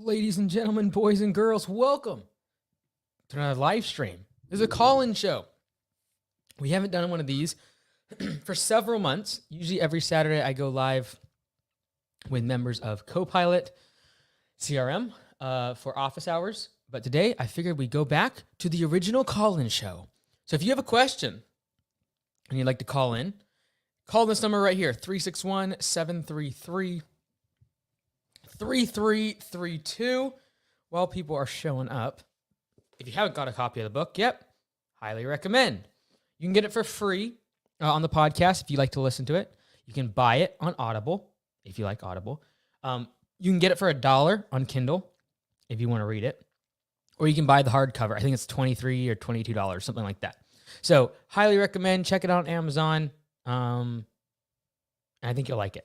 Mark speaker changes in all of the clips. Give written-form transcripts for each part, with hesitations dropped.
Speaker 1: Ladies and gentlemen, boys and girls, welcome to another live stream. This is a call-in show. We haven't done one of these for several months. Usually every Saturday I go live with members of Copilot CRM for office hours. But today I figured we'd go back to the original call-in show. So if you have a question and you'd like to call in, call this number right here, 361-733 3332 while people are showing up. If you haven't got a copy of the book, highly recommend. You can get it for free on the podcast if you like to listen to it. You can buy it on Audible if you like Audible. You can get it for $1 on Kindle if you want to read it. Or you can buy the hardcover. I think it's $23 or $22, something like that. So highly recommend. Check it out on Amazon. I think you'll like it.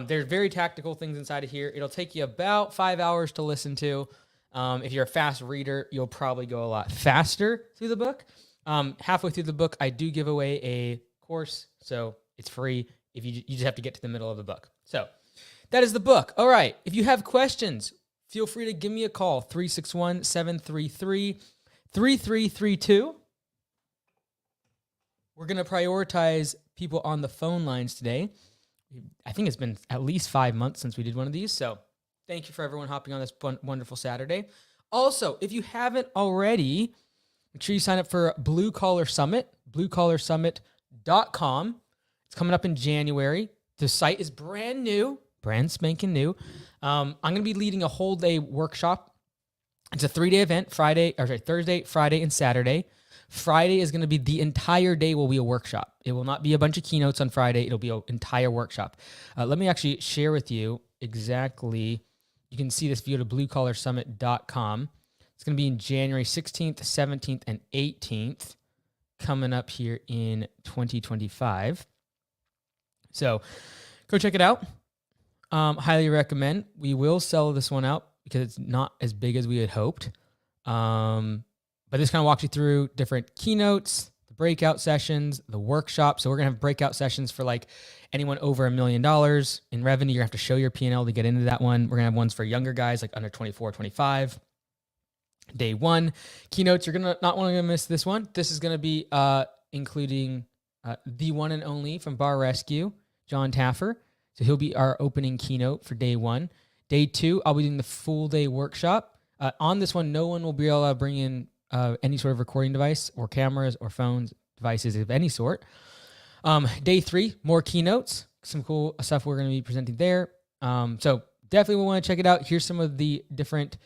Speaker 1: There's very tactical things inside of here. It'll take you about 5 hours to listen to. If you're a fast reader, you'll probably go a lot faster through the book. Halfway through the book, I do give away a course, so it's free. If you just have to get to the middle of the book. So that is the book. All right. If you have questions, feel free to give me a call, 361-733-3332. We're going to prioritize people on the phone lines today. I think it's been at least 5 months since we did one of these. So thank you for everyone hopping on this wonderful Saturday. Also, if you haven't already, make sure you sign up for Blue Collar Summit, bluecollarsummit.com. It's coming up in January. The site is brand new, brand spanking new. I'm going to be leading a whole day workshop. It's a 3-day event, Thursday, Friday, and Saturday. Friday is going to be the entire day will be a workshop. It will not be a bunch of keynotes on Friday. It'll be an entire workshop. Let me actually share with you exactly. You can see this via to bluecollarsummit.com. It's going to be in January 16th, 17th, and 18th coming up here in 2025. So go check it out. Highly recommend. We will sell this one out because it's not as big as we had hoped. But this kind of walks you through different keynotes, the breakout sessions, the workshop. So we're going to have breakout sessions for like anyone over $1 million in revenue. You're going to have to show your P&L to get into that one. We're going to have ones for younger guys like under 24, 25. Day one. Keynotes, you're going to not want to miss this one. This is going to be including the one and only from Bar Rescue, John Taffer. So he'll be our opening keynote for day one. Day two, I'll be doing the full day workshop. On this one, no one will be able to bring in any sort of recording device or cameras or phones, devices of any sort. Day three, more keynotes, some cool stuff we're going to be presenting there. So definitely want to check it out. Here's some of the different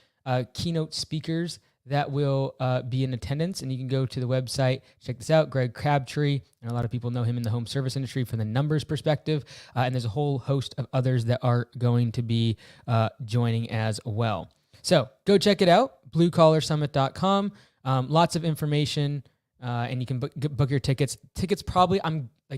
Speaker 1: keynote speakers that will be in attendance, and you can go to the website, check this out. Greg Crabtree, and a lot of people know him in the home service industry from the numbers perspective, and there's a whole host of others that are going to be joining as well. So go check it out, bluecollarsummit.com. Lots of information, and you can book your tickets. Tickets probably,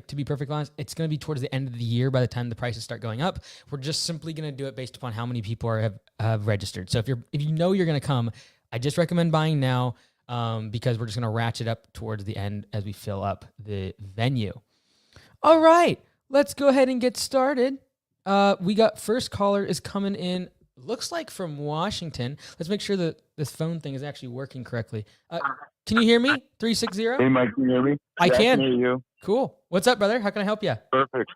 Speaker 1: to be perfectly honest, it's going to be towards the end of the year by the time the prices start going up. We're just simply going to do it based upon how many people have registered. So if you know you're going to come, I just recommend buying now because we're just going to ratchet up towards the end as we fill up the venue. All right, let's go ahead and get started. We got first caller is coming in. Looks like from Washington. Let's make sure that this phone thing is actually working correctly. Can you hear me? 360?
Speaker 2: Hey, Mike, can you hear me?
Speaker 1: I can.
Speaker 2: I can hear you.
Speaker 1: Cool. What's up, brother? How can I help you?
Speaker 2: Perfect.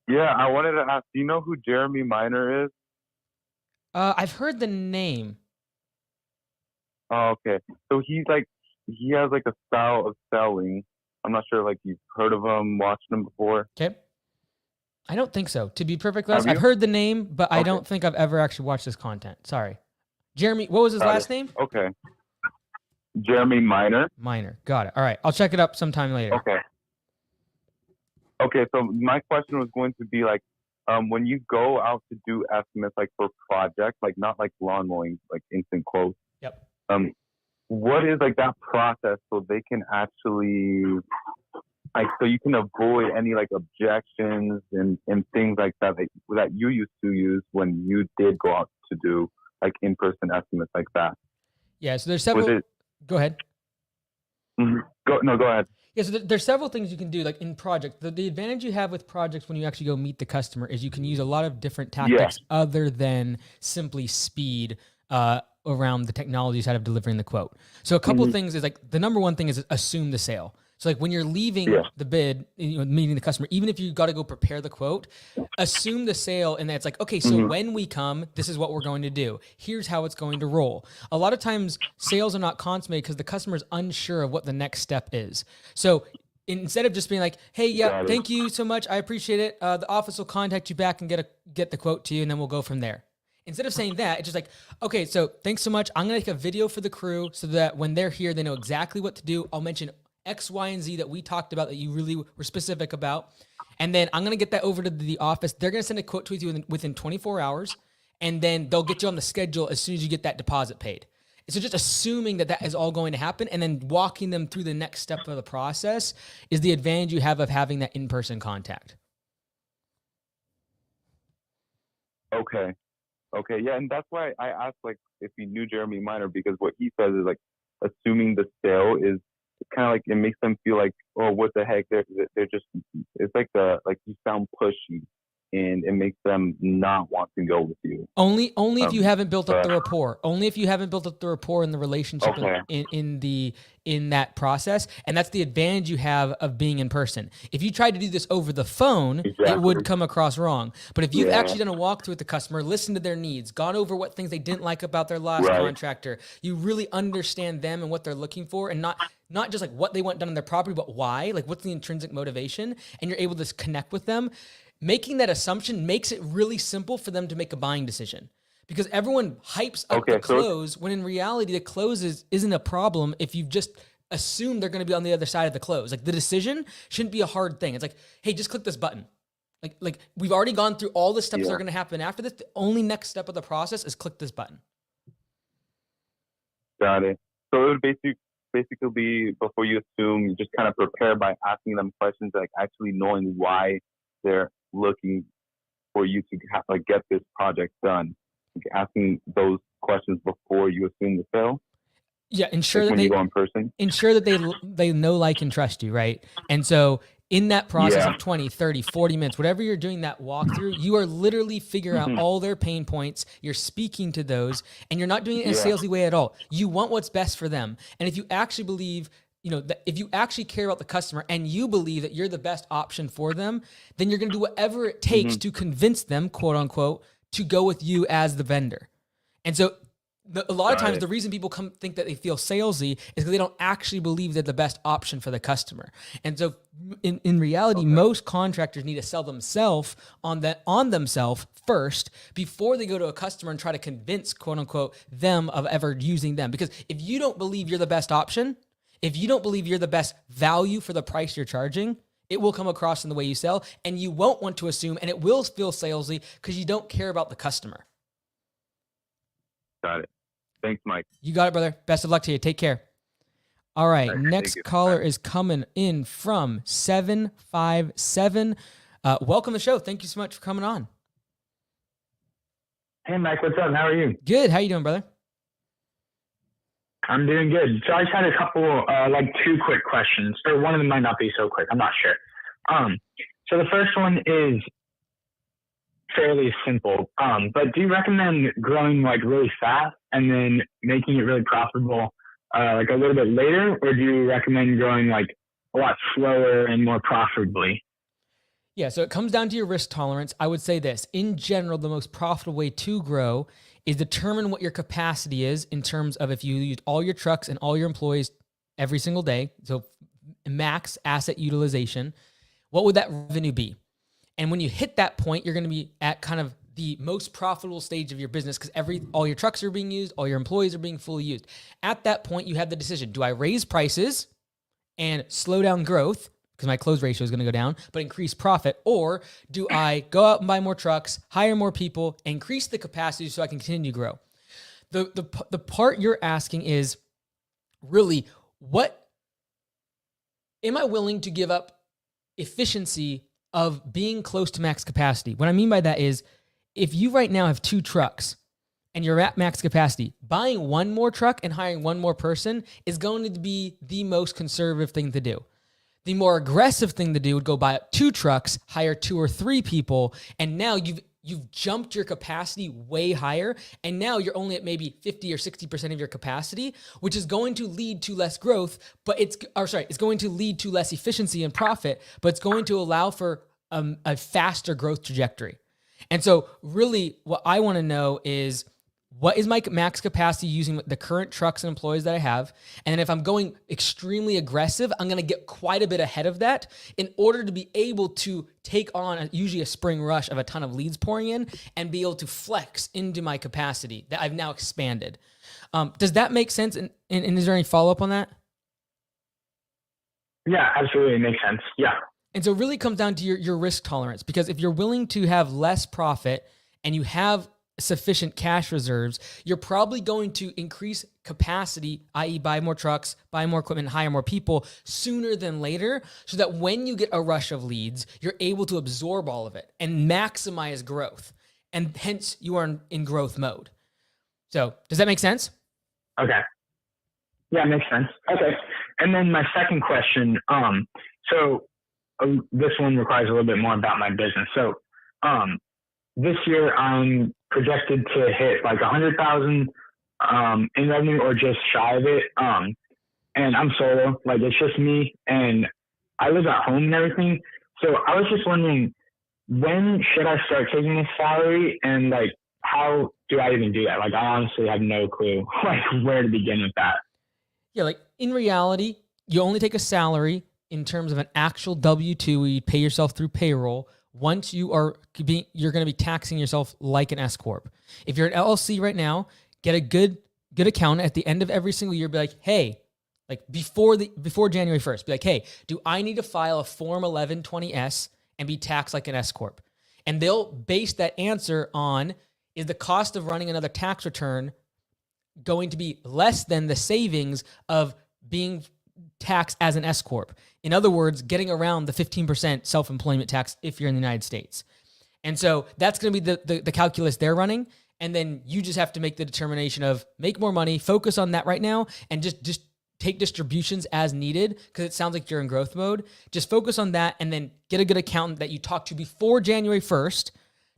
Speaker 2: Yeah, I wanted to ask, do you know who Jeremy Miner is?
Speaker 1: I've heard the name.
Speaker 2: Oh, okay. So he has like a style of selling. I'm not sure like you've heard of him, watched him before.
Speaker 1: Okay. I don't think so. To be perfectly honest, I've heard the name, but I don't think I've ever actually watched this content. Sorry. Jeremy, what was his last name?
Speaker 2: Okay. Jeremy Miner.
Speaker 1: Miner. Got it. All right. I'll check it up sometime later.
Speaker 2: Okay. Okay, so my question was going to be like, when you go out to do estimates like for projects, like not like lawn mowing, like instant quotes.
Speaker 1: Yep.
Speaker 2: What is like that process so they can actually so you can avoid any like objections and things like that that you used to use when you did go out to do like in-person estimates like that?
Speaker 1: Yeah, so there's several. Go ahead.
Speaker 2: Mm-hmm. Go ahead.
Speaker 1: Yeah, so there's several things you can do, like in projects. The advantage you have with projects when you actually go meet the customer is you can use a lot of different
Speaker 2: Yeah.
Speaker 1: tactics other than simply speed around the technology side of delivering the quote. So a couple of
Speaker 2: Mhm.
Speaker 1: things is like the number one thing is assume the sale. So like when you're leaving
Speaker 2: Yeah.
Speaker 1: the bid, meeting the customer, even if you got to go prepare the quote, assume the sale, and that's like, okay, so
Speaker 2: Mhm.
Speaker 1: when we come, this is what we're going to do. Here's how it's going to roll. A lot of times sales are not consummated because the customer is unsure of what the next step is. So instead of just being like, hey, yeah,
Speaker 2: Got it.
Speaker 1: thank you so much, I appreciate it. The office will contact you back and get the quote to you, and then we'll go from there. Instead of saying that, it's just like, okay, so thanks so much. I'm gonna make a video for the crew so that when they're here, they know exactly what to do. I'll mention X, Y, and Z that we talked about that you really were specific about. And then I'm gonna get that over to the office. They're gonna send a quote to you within 24 hours, and then they'll get you on the schedule as soon as you get that deposit paid. So just assuming that that is all going to happen and then walking them through the next step of the process is the advantage you have of having that in-person contact.
Speaker 2: Okay. Okay. Yeah, and that's why I asked like if you knew Jeremy Minor, because what he says is like assuming the sale is kind of like it makes them feel like, oh, what the heck? They're just, it's like like you sound pushy, and it makes them not want to go with you.
Speaker 1: Only if you haven't built up the
Speaker 2: but-
Speaker 1: rapport. Only if you haven't built up the rapport and the relationship
Speaker 2: Okay.
Speaker 1: in that process, and that's the advantage you have of being in person. If you tried to do this over the phone, it
Speaker 2: Exactly.
Speaker 1: would come across wrong. But if you've
Speaker 2: Yeah.
Speaker 1: actually done a walkthrough with the customer, listened to their needs, gone over what things they didn't like about their last
Speaker 2: Right.
Speaker 1: contractor, you really understand them and what they're looking for, and not just like what they want done on their property, but why, like what's the intrinsic motivation, and you're able to connect with them. Making that assumption makes it really simple for them to make a buying decision, because everyone hypes up
Speaker 2: Okay,
Speaker 1: the
Speaker 2: so-
Speaker 1: close when in reality the close isn't a problem if you've just assumed they're going to be on the other side of the close. Like the decision shouldn't be a hard thing. It's like, hey, just click this button. Like we've already gone through all the steps that
Speaker 2: Yeah.
Speaker 1: are going to happen after this. The only next step of the process is click this button.
Speaker 2: Got it. So it would basically be before you assume, you just kind of prepare by asking them questions, like actually knowing why they're looking for you to like get this project done. Like asking those questions before you assume the sale.
Speaker 1: Yeah, ensure
Speaker 2: Like
Speaker 1: that
Speaker 2: when
Speaker 1: they
Speaker 2: you go in person.
Speaker 1: ensure that they know, like, and trust you, right? And so in that process
Speaker 2: Yeah.
Speaker 1: of 20, 30, 40 minutes, whatever you're doing that walkthrough, you are literally figuring out all their pain points. You're speaking to those, and you're not doing it in a
Speaker 2: Yeah.
Speaker 1: salesy way at all. You want what's best for them. And if you actually believe, that if you actually care about the customer and you believe that you're the best option for them, then you're going to do whatever it takes to convince them, quote unquote, to go with you as the vendor. And so a lot of
Speaker 2: Got
Speaker 1: times
Speaker 2: it.
Speaker 1: the reason people think that they feel salesy is because they don't actually believe they're the best option for the customer. And so in reality, most contractors need to sell themselves on themselves first before they go to a customer and try to convince, quote unquote, them of ever using them. Because if you don't believe you're the best option, if you don't believe you're the best value for the price you're charging, it will come across in the way you sell, and you won't want to assume, and it will feel salesy because you don't care about the customer.
Speaker 2: Got it. Thanks, Mike.
Speaker 1: You got it, brother. Best of luck to you. Take care. All right.
Speaker 2: Thank
Speaker 1: Next
Speaker 2: you.
Speaker 1: caller is coming in from 757. Welcome to the show. Thank you so much for coming on.
Speaker 3: Hey, Mike, what's up? How are you?
Speaker 1: Good. How you doing, brother?
Speaker 3: I'm doing good. So I just had a couple, two quick questions, or one of them might not be so quick. I'm not sure. So the first one is fairly simple. But do you recommend growing like really fast and then making it really profitable, like a little bit later, or do you recommend growing like a lot slower and more profitably?
Speaker 1: Yeah, so it comes down to your risk tolerance. I would say this. In general, the most profitable way to grow is determine what your capacity is in terms of if you use all your trucks and all your employees every single day, so max asset utilization, what would that revenue be? And when you hit that point, you're going to be at kind of the most profitable stage of your business because all your trucks are being used, all your employees are being fully used. At that point, you have the decision. Do I raise prices and slow down growth because my close ratio is going to go down, but increase profit? Or do I go out and buy more trucks, hire more people, increase the capacity so I can continue to grow? The part you're asking is really, what am I willing to give up efficiency of being close to max capacity? What I mean by that is, if you right now have 2 trucks and you're at max capacity, buying one more truck and hiring one more person is going to be the most conservative thing to do. The more aggressive thing to do would go buy 2 trucks, hire 2 or 3 people, and now you've jumped your capacity way higher, and now you're only at maybe 50 or 60% of your capacity, which is going to lead to less growth, but it's going to lead to less efficiency and profit, but it's going to allow for a faster growth trajectory. And so really what I want to know is, what is my max capacity using the current trucks and employees that I have? And then if I'm going extremely aggressive, I'm going to get quite a bit ahead of that in order to be able to take on usually a spring rush of a ton of leads pouring in and be able to flex into my capacity that I've now expanded. Does that make sense? And is there any follow-up on that?
Speaker 3: Yeah, absolutely. It makes sense. Yeah.
Speaker 1: And so it really comes down to your risk tolerance, because if you're willing to have less profit and you have sufficient cash reserves, you're probably going to increase capacity, i.e. buy more trucks, buy more equipment, hire more people sooner than later, so that when you get a rush of leads, you're able to absorb all of it and maximize growth. And hence you are in growth mode. So does that make sense?
Speaker 3: Okay. Yeah, it makes sense. Okay. And then my second question, this one requires a little bit more about my business. So, this year I'm projected to hit like 100,000 in revenue or just shy of it. And I'm solo, like it's just me, and I live at home and everything. So I was just wondering, when should I start taking this salary, and like how do I even do that? Like I honestly have no clue like where to begin with that.
Speaker 1: Yeah, like in reality, you only take a salary in terms of an actual W-2 where you pay yourself through payroll. Once you're going to be taxing yourself like an S corp. If you're an LLC right now, get a good accountant at the end of every single year. Be like, hey, like before January 1st, be like, hey, do I need to file a Form 1120S and be taxed like an S corp? And they'll base that answer on, is the cost of running another tax return going to be less than the savings of being taxed as an S corp? In other words, getting around the 15% self-employment tax if you're in the United States. And so that's going to be the calculus they're running. And then you just have to make the determination of make more money, focus on that right now, and just take distributions as needed, because it sounds like you're in growth mode. Just focus on that, and then get a good accountant that you talk to before January 1st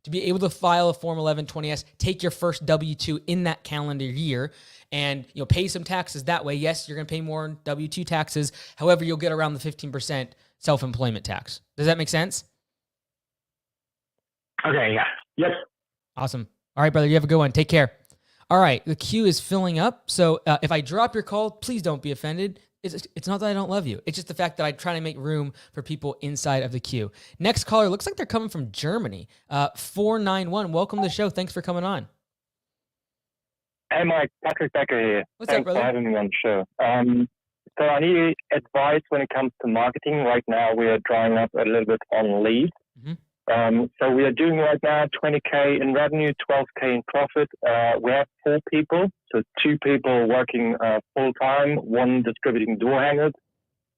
Speaker 1: to be able to file a Form 1120S, take your first W-2 in that calendar year, and pay some taxes that way. Yes, you're going to pay more in W-2 taxes. However, you'll get around the 15% self-employment tax. Does that make sense?
Speaker 3: Okay, yeah. Yep.
Speaker 1: Awesome. All right, brother, you have a good one. Take care. All right, the queue is filling up. So if I drop your call, please don't be offended. It's not that I don't love you. It's just the fact that I try to make room for people inside of the queue. Next caller, looks like they're coming from Germany. 491, welcome to the show. Thanks for coming on.
Speaker 4: Hey, Mike, Patrick Becker here.
Speaker 1: What's up,
Speaker 4: Thanks
Speaker 1: brother?
Speaker 4: for having me on the show. So I need advice when it comes to marketing. Right now, we are drying up a little bit on leads. So we are doing right now 20K in revenue, 12K in profit. We have 4 people, so 2 people working full-time, 1 distributing door hangers,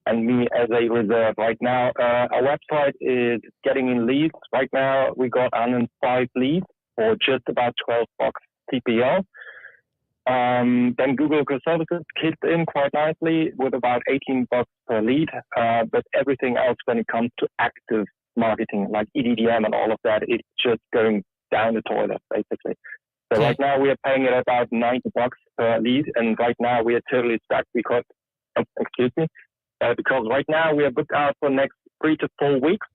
Speaker 4: and me as a reserve. Right now, our website is getting in leads. Right now, we got 105 leads for just about 12 bucks CPL. Then Google Services kicked in quite nicely with about 18 bucks per lead. But everything else when it comes to active marketing, like EDDM and all of that, it's just going down the toilet, basically. So right now we are paying it about 90 bucks per lead. And right now we are totally stuck because right now we are booked out for the next 3 to 4 weeks.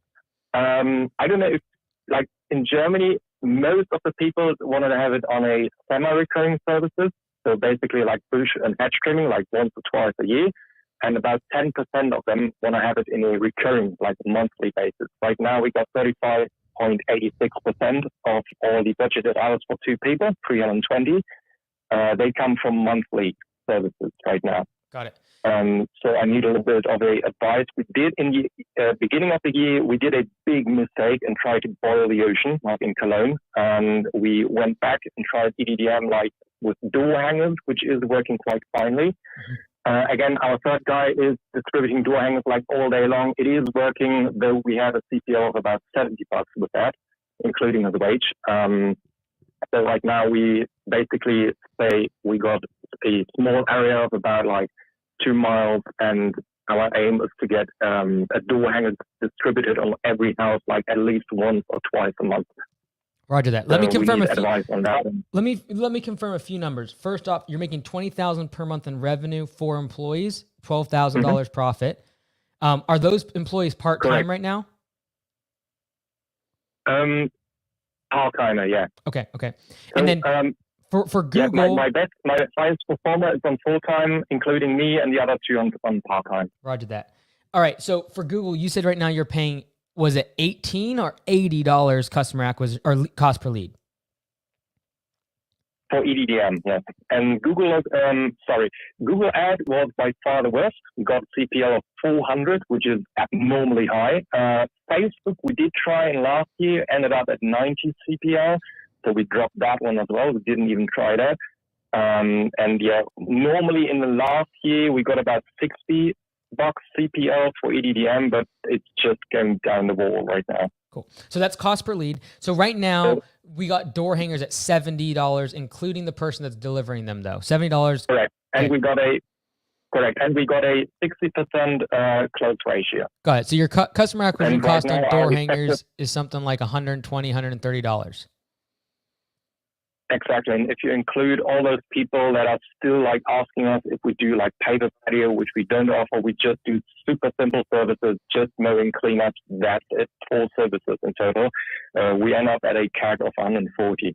Speaker 4: I don't know if, like in Germany, most of the people wanted to have it on a semi-recurring services. So basically like bush and hedge trimming, like once or twice a year. And about 10% of them want to have it in a recurring, like monthly basis. Right now we got 35.86% of all the budgeted hours for 2 people, 320. They come from monthly services right now.
Speaker 1: Got it.
Speaker 4: So I need a little bit of advice. We did in the beginning of the year, we did a big mistake and tried to boil the ocean, like in Cologne. And we went back and tried EDDM like with door hangers, which is working quite finely. Again, our third guy is distributing door hangers like all day long. It is working, though we have a CPO of about 70 bucks with that, including his wage. So right now we basically say we got a small area of about like 2 miles and our aim is to get a door hanger distributed on every house, like at least once or twice a month.
Speaker 1: Roger that. Let me
Speaker 4: So we
Speaker 1: confirm
Speaker 4: need
Speaker 1: a few.
Speaker 4: advice on that.
Speaker 1: Let me confirm a few numbers. First off, you're making $20,000 per month in revenue for employees, $12,000 profit. Are those employees part time
Speaker 4: Correct.
Speaker 1: right now?
Speaker 4: Part-timer, yeah.
Speaker 1: Okay.
Speaker 4: So,
Speaker 1: And then for
Speaker 4: yeah,
Speaker 1: Google,
Speaker 4: my highest performer is on full-time, including me, and the other two on part-time.
Speaker 1: Roger that. All right. So for Google, you said right now you're paying, was it $18 or $80 customer acquisition or cost per lead?
Speaker 4: For EDDM, yes. And Google Ad was by far the worst. We got CPL of 400, which is abnormally high. Facebook, we did try in last year, ended up at 90 CPL. So we dropped that one as well. We didn't even try that. And yeah, normally in the last year, we got about $60 CPL for EDDM, but it's just going down the wall right now.
Speaker 1: Cool. So that's cost per lead. So right now we got door hangers at $70, including the person that's delivering them though. $70.
Speaker 4: Correct. And
Speaker 1: Okay.
Speaker 4: we got a 60% close ratio.
Speaker 1: Got it. So your customer acquisition
Speaker 4: And right
Speaker 1: cost on
Speaker 4: now,
Speaker 1: door
Speaker 4: our
Speaker 1: hangers is something like $120, $130.
Speaker 4: Exactly. And if you include all those people that are still like asking us if we do like paper patio, which we don't offer, we just do super simple services, just mowing, cleanups, that's it, 4 services in total. We end up at a CAC of 140.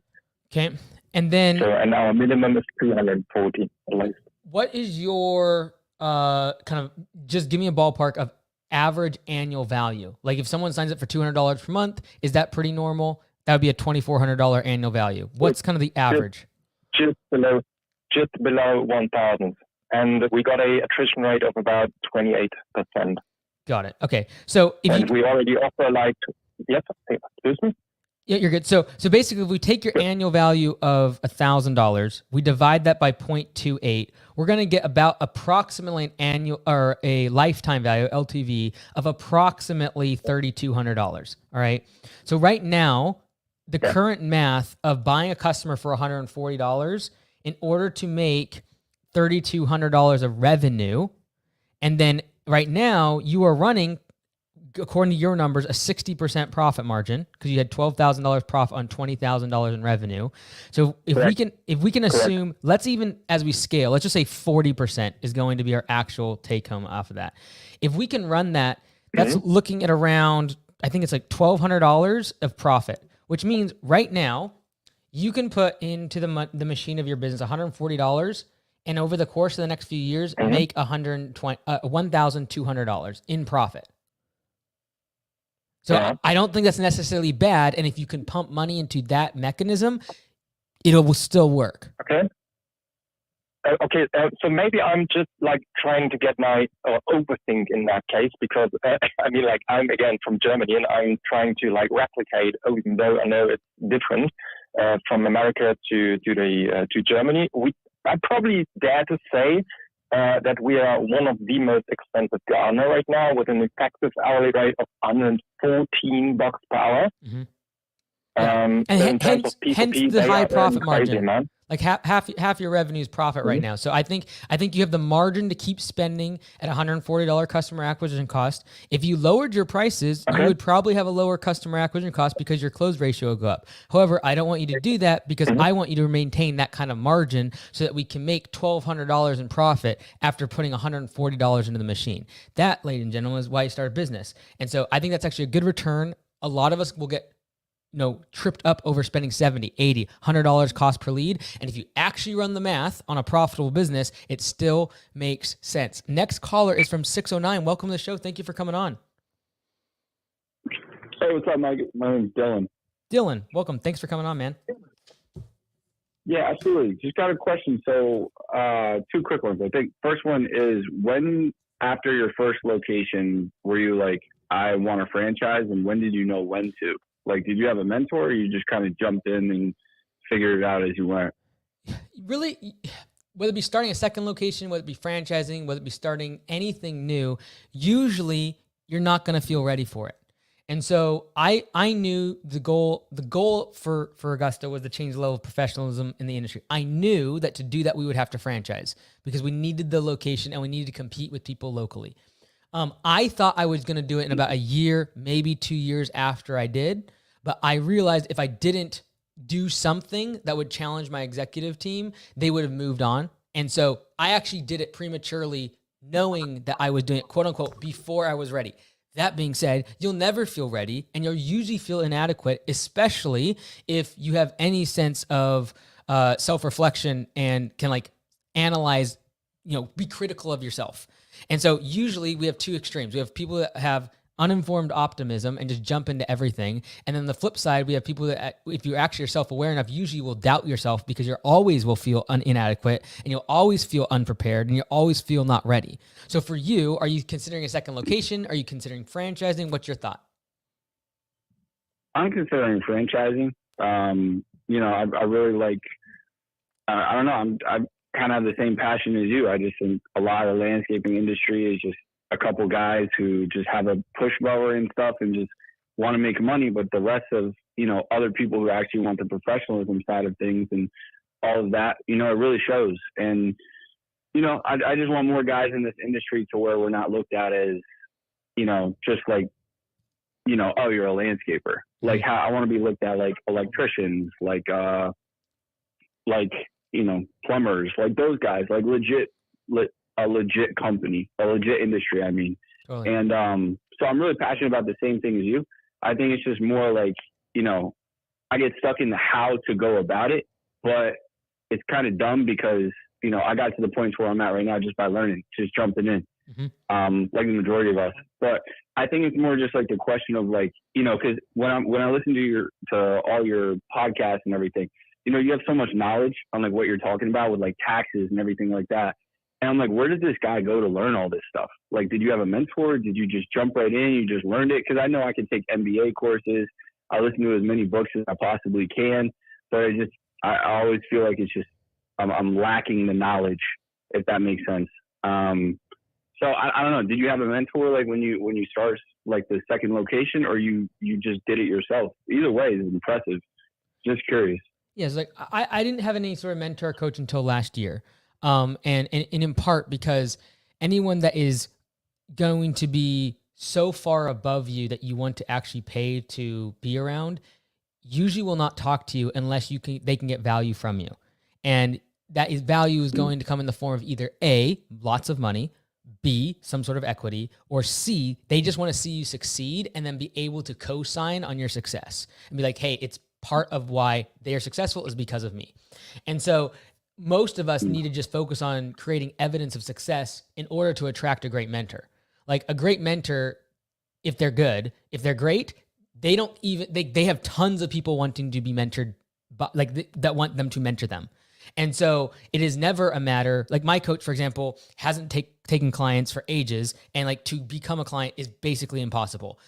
Speaker 1: Okay. And then
Speaker 4: And our minimum is 240 at least.
Speaker 1: what is your kind of, just give me a ballpark of average annual value. Like if someone signs up for $200 per month, is that pretty normal? That would be a $2,400 annual value. What's kind of the average?
Speaker 4: Just below 1,000. And we got a attrition rate of about 28%.
Speaker 1: Got it. Okay. So if you,
Speaker 4: We already offer yes, excuse me?
Speaker 1: yeah, you're good. So basically, if we take your annual value of $1,000, we divide that by 0.28, we're going to get about approximately an annual or a lifetime value (LTV) of approximately $3,200. All right. So right now, the current math of buying a customer for $140 in order to make $3,200 of revenue, and then right now you are running, according to your numbers, a 60% profit margin because you had $12,000 profit on $20,000 in revenue. So if we can assume, let's even as we scale, let's just say 40% is going to be our actual take home off of that. If we can run that, that's looking at around, I think it's like $1,200 of profit, which means right now you can put into the machine of your business $140. And over the course of the next few years, make $1,200 in profit. So I don't think that's necessarily bad. And if you can pump money into that mechanism, it will still work.
Speaker 4: Okay. So maybe I'm just like trying to get my overthink in that case because I'm again from Germany and I'm trying to like replicate, even though I know it's different from America to Germany. I probably dare to say that we are one of the most expensive gardener right now with an effective hourly rate of $114 per hour.
Speaker 1: Mm-hmm.
Speaker 4: And
Speaker 1: hence the high profit margin.
Speaker 4: Man.
Speaker 1: Like half your revenue is profit right now. So I think you have the margin to keep spending at $140 customer acquisition cost. If you lowered your prices, you would probably have a lower customer acquisition cost because your close ratio would go up. However, I don't want you to do that because I want you to maintain that kind of margin so that we can make $1,200 in profit after putting $140 into the machine. That, ladies and gentlemen, is why you start a business. And so I think that's actually a good return. A lot of us will get tripped up over spending $70, $80, $100 cost per lead. And if you actually run the math on a profitable business, it still makes sense. Next caller is from 609. Welcome to the show. Thank you for coming on.
Speaker 2: Hey, what's up, Mike? My name's Dylan.
Speaker 1: Dylan, welcome. Thanks for coming on, man.
Speaker 2: Yeah, absolutely. Just got a question. So 2 quick ones. I think first one is when after your first location were you like, I want a franchise, and when did you know when to? Like, did you have a mentor or you just kind of jumped in and figured it out as you went?
Speaker 1: Really, whether it be starting a second location, whether it be franchising, whether it be starting anything new, usually you're not going to feel ready for it. And so I knew the goal for Augusta was to change the level of professionalism in the industry. I knew that to do that, we would have to franchise because we needed the location and we needed to compete with people locally. I thought I was going to do it in about a year, maybe 2 years after I did. But I realized if I didn't do something that would challenge my executive team, they would have moved on. And so I actually did it prematurely, knowing that I was doing it, quote unquote, before I was ready. That being said, you'll never feel ready and you'll usually feel inadequate, especially if you have any sense of self-reflection and can like analyze, be critical of yourself. And so usually we have two extremes. We have people that have uninformed optimism and just jump into everything. And then the flip side, we have people that, if you actually are self-aware enough, usually will doubt yourself because you always will feel inadequate and you'll always feel unprepared and you'll always feel not ready. So for you, are you considering a second location? Are you considering franchising? What's your thought?
Speaker 5: I'm considering franchising. I really like, I don't know, I kind of have the same passion as you. I just think a lot of the landscaping industry is just a couple guys who just have a push mower and stuff and just want to make money, but the rest of, other people who actually want the professionalism side of things and all of that, it really shows. And, I just want more guys in this industry to where we're not looked at as, just like, oh, you're a landscaper. Like how I want to be looked at like electricians, like plumbers, like those guys, like a legit company, a legit industry, I mean. Totally. And so I'm really passionate about the same thing as you. I think it's just more like, I get stuck in the how to go about it, but it's kind of dumb because, I got to the points where I'm at right now just by learning, just jumping in, like the majority of us. But I think it's more just like the question of like, because when I listen to all your podcasts and everything, you have so much knowledge on like what you're talking about with like taxes and everything like that. And I'm like, where did this guy go to learn all this stuff? Like, did you have a mentor? Did you just jump right in? You just learned it? Because I know I can take MBA courses. I listen to as many books as I possibly can. But I always feel like it's just, I'm lacking the knowledge, if that makes sense. So I don't know. Did you have a mentor like when you start like the second location, or you just did it yourself? Either way is impressive. Just curious.
Speaker 1: Yeah, it's like I didn't have any sort of mentor coach until last year. And in part because anyone that is going to be so far above you that you want to actually pay to be around usually will not talk to you unless they can get value from you. And that value is going to come in the form of either A, lots of money, B, some sort of equity, or C, they just want to see you succeed and then be able to co-sign on your success and be like, hey, it's part of why they are successful is because of me. And so most of us need to just focus on creating evidence of success in order to attract a great mentor. Like a great mentor, if they're good, if they're great, they have tons of people wanting to be mentored, but that want them to mentor them. And so it is never a matter, like my coach, for example, hasn't taken clients for ages, and like to become a client is basically impossible.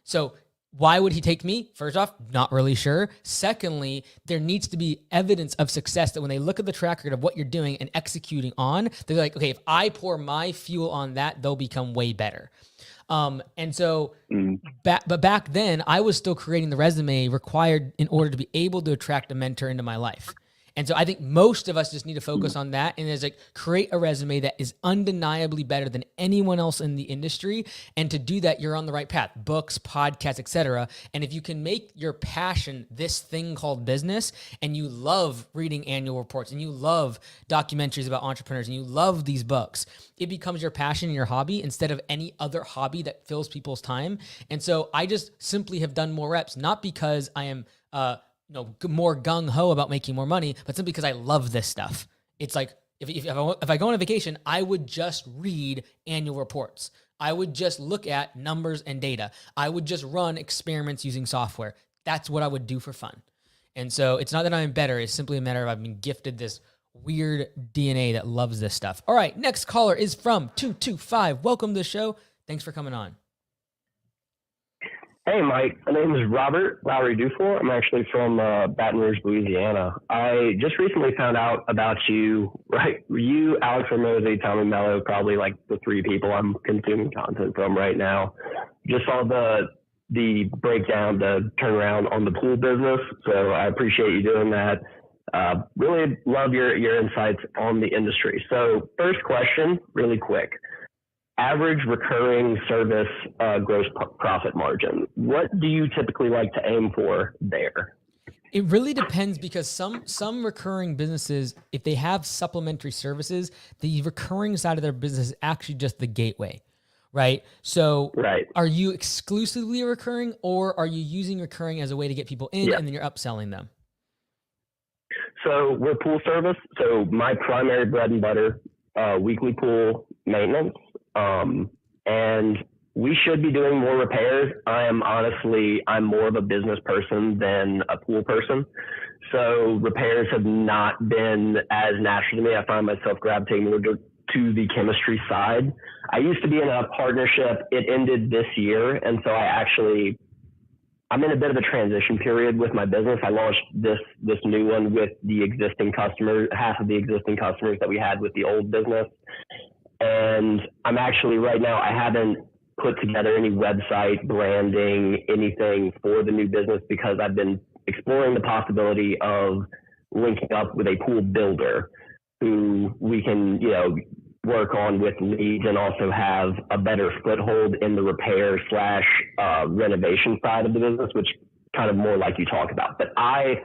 Speaker 1: So why would he take me? First off, not really sure. Secondly, there needs to be evidence of success that when they look at the track record of what you're doing and executing on, they're like, okay, if I pour my fuel on that, they'll become way better. And so, but back then I was still creating the resume required in order to be able to attract a mentor into my life. And so I think most of us just need to focus on that and is like create a resume that is undeniably better than anyone else in the industry. And to do that, you're on the right path, books, podcasts, etc. And if you can make your passion this thing called business, and you love reading annual reports and you love documentaries about entrepreneurs and you love these books, it becomes your passion and your hobby instead of any other hobby that fills people's time. And so I just simply have done more reps, not because I am, more gung-ho about making more money, but simply because I love this stuff. It's like, if I go on a vacation, I would just read annual reports. I would just look at numbers and data. I would just run experiments using software. That's what I would do for fun. And so it's not that I'm better. It's simply a matter of I've been gifted this weird DNA that loves this stuff. All right, next caller is from 225. Welcome to the show. Thanks for coming on.
Speaker 6: Hey, Mike. My name is Robert Lowry Dufour. I'm actually from Baton Rouge, Louisiana. I just recently found out about you, right? You, Alex Hormozi, Tommy Mello, probably like the three people I'm consuming content from right now. Just saw the breakdown, the turnaround on the pool business. So I appreciate you doing that. Really love your insights on the industry. So first question, really quick. average recurring service gross profit margin. What do you typically like to aim for there?
Speaker 1: It really depends, because some recurring businesses, if they have supplementary services, the recurring side of their business is actually just the gateway, right? So are you exclusively recurring, or are you using recurring as a way to get people in and then you're upselling them?
Speaker 6: So we're pool service. So my primary bread and butter, weekly pool maintenance. And we should be doing more repairs. I'm more of a business person than a pool person. So repairs have not been as natural to me. I find myself gravitating more to the chemistry side. I used to be in a partnership. It ended this year. And so I'm in a bit of a transition period with my business. I launched this new one with the existing customers, half of the existing customers that we had with the old business. And I'm actually right now, I haven't put together any website branding, anything for the new business, because I've been exploring the possibility of linking up with a pool builder who we can, work on with leads and also have a better foothold in the repair / renovation side of the business, which kind of more like you talk about. But I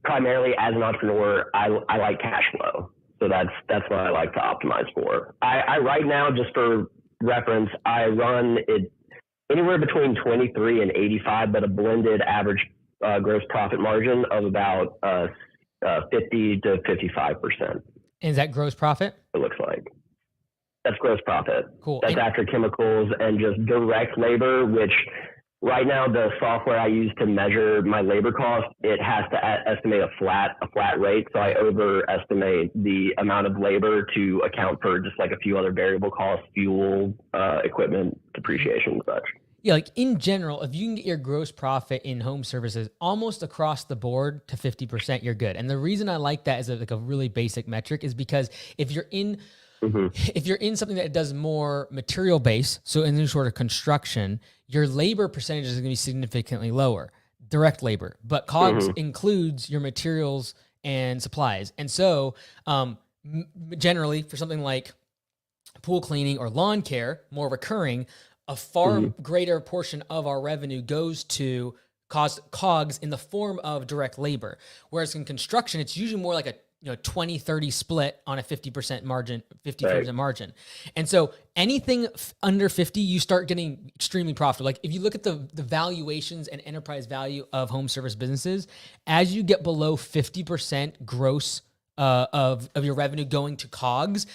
Speaker 6: primarily, as an entrepreneur, I like cash flow. So that's what I like to optimize for. I right now, just for reference, I run it anywhere between 23 and 85, but a blended average gross profit margin of about 50 to 55%.
Speaker 1: Is that gross profit?
Speaker 6: It looks like. That's gross profit.
Speaker 1: Cool.
Speaker 6: That's after chemicals and just direct labor, which right now the software I use to measure my labor cost, it has to estimate a flat rate. So I overestimate the amount of labor to account for just like a few other variable costs, fuel, equipment, depreciation, and such.
Speaker 1: Yeah, like in general, if you can get your gross profit in home services almost across the board to 50%, you're good. And the reason I like that as a really basic metric is because if you're in something that does more material based, so in any sort of construction, your labor percentage is going to be significantly lower, direct labor. But COGS includes your materials and supplies. And so generally for something like pool cleaning or lawn care, more recurring, a far greater portion of our revenue goes to COGS in the form of direct labor. Whereas in construction, it's usually more like a 20-30 split on a 50% margin, 50% margin. And so anything under 50, you start getting extremely profitable. Like if you look at the valuations and enterprise value of home service businesses, as you get below 50% gross of your revenue going to COGS,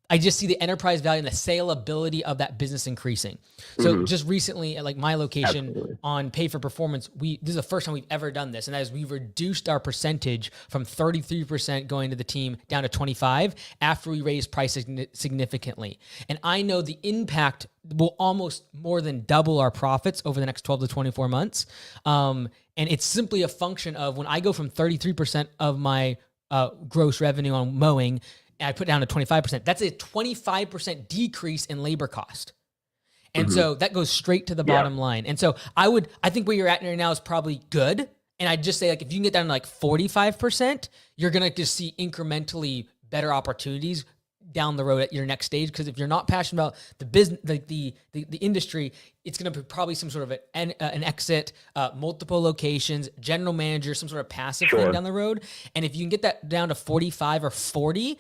Speaker 1: I just see the enterprise value and the saleability of that business increasing. So just recently at like my location on Pay for Performance, this is the first time we've ever done this. And that is we've reduced our percentage from 33% going to the team down to 25 after we raised prices significantly. And I know the impact will almost more than double our profits over the next 12 to 24 months. And it's simply a function of when I go from 33% of my gross revenue on mowing, and I put down to 25%. That's a 25% decrease in labor cost. And so that goes straight to the bottom line. And so I think where you're at right now is probably good. And I'd just say like, if you can get down to like 45%, you're going to just see incrementally better opportunities down the road at your next stage. Because if you're not passionate about the business, the industry, it's going to be probably some sort of an exit, multiple locations, general manager, some sort of passive thing down the road. And if you can get that down to 45 or 40,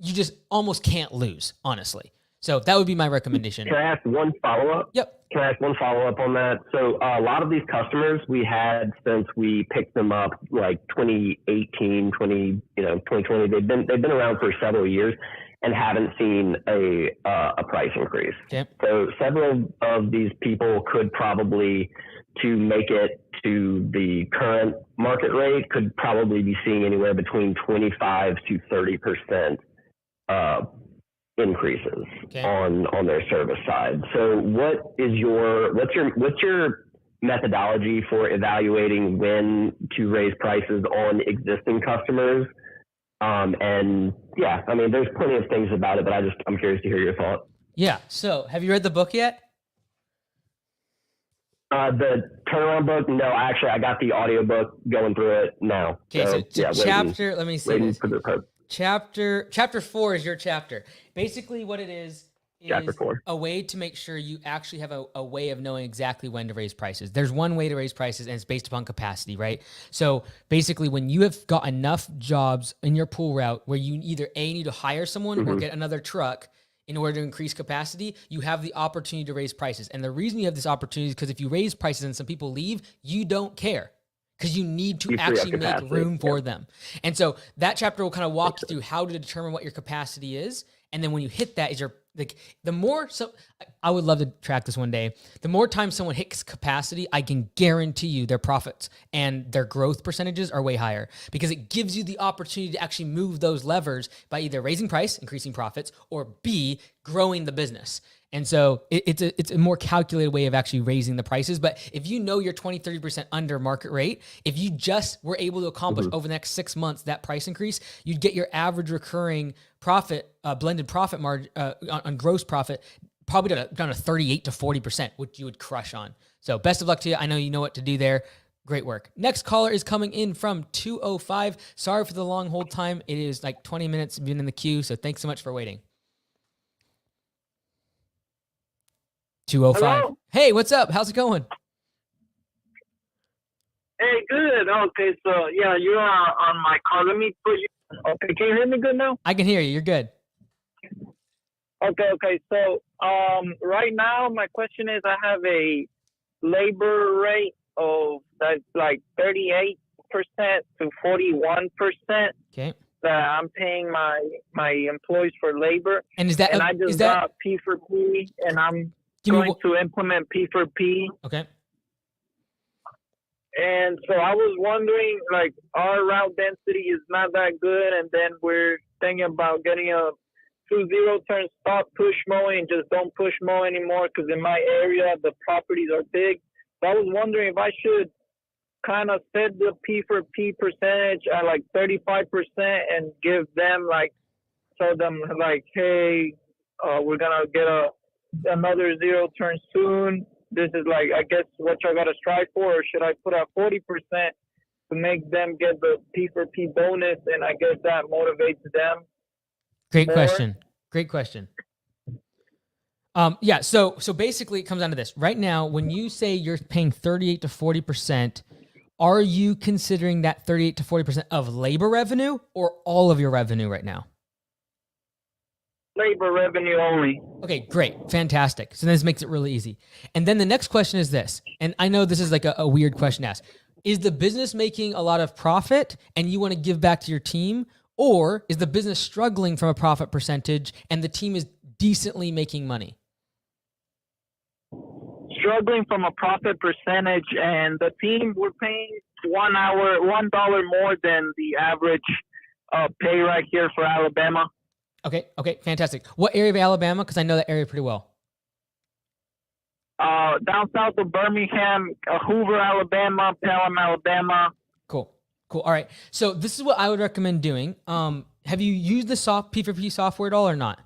Speaker 1: you just almost can't lose, honestly. So that would be my recommendation.
Speaker 6: Can I ask one follow-up?
Speaker 1: Yep.
Speaker 6: Can I ask one follow-up on that? So a lot of these customers we had since we picked them up, like 2018, 2020, they've been around for several years and haven't seen a price increase. Okay. So several of these people could probably, to make it to the current market rate, could probably be seeing anywhere between 25 to 30% increases on their service side. So what's your methodology for evaluating when to raise prices on existing customers? And yeah, I mean, there's plenty of things about it, but I'm curious to hear your thoughts.
Speaker 1: Yeah. So have you read the book yet?
Speaker 6: The turnaround book? No, actually I got the audiobook going through it now.
Speaker 1: Okay. So chapter, let me see. Chapter 4 is your chapter. Basically what it is
Speaker 3: chapter
Speaker 1: is
Speaker 3: 4.
Speaker 1: a way to make sure you actually have a way of knowing exactly when to raise prices. There's one way to raise prices, and it's based upon capacity, right? So basically, when you have got enough jobs in your pool route where you either need to hire someone or get another truck in order to increase capacity, you have the opportunity to raise prices. And the reason you have this opportunity is because if you raise prices and some people leave, you don't care, because you need to actually make room for them. And so that chapter will kind of walk you through how to determine what your capacity is. And then when you hit that, the more, so I would love to track this one day. The more time someone hits capacity, I can guarantee you their profits and their growth percentages are way higher, because it gives you the opportunity to actually move those levers by either raising price, increasing profits, or B, growing the business. And so it's a more calculated way of actually raising the prices. But if you know you're 20, 30% under market rate, if you just were able to accomplish over the next 6 months that price increase, you'd get your average recurring profit, blended profit margin on gross profit, probably down to 38 to 40%, which you would crush on. So best of luck to you. I know you know what to do there. Great work. Next caller is coming in from 205. Sorry for the long hold time. It is like 20 minutes been in the queue. So thanks so much for waiting. 205.
Speaker 7: Hello?
Speaker 1: Hey, what's up? How's it going?
Speaker 7: Hey, good. Okay, so yeah, you're on my call. Let me put you. Okay, can you hear me good now?
Speaker 1: I can hear you. You're good.
Speaker 7: Okay. So, right now my question is, I have a labor rate of that's like 38% to 41%.
Speaker 1: Okay.
Speaker 7: That I'm paying my employees for labor,
Speaker 1: And is that
Speaker 7: and I just got P for P, and I'm going to implement P for P.
Speaker 1: Okay.
Speaker 7: And so I was wondering, like, our route density is not that good, and then we're thinking about getting a 2-0 turn, stop push mowing, just don't push mow anymore, because in my area the properties are big. So I was wondering if I should kind of set the P for P percentage at like 35% and give them tell them hey, we're gonna get another 0 turn soon. This is I guess what y'all gotta strive for, or should I put out 40% to make them get the P for P bonus, and I guess that motivates them?
Speaker 1: Great question. Yeah. So basically it comes down to this. Right now, when you say you're paying 38 to 40%, are you considering that 38 to 40% of labor revenue or all of your revenue right now?
Speaker 7: Labor revenue only.
Speaker 1: Okay, great. Fantastic. So this makes it really easy. And then the next question is this, and I know this is like a weird question to ask. Is the business making a lot of profit and you want to give back to your team? Or is the business struggling from a profit percentage and the team is decently making money?
Speaker 7: Struggling from a profit percentage, and the team, we're paying $1 more than the average pay right here for Alabama.
Speaker 1: Okay, fantastic. What area of Alabama? Because I know that area pretty well.
Speaker 7: Down south of Birmingham, Hoover, Alabama, Pelham, Alabama.
Speaker 1: Cool. All right. So this is what I would recommend doing. Have you used the P4P software at all or not?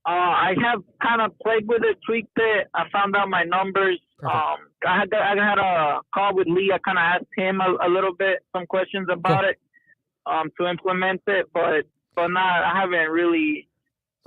Speaker 7: I have kind of played with it, tweaked it. I found out my numbers.
Speaker 1: Perfect.
Speaker 7: I had a call with Lee. I kind of asked him a little bit, some questions about it, to implement it, but not. I haven't really.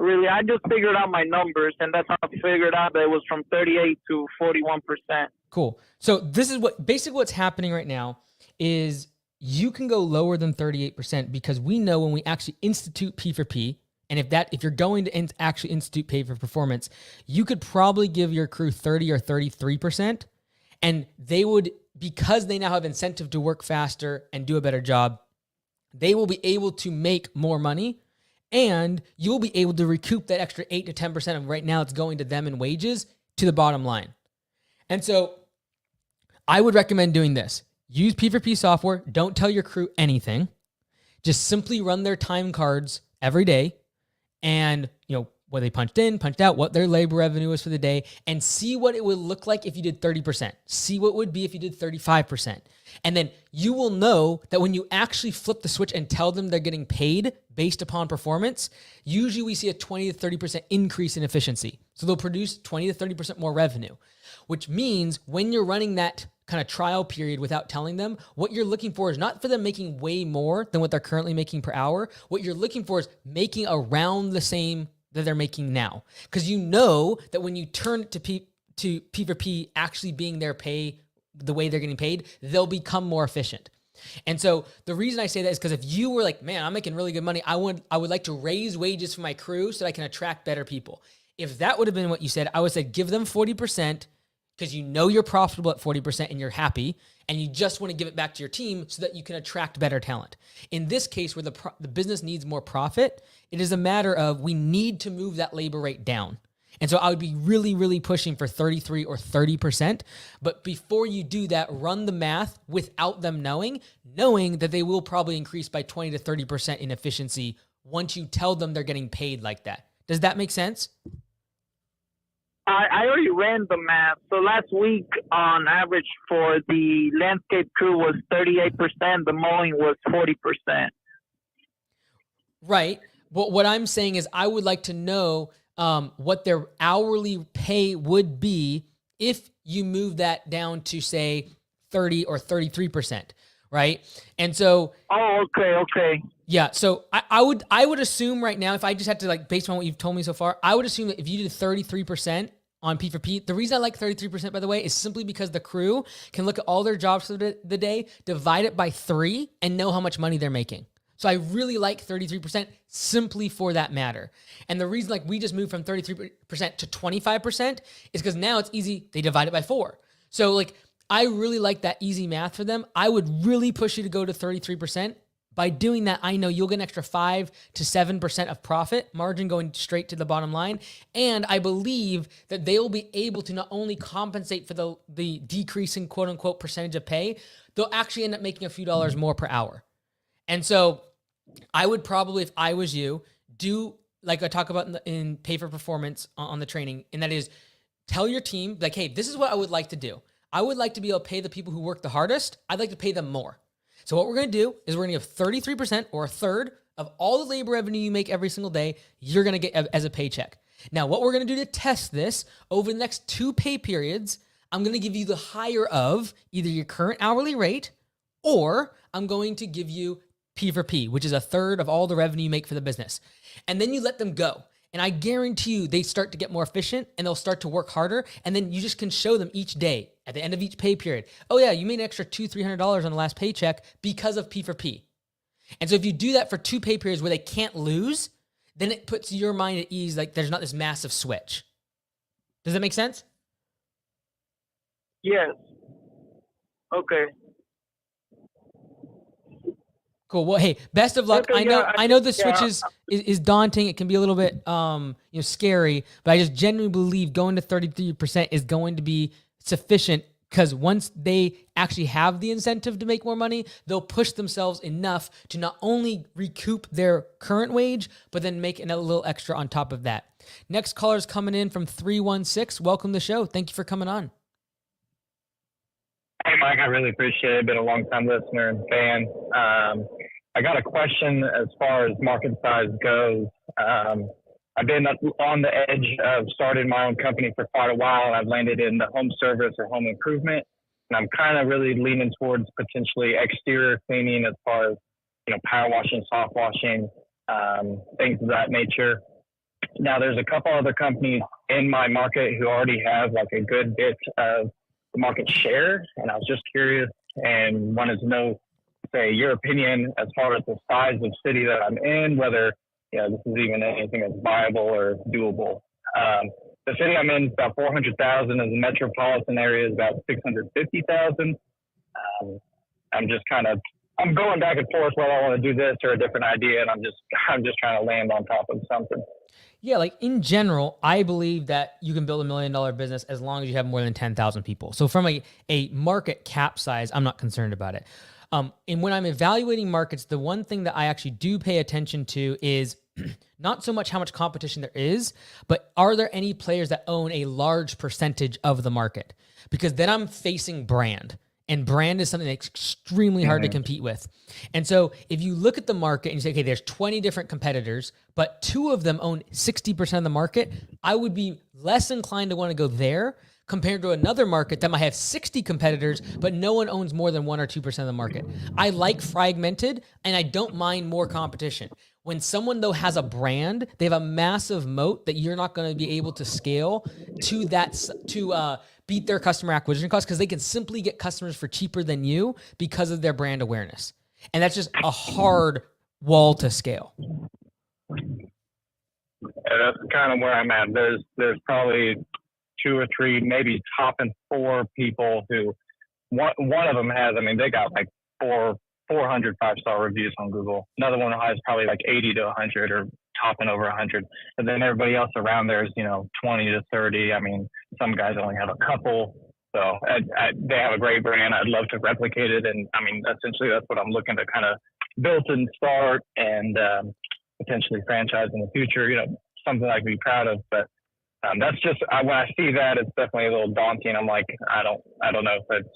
Speaker 7: I just figured out my numbers, and that's how I figured out that it was from 38 to 41%. Cool.
Speaker 1: So this is what's happening right now is you can go lower than 38% because we know when we actually institute P4P, and if you're going to actually institute pay for performance, you could probably give your crew 30 or 33%, and they would, because they now have incentive to work faster and do a better job, they will be able to make more money, and you'll be able to recoup that extra 8 to 10% of right now it's going to them in wages to the bottom line. And so I would recommend doing this. Use P4P software. Don't tell your crew anything. Just simply run their time cards every day and, what they punched in, punched out, what their labor revenue was for the day, and see what it would look like if you did 30%. See what it would be if you did 35%. And then you will know that when you actually flip the switch and tell them they're getting paid based upon performance, usually we see a 20 to 30% increase in efficiency. So they'll produce 20 to 30% more revenue, which means when you're running that kind of trial period without telling them, what you're looking for is not for them making way more than what they're currently making per hour. What you're looking for is making around the same that they're making now. Because you know that when you turn it to P4P actually being their pay, the way they're getting paid, they'll become more efficient. And so the reason I say that is because if you were like, man, I'm making really good money, I would like to raise wages for my crew so that I can attract better people. If that would have been what you said, I would say give them 40% because you know you're profitable at 40% and you're happy, and you just want to give it back to your team so that you can attract better talent. In this case, where the business needs more profit, it is a matter of we need to move that labor rate down. And so I would be really, really pushing for 33 or 30%. But before you do that, run the math without them knowing that they will probably increase by 20 to 30% in efficiency once you tell them they're getting paid like that. Does that make sense?
Speaker 7: I already ran the math. So last week, on average, for the landscape crew was 38%. The mowing was 40%.
Speaker 1: Right. But what I'm saying is I would like to know what their hourly pay would be if you move that down to, say, 30 or 33%, right? And so...
Speaker 7: Oh, okay.
Speaker 1: Yeah, so I would assume right now, if I just had to, like, based on what you've told me so far, I would assume that if you did 33% on P4P, the reason I like 33%, by the way, is simply because the crew can look at all their jobs for the day, divide it by 3, and know how much money they're making. So I really like 33% simply for that matter. And the reason like we just moved from 33% to 25% is because now it's easy. They divide it by 4. So like I really like that easy math for them. I would really push you to go to 33%. By doing that, I know you'll get an extra 5 to 7% of profit margin going straight to the bottom line. And I believe that they will be able to not only compensate for the decrease in quote unquote percentage of pay, they'll actually end up making a few dollars more per hour. And so I would probably, if I was you, do like I talk about in Pay for Performance on the training, and that is tell your team, like, hey, this is what I would like to do. I would like to be able to pay the people who work the hardest. I'd like to pay them more. So what we're going to do is we're going to give 33% or a third of all the labor revenue you make every single day, you're going to get as a paycheck. Now, what we're going to do to test this over the next 2 pay periods, I'm going to give you the higher of either your current hourly rate, or I'm going to give you P4P, which is a third of all the revenue you make for the business. And then you let them go. And I guarantee you they start to get more efficient and they'll start to work harder. And then you just can show them each day at the end of each pay period, oh yeah, you made an extra $200-$300 on the last paycheck because of P4P. And so if you do that for 2 pay periods where they can't lose, then it puts your mind at ease. Like there's not this massive switch. Does that make sense?
Speaker 7: Yes. Okay.
Speaker 1: Cool. Well, hey, best of luck.
Speaker 7: Okay,
Speaker 1: I know the switch is daunting. It can be a little bit scary, but I just genuinely believe going to 33% is going to be sufficient, because once they actually have the incentive to make more money, they'll push themselves enough to not only recoup their current wage, but then make a little extra on top of that. Next caller is coming in from 316. Welcome to the show. Thank you for coming on.
Speaker 8: Hey, Mike, I really appreciate it. Been a long-time listener and fan. I got a question as far as market size goes. I've been on the edge of starting my own company for quite a while, and I've landed in the home service or home improvement. And I'm kind of really leaning towards potentially exterior cleaning as far as, power washing, soft washing, things of that nature. Now, there's a couple other companies in my market who already have like a good bit of the market share. And I was just curious and wanted to know, say, your opinion as far as the size of city that I'm in, whether this is even anything that's viable or doable. The city I'm in is about 400,000, and the metropolitan area is about 650,000. I'm going back and forth whether I want to do this or a different idea, and I'm just trying to land on top of something.
Speaker 1: Yeah, like in general, I believe that you can build $1 million business as long as you have more than 10,000 people. So from a market cap size, I'm not concerned about it. And when I'm evaluating markets, the one thing that I actually do pay attention to is not so much how much competition there is, but are there any players that own a large percentage of the market? Because then I'm facing brand. And brand is something that's extremely hard to compete with. And so if you look at the market and you say, okay, there's 20 different competitors, but 2 of them own 60% of the market, I would be less inclined to want to go there compared to another market that might have 60 competitors, but no one owns more than 1 or 2% of the market. I like fragmented, and I don't mind more competition. When someone though has a brand, they have a massive moat that you're not going to be able to scale to beat their customer acquisition costs, because they can simply get customers for cheaper than you because of their brand awareness. And that's just a hard wall to scale.
Speaker 8: That's kind of where I'm at. There's probably 2 or 3, maybe topping 4 people who one of them has, I mean, they got like 400 5-star reviews on Google. Another one has probably like 80 to 100 or topping over 100. And then everybody else around there is, 20 to 30. I mean, some guys only have a couple. So they have a great brand. I'd love to replicate it. And I mean, essentially that's what I'm looking to kind of build and start and potentially franchise in the future, something I can be proud of. But that's just, when I see that, it's definitely a little daunting. I'm like, I don't know if it's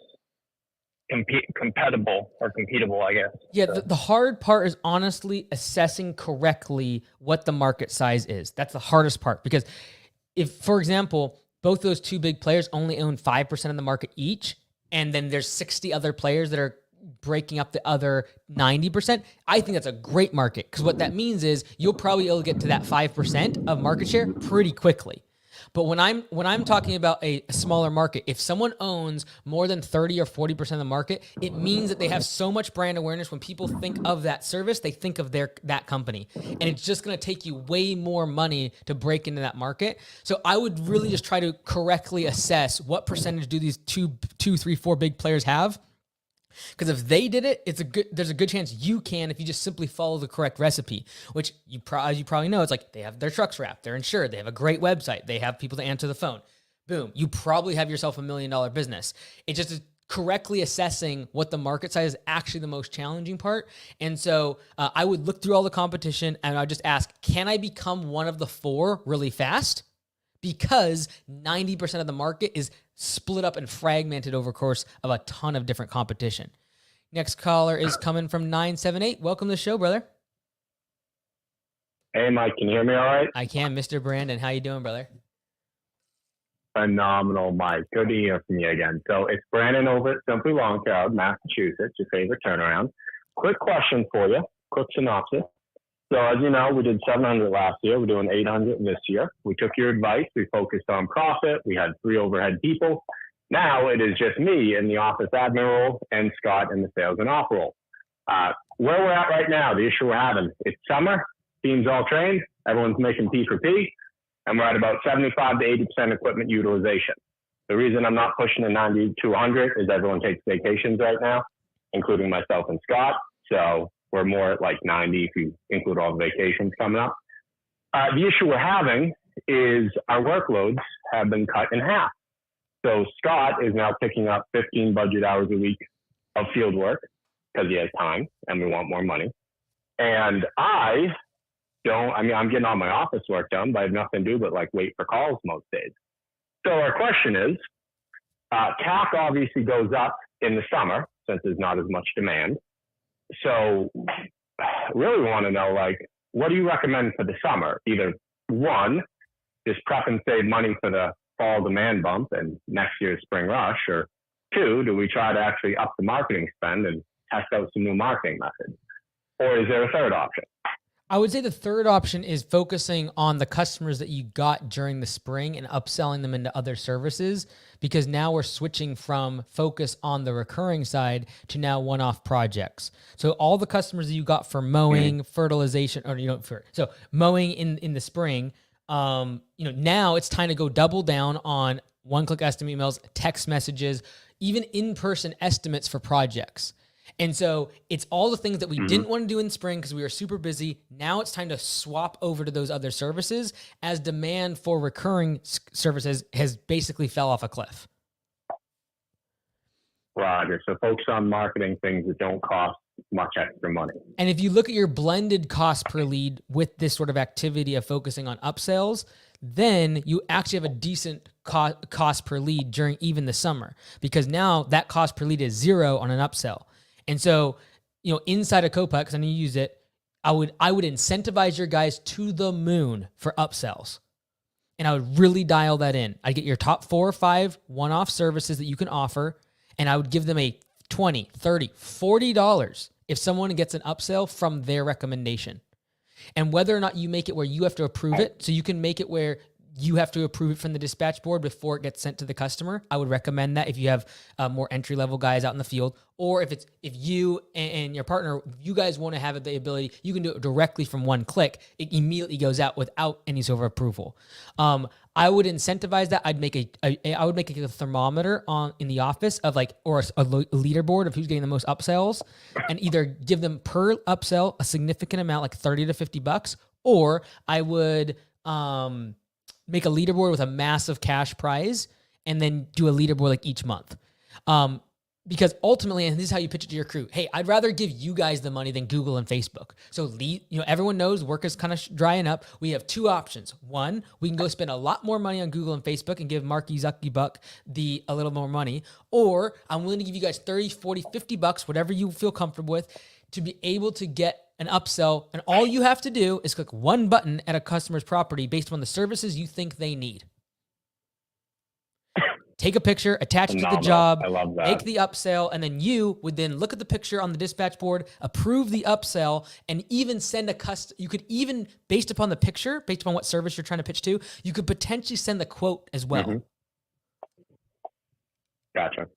Speaker 8: compatible or competable, I guess.
Speaker 1: Yeah, the hard part is honestly assessing correctly what the market size is. That's the hardest part, because if, for example, both those 2 big players only own 5% of the market each, and then there's 60 other players that are breaking up the other 90%, I think that's a great market, because what that means is you'll probably be able to get to that 5% of market share pretty quickly. But when I'm talking about a smaller market, if someone owns more than 30 or 40% of the market, it means that they have so much brand awareness. When people think of that service, they think of that company, and it's just going to take you way more money to break into that market. So I would really just try to correctly assess what percentage do these 2, 3, 4 big players have. Because if they did it, there's a good chance you can, if you just simply follow the correct recipe, which as you probably know, it's like they have their trucks wrapped, they're insured, they have a great website, they have people to answer the phone. Boom, you probably have yourself $1 million business. It's just correctly assessing what the market size is actually the most challenging part. And so I would look through all the competition and I'd just ask, can I become one of the 4 really fast? Because 90% of the market is split up and fragmented over the course of a ton of different competition. Next caller is coming from 978. Welcome to the show, brother.
Speaker 6: Hey, Mike, can you hear me all right?
Speaker 1: I can, Mr. Brandon. How you doing, brother?
Speaker 6: Phenomenal, Mike. Good to hear from you again. So it's Brandon over at Simply Lawn Care, Massachusetts, your favorite turnaround. Quick question for you, quick synopsis. So as you know, we did 700 last year. We're doing 800 this year. We took your advice. We focused on profit. We had 3 overhead people. Now it is just me in the office admin role and Scott in the sales and op role. Where we're at right now, the issue we're having, it's summer, team's all trained, everyone's making P for P, and we're at about 75 to 80% equipment utilization. The reason I'm not pushing to 90 to 100 is everyone takes vacations right now, including myself and Scott. So we're more at like 90 if you include all the vacations coming up. The issue we're having is our workloads have been cut in half. So Scott is now picking up 15 budget hours a week of field work because he has time and we want more money. And I'm getting all my office work done, but I have nothing to do but like wait for calls most days. So our question is, CAC obviously goes up in the summer since there's not as much demand. So really want to know, like, what do you recommend for the summer? Either 1, just prep and save money for the fall demand bump and next year's spring rush, or 2, do we try to actually up the marketing spend and test out some new marketing methods? Or is there a third option?
Speaker 1: I would say the third option is focusing on the customers that you got during the spring and upselling them into other services, because now we're switching from focus on the recurring side to now one-off projects. So all the customers that you got for mowing, fertilization, or so mowing in the spring, now it's time to go double down on one-click estimate emails, text messages, even in-person estimates for projects. And so it's all the things that we didn't want to do in spring because we were super busy. Now it's time to swap over to those other services as demand for recurring services has basically fell off a cliff.
Speaker 6: Roger. So focus on marketing things that don't cost much extra money.
Speaker 1: And if you look at your blended cost per lead with this sort of activity of focusing on upsells, then you actually have a decent cost per lead during even the summer, because now that cost per lead is 0 on an upsell. And so, inside of Copa, because I know you use it, I would incentivize your guys to the moon for upsells. And I would really dial that in. I'd get your top 4 or 5 one-off services that you can offer, and I would give them a $20, $30, $40 if someone gets an upsell from their recommendation. And whether or not you make it where you have to approve it, so you can make it where you have to approve it from the dispatch board before it gets sent to the customer. I would recommend that if you have more entry-level guys out in the field, or if you and your partner, you guys want to have the ability, you can do it directly from one click. It immediately goes out without any sort of approval. I would incentivize that. I would make a thermometer in the office of or a leaderboard of who's getting the most upsells, and either give them per upsell a significant amount, like $30 to $50, or I would make a leaderboard with a massive cash prize, and then do a leaderboard like each month. Because ultimately, and this is how you pitch it to your crew, hey, I'd rather give you guys the money than Google and Facebook. So everyone knows work is kind of drying up. We have two options. One, we can go spend a lot more money on Google and Facebook and give Marky Zuckerberg a little more money. Or I'm willing to give you guys $30, $40, $50, whatever you feel comfortable with, to be able to get an upsell. And all you have to do is click one button at a customer's property based on the services you think they need. Take a picture, attach it to the job,
Speaker 6: I love that.
Speaker 1: make the upsell, and then you would then look at the picture on the dispatch board, approve the upsell, and even send you could even, based upon the picture, based upon what service you're trying to pitch to, you could potentially send the quote as well.
Speaker 6: Mm-hmm. Gotcha.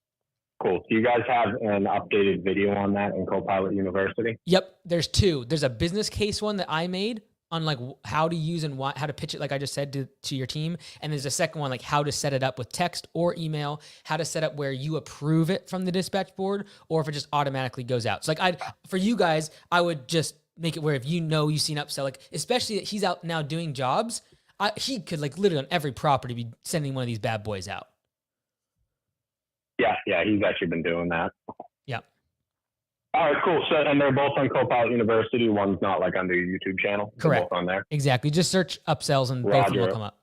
Speaker 6: Cool. Do you guys have an updated video on that in Copilot University?
Speaker 1: Yep. There's two. There's a business case one that I made on how to use and how to pitch it, like I just said, to your team. And there's a second one, like how to set it up with text or email, how to set up where you approve it from the dispatch board, or if it just automatically goes out. So for you guys, I would just make it where if you see an upsell, especially that he's out now doing jobs, he could literally on every property be sending one of these bad boys out.
Speaker 6: Yeah, he's actually been doing that.
Speaker 1: Yep.
Speaker 6: All right, cool. So, and they're both on Copilot University. One's not on their YouTube channel.
Speaker 1: Correct.
Speaker 6: They're both on there.
Speaker 1: Exactly. Just search upsells and both of them will come up.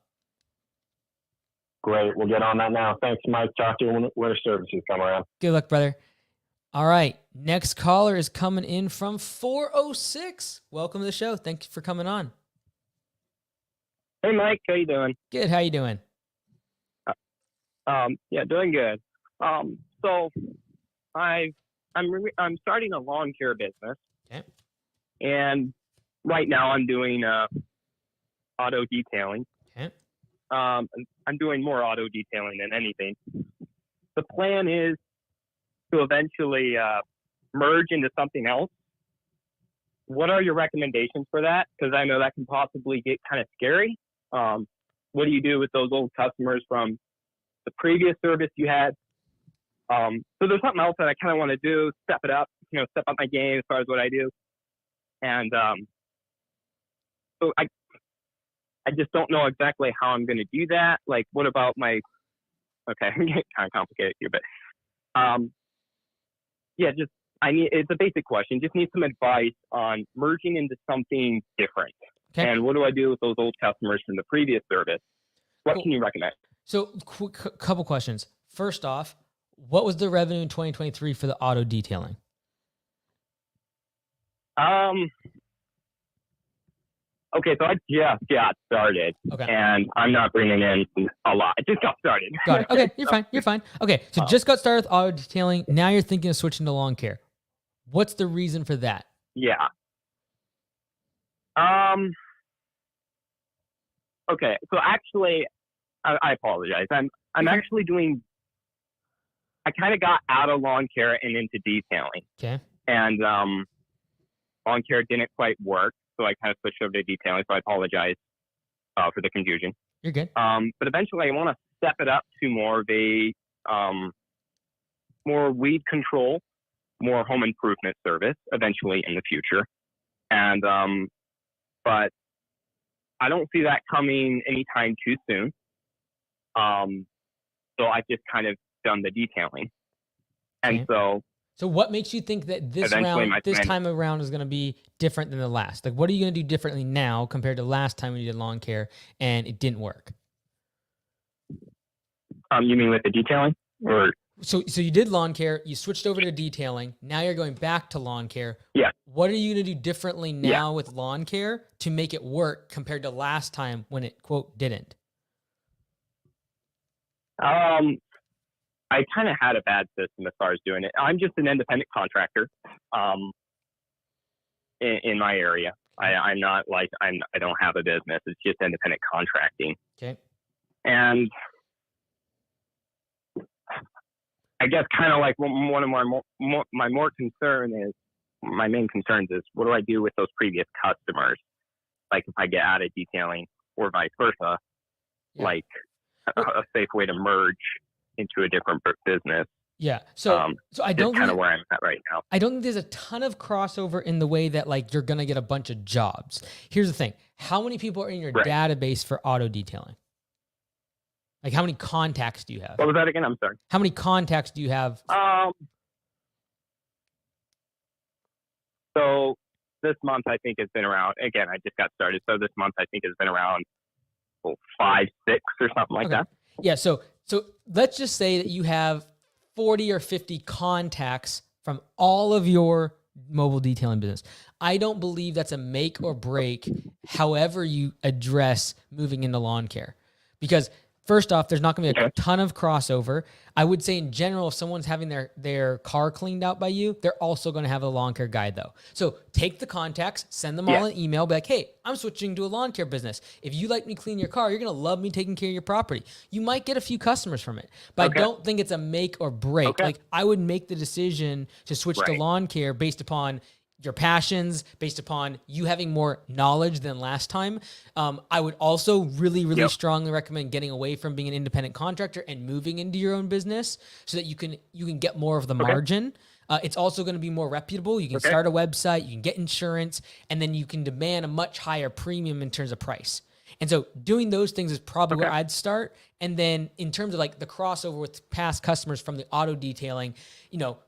Speaker 6: Great. We'll get on that now. Thanks, Mike. Talk to you when services come around.
Speaker 1: Good luck, brother. All right. Next caller is coming in from 406. Welcome to the show. Thank you for coming on.
Speaker 9: Hey, Mike. How you doing?
Speaker 1: Good. How you doing?
Speaker 9: Yeah, doing good. So I'm starting a lawn care business.
Speaker 1: Okay.
Speaker 9: And right now I'm doing auto detailing.
Speaker 1: Okay.
Speaker 9: I'm doing more auto detailing than anything. The plan is to eventually merge into something else. What are your recommendations for that? Because I know that can possibly get kind of scary. What do you do with those old customers from the previous service you had? So there's something else that I kind of want to do, step up my game as far as what I do. And so I just don't know exactly how I'm going to do that. Like, what about okay, I'm getting kind of complicated here, but it's a basic question. Just need some advice on merging into something different. Okay. And what do I do with those old customers from the previous service? What can you recommend?
Speaker 1: So, couple questions. First off, what was the revenue in 2023 for the auto detailing?
Speaker 9: Okay, so I just got started, and I'm not bringing in a lot. I just got started.
Speaker 1: Got it. Okay, you're fine. You're fine. Okay, so just got started with auto detailing. Now you're thinking of switching to lawn care. What's the reason for that?
Speaker 9: Yeah. Okay, so actually, I apologize. I'm actually doing. I kind of got out of lawn care and into detailing.
Speaker 1: Okay.
Speaker 9: And lawn care didn't quite work, so I kind of switched over to detailing. So I apologize for the confusion.
Speaker 1: You're good.
Speaker 9: But eventually, I want to step it up to more of a more weed control, more home improvement service eventually in the future. And but I don't see that coming anytime too soon. So I've just kind of done the detailing. And so
Speaker 1: what makes you think that this time around is going to be different than the last? Like, what are you going to do differently now compared to last time when you did lawn care and it didn't work?
Speaker 9: You mean with the detailing? Or
Speaker 1: so you did lawn care, you switched over to detailing, now you're going back to lawn care.
Speaker 9: Yeah.
Speaker 1: What are you going to do differently now with lawn care to make it work compared to last time when it, quote, didn't?
Speaker 9: I kind of had a bad system as far as doing it. I'm just an independent contractor in my area. I'm not like I don't have a business. It's just independent contracting.
Speaker 1: Okay.
Speaker 9: And I guess kind of like one of my main concerns is, what do I do with those previous customers? Like if I get out of detailing or vice versa, like a safe way to merge into a different business.
Speaker 1: Yeah. So I don't
Speaker 9: kind of where I'm at right now.
Speaker 1: I don't think there's a ton of crossover in the way that like you're going to get a bunch of jobs. Here's the thing. How many people are in your database for auto detailing? Like how many contacts do you have?
Speaker 9: What was that again? I'm sorry.
Speaker 1: How many contacts do you have?
Speaker 9: So this month I think has been around, again, I just got started. So this month I think has been around 5, 6 or something like that.
Speaker 1: Yeah. So let's just say that you have 40 or 50 contacts from all of your mobile detailing business. I don't believe that's a make or break, however you address moving into lawn care. Because first off, there's not going to be a ton of crossover. I would say in general, if someone's having their car cleaned out by you, they're also going to have a lawn care guide though. So take the contacts, send them all an email, be like, hey, I'm switching to a lawn care business. If you like me clean your car, you're going to love me taking care of your property. You might get a few customers from it, but I don't think it's a make or break. Like I would make the decision to switch to lawn care based upon your passions, based upon you having more knowledge than last time. I would also really strongly recommend getting away from being an independent contractor and moving into your own business so that you can get more of the margin. It's also going to be more reputable. You can start a website, you can get insurance, and then you can demand a much higher premium in terms of price. And so doing those things is probably where I'd start. And then in terms of like the crossover with past customers from the auto detailing,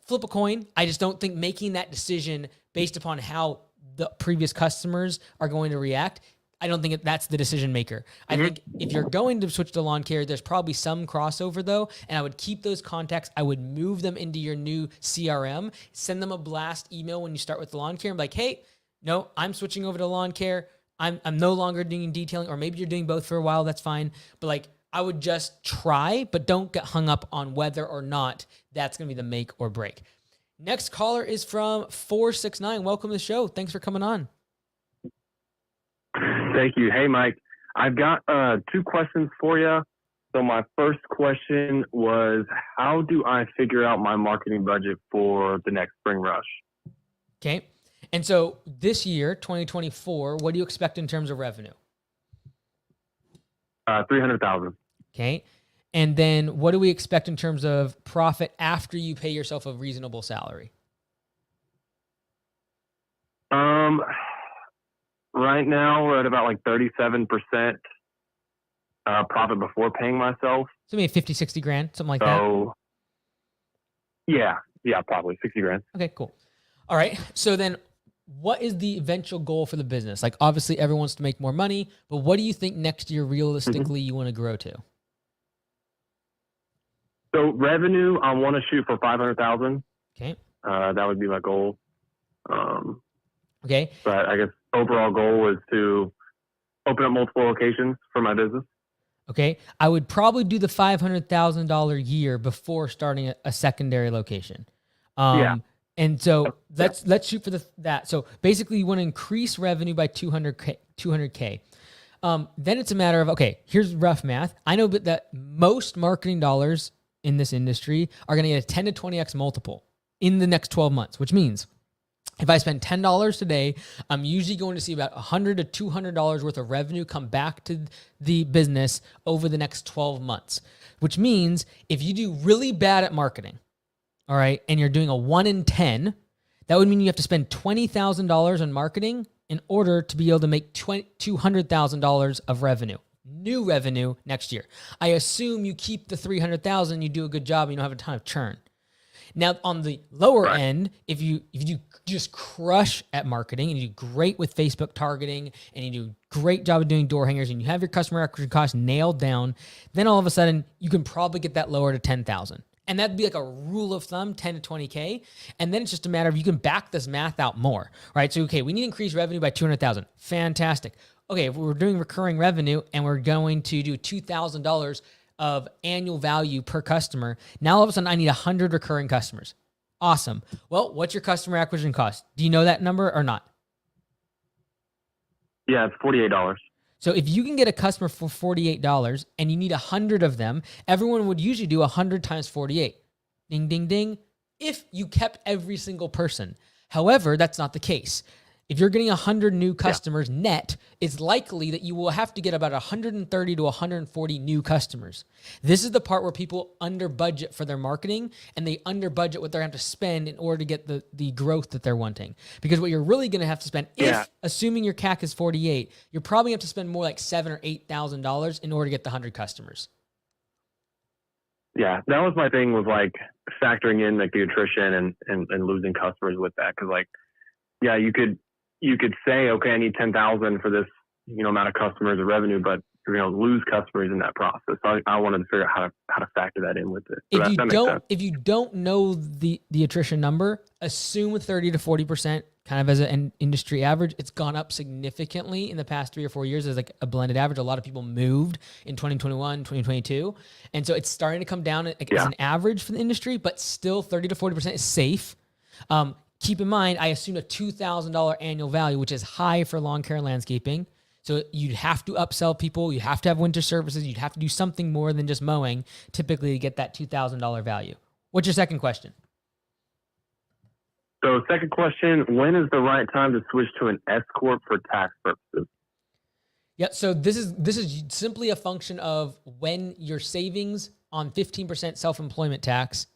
Speaker 1: flip a coin. I just don't think making that decision based upon how the previous customers are going to react, I don't think that's the decision maker. I think if you're going to switch to lawn care, there's probably some crossover though, and I would keep those contacts. I would move them into your new CRM, send them a blast email when you start with the lawn care and be like, hey, no, I'm switching over to lawn care. I'm no longer doing detailing, or maybe you're doing both for a while. That's fine. But like, I would just try, but don't get hung up on whether or not that's going to be the make or break. Next caller is from 469. Welcome to the show. Thanks for coming on.
Speaker 10: Thank you. Hey, Mike. I've got 2 questions for you. So my first question was, how do I figure out my marketing budget for the next spring rush?
Speaker 1: Okay. And so this year, 2024, what do you expect in terms of revenue?
Speaker 10: 300,000.
Speaker 1: Okay. And then what do we expect in terms of profit after you pay yourself a reasonable salary?
Speaker 10: Right now we're at about like 37% profit before paying myself.
Speaker 1: So maybe 50, 60 grand, something like that.
Speaker 10: Yeah, probably 60 grand.
Speaker 1: Okay, cool. All right. So then what is the eventual goal for the business? Like obviously everyone wants to make more money, but what do you think next year realistically you want to grow to?
Speaker 10: So revenue, I want to shoot for 500,000.
Speaker 1: Okay.
Speaker 10: That would be my goal.
Speaker 1: Okay.
Speaker 10: But I guess overall goal is to open up multiple locations for my business.
Speaker 1: Okay. I would probably do the $500,000 year before starting a secondary location. And so let's shoot for that. So basically you want to increase revenue by 200K. Then it's a matter of, okay, here's rough math. I know that most marketing dollars in this industry are going to get a 10 to 20x multiple in the next 12 months, which means if I spend $10 today, I'm usually going to see about $100 to $200 worth of revenue come back to the business over the next 12 months, which means if you do really bad at marketing, all right, and you're doing a 1 in 10, that would mean you have to spend $20,000 on marketing in order to be able to make $200,000 of revenue, new revenue next year. I assume you keep the $300,000, you do a good job, and you don't have a ton of churn. Now, on the lower end, if you just crush at marketing and you do great with Facebook targeting and you do a great job of doing door hangers and you have your customer acquisition costs nailed down, then all of a sudden you can probably get that lower to 10,000. And that'd be like a rule of thumb, 10 to 20K. And then it's just a matter of you can back this math out more, right? So, okay, we need to increase revenue by 200,000. Fantastic. Okay, if we're doing recurring revenue and we're going to do $2,000 of annual value per customer, now all of a sudden I need 100 recurring customers. Awesome. Well, what's your customer acquisition cost? Do you know that number or not?
Speaker 10: Yeah, it's $48.
Speaker 1: So if you can get a customer for $48 and you need 100 of them, everyone would usually do 100 times 48. Ding, ding, ding. If you kept every single person. However, that's not the case. If you're getting 100 new customers net, it's likely that you will have to get about 130 to 140 new customers. This is the part where people under budget for their marketing, and they under budget what they're going to have to spend in order to get the growth that they're wanting. Because what you're really going to have to spend, assuming your CAC is 48, you're probably going to have to spend more like $7,000 or $8,000 in order to get the 100 customers.
Speaker 10: Yeah, that was my thing, was like factoring in like the attrition and losing customers with that. Cause like, yeah, you could say, okay, I need 10,000 for this, amount of customers or revenue, but you're going to lose customers in that process. So I wanted to figure out how to factor that in with it. So
Speaker 1: if you don't know the attrition number, assume 30 to 40% kind of as an industry average. It's gone up significantly in the past 3 or 4 years as like a blended average. A lot of people moved in 2021, 2022. And so it's starting to come down as an average for the industry, but still 30 to 40% is safe. Keep in mind, I assume a $2,000 annual value, which is high for lawn care and landscaping. So you'd have to upsell people. You have to have winter services. You'd have to do something more than just mowing typically to get that $2,000 value. What's your second question?
Speaker 10: So second question, when is the right time to switch to an S Corp for tax purposes?
Speaker 1: Yeah, so this is simply a function of when your savings on 15% self-employment tax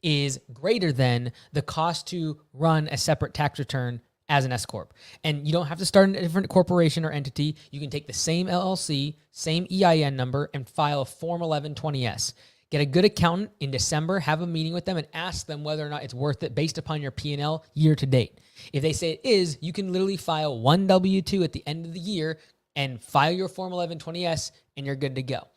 Speaker 1: is greater than the cost to run a separate tax return as an S Corp. And you don't have to start a different corporation or entity. You can take the same LLC, same EIN number, and file a Form 1120-S. Get a good accountant in December, have a meeting with them, and ask them whether or not it's worth it based upon your P&L year to date. If they say it is, you can literally file one W-2 at the end of the year and file your Form 1120-S, and you're good to go.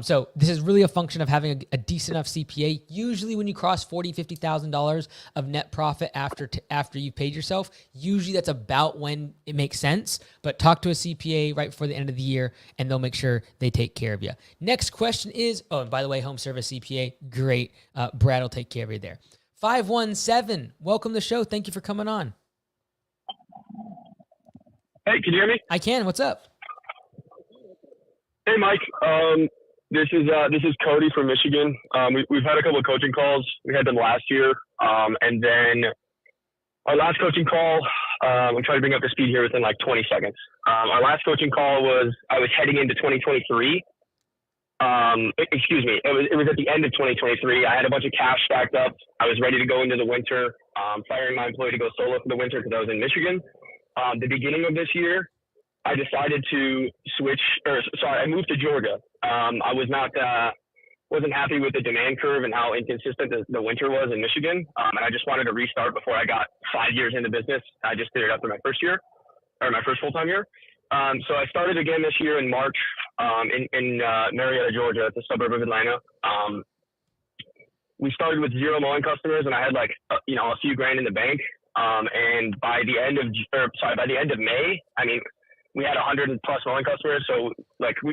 Speaker 1: So this is really a function of having a decent enough CPA. Usually when you cross $40,000, $50,000 of net profit after you've paid yourself, usually that's about when it makes sense. But talk to a CPA right before the end of the year, and they'll make sure they take care of you. Next question is, and by the way, home service CPA, great. Brad will take care of you there. 517, welcome to the show. Thank you for coming on.
Speaker 11: Hey, can you hear me?
Speaker 1: I can. What's up?
Speaker 11: Hey, Mike. This is Cody from Michigan. We've had a couple of coaching calls. We had them last year, and then our last coaching call. I'm trying to bring up the speed here within like 20 seconds. Our last coaching call was I was heading into 2023. Excuse me. It was at the end of 2023. I had a bunch of cash stacked up. I was ready to go into the winter. Firing my employee to go solo for the winter because I was in Michigan. The beginning of this year, I decided to switch, I moved to Georgia. I wasn't happy with the demand curve and how inconsistent the winter was in Michigan. And I just wanted to restart before I got 5 years into business. I just did it after my first year, or my first full-time year. So I started again this year in March in Marietta, Georgia. It's a suburb of Atlanta. We started with 0 mowing customers, and I had a few grand in the bank. And by the end of May, we had 100 plus mowing customers. So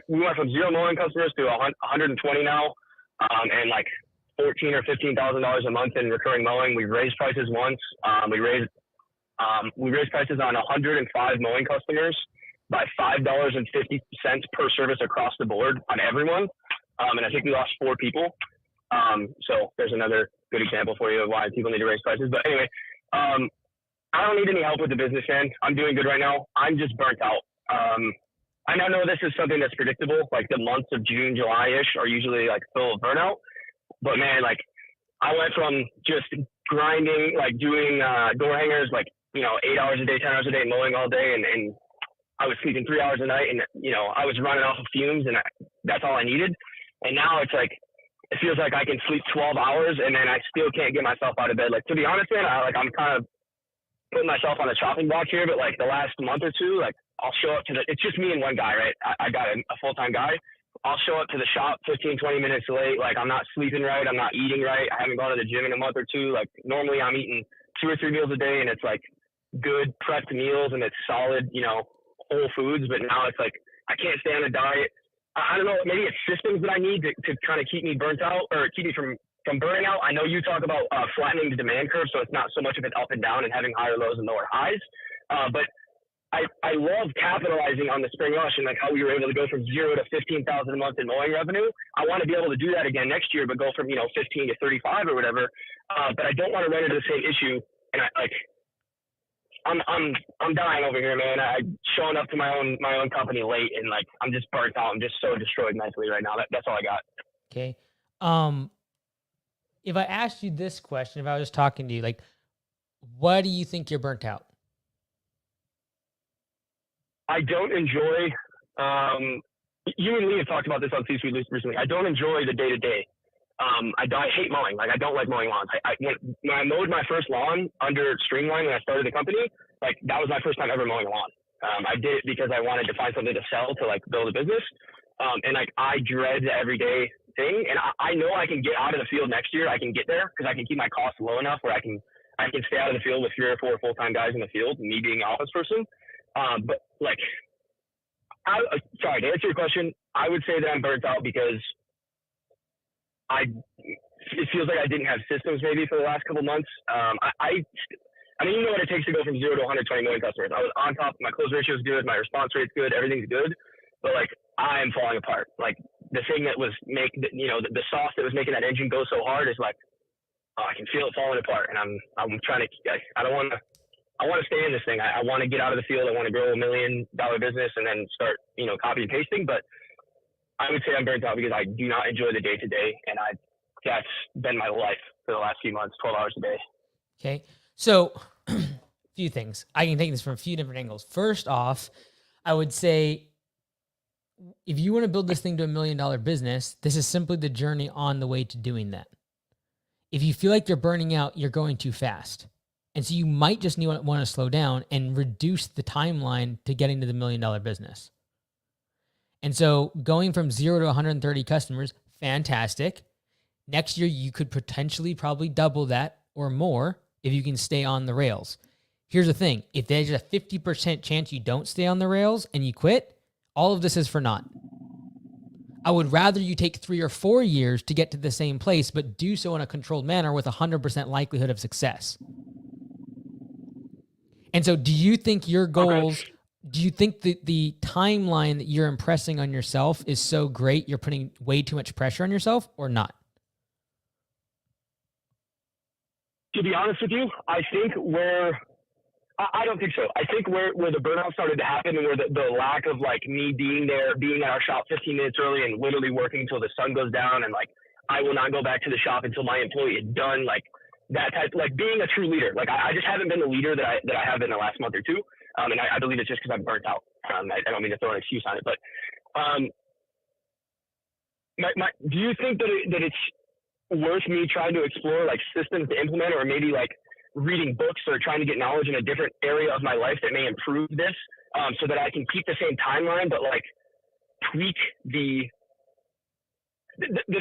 Speaker 11: we went from 0 mowing customers to 120 now, and like $14,000 or $15,000 a month in recurring mowing. We've raised prices once. We raised prices on 105 mowing customers by $5.50 per service across the board on everyone. And I think we lost 4 people. So there's another good example for you of why people need to raise prices. But anyway, I don't need any help with the business, man. I'm doing good right now. I'm just burnt out. I know this is something that's predictable. Like the months of June, July-ish are usually full of burnout. But man, I went from just grinding, doing door hangers, 8 hours a day, 10 hours a day, mowing all day, and I was sleeping 3 hours a night, and I was running off of fumes, and that's all I needed. And now it's it feels like I can sleep 12 hours, and then I still can't get myself out of bed. To be honest, man, I'm kind of putting myself on a chopping block here, but the last month or two, I'll show up to it's just me and one guy, right? I got a full-time guy. I'll show up to the shop 15, 20 minutes late. I'm not sleeping right. I'm not eating right. I haven't gone to the gym in a month or two. Normally I'm eating 2 or 3 meals a day, and it's good prepped meals, and it's solid, whole foods. But now it's I can't stay on a diet. I don't know. Maybe it's systems that I need to kind of keep me burnt out, or keep me from burning out. I know you talk about flattening the demand curve, so it's not so much of an up and down and having higher lows and lower highs. But I I love capitalizing on the spring rush and like how we were able to go from 0 to 15,000 a month in mowing revenue. I want to be able to do that again next year, but go from 15 to 35 or whatever. But I don't want to run into the same issue. And I'm dying over here, man. I'm showing up to my own company late, and like I'm just burnt out. I'm just so destroyed mentally right now. That's all I got.
Speaker 1: Okay. If I asked you this question, if I was just talking to you, like, what do you think you're burnt out?
Speaker 11: I don't enjoy. You and Lee have talked about this on C-Suite recently. I don't enjoy the day-to-day. I hate mowing. Like, I don't like mowing lawns. When I mowed my first lawn under Streamline when I started the company, like, that was my first time ever mowing a lawn. I did it because I wanted to find something to sell to, like, build a business. And, like, I dread the everyday thing. And I know I can get out of the field next year. I can get there because I can keep my costs low enough where I can stay out of the field with 3 or 4 full-time guys in the field, me being an office person. But, like, sorry, to answer your question, I would say that I'm burnt out because it feels like I didn't have systems maybe for the last couple months. I mean, you know what it takes to go from 0 to 120 million customers. I was on top. My close ratio is good. My response rate's good. Everything's good. But, like, I am falling apart. Like, the thing that was the sauce that was making that engine go so hard is like, I can feel it falling apart. And I'm trying to, I want to stay in this thing. I want to get out of the field. I want to grow $1 million business and then start, copy and pasting. But I would say I'm burnt out because I do not enjoy the day to day. And that's been my life for the last few months, 12 hours a day.
Speaker 1: Okay. So a few things. I can take this from a few different angles. First off, I would say, if you want to build this thing to $1 million business, this is simply the journey on the way to doing that. If you feel like you're burning out, you're going too fast. And so you might just want to slow down and reduce the timeline to getting to the $1 million business. And so going from 0 to 130 customers, fantastic. Next year, you could potentially probably double that or more if you can stay on the rails. Here's the thing. If there's a 50% chance you don't stay on the rails and you quit, all of this is for naught. I would rather you take 3 or 4 years to get to the same place, but do so in a controlled manner with 100% likelihood of success. And so do you think your goals, do you think that the timeline that you're impressing on yourself is so great you're putting way too much pressure on yourself or not?
Speaker 11: To be honest with you, I don't think so. I think where the burnout started to happen and where the lack of like me being there, being at our shop 15 minutes early and literally working until the sun goes down and like I will not go back to the shop until my employee is done, like that type, like being a true leader. Like I just haven't been the leader that I have been the last month or two. And I believe it's just because I'm burnt out. I don't mean to throw an excuse on it, but do you think that it's worth me trying to explore like systems to implement or maybe like reading books or trying to get knowledge in a different area of my life that may improve this so that I can keep the same timeline, but like tweak the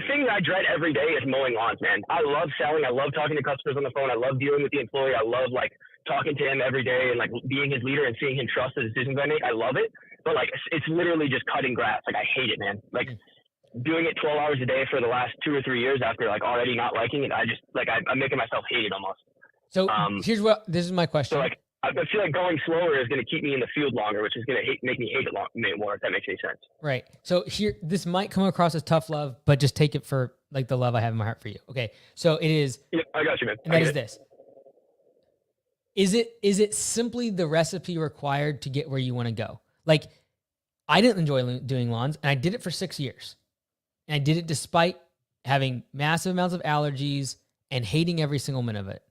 Speaker 11: thing that I dread every day is mowing lawns, man. I love selling. I love talking to customers on the phone. I love dealing with the employee. I love like talking to him every day and like being his leader and seeing him trust the decisions I make. I love it. But like, it's literally just cutting grass. Like I hate it, man. Like doing it 12 hours a day for the last 2 or 3 years after like already not liking it. I just like, I'm making myself hate it almost.
Speaker 1: So this is my question.
Speaker 11: So like, I feel like going slower is going to keep me in the field longer, which is going to make me hate it more, if that makes any sense.
Speaker 1: Right. So this might come across as tough love, but just take it for like the love I have in my heart for you. Okay. So it is.
Speaker 11: Yeah, I got you, man.
Speaker 1: And that is this. Is it simply the recipe required to get where you want to go? Like, I didn't enjoy doing lawns, and I did it for 6 years. And I did it despite having massive amounts of allergies and hating every single minute of it.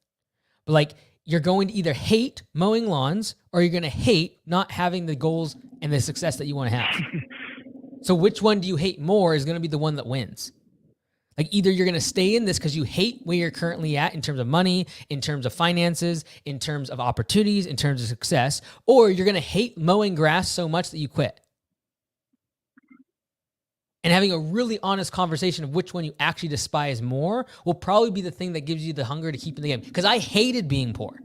Speaker 1: But like, you're going to either hate mowing lawns or you're going to hate not having the goals and the success that you want to have. So which one do you hate more is going to be the one that wins. Like either you're going to stay in this because you hate where you're currently at in terms of money, in terms of finances, in terms of opportunities, in terms of success, or you're going to hate mowing grass so much that you quit. And having a really honest conversation of which one you actually despise more will probably be the thing that gives you the hunger to keep in the game. Because I hated being poor.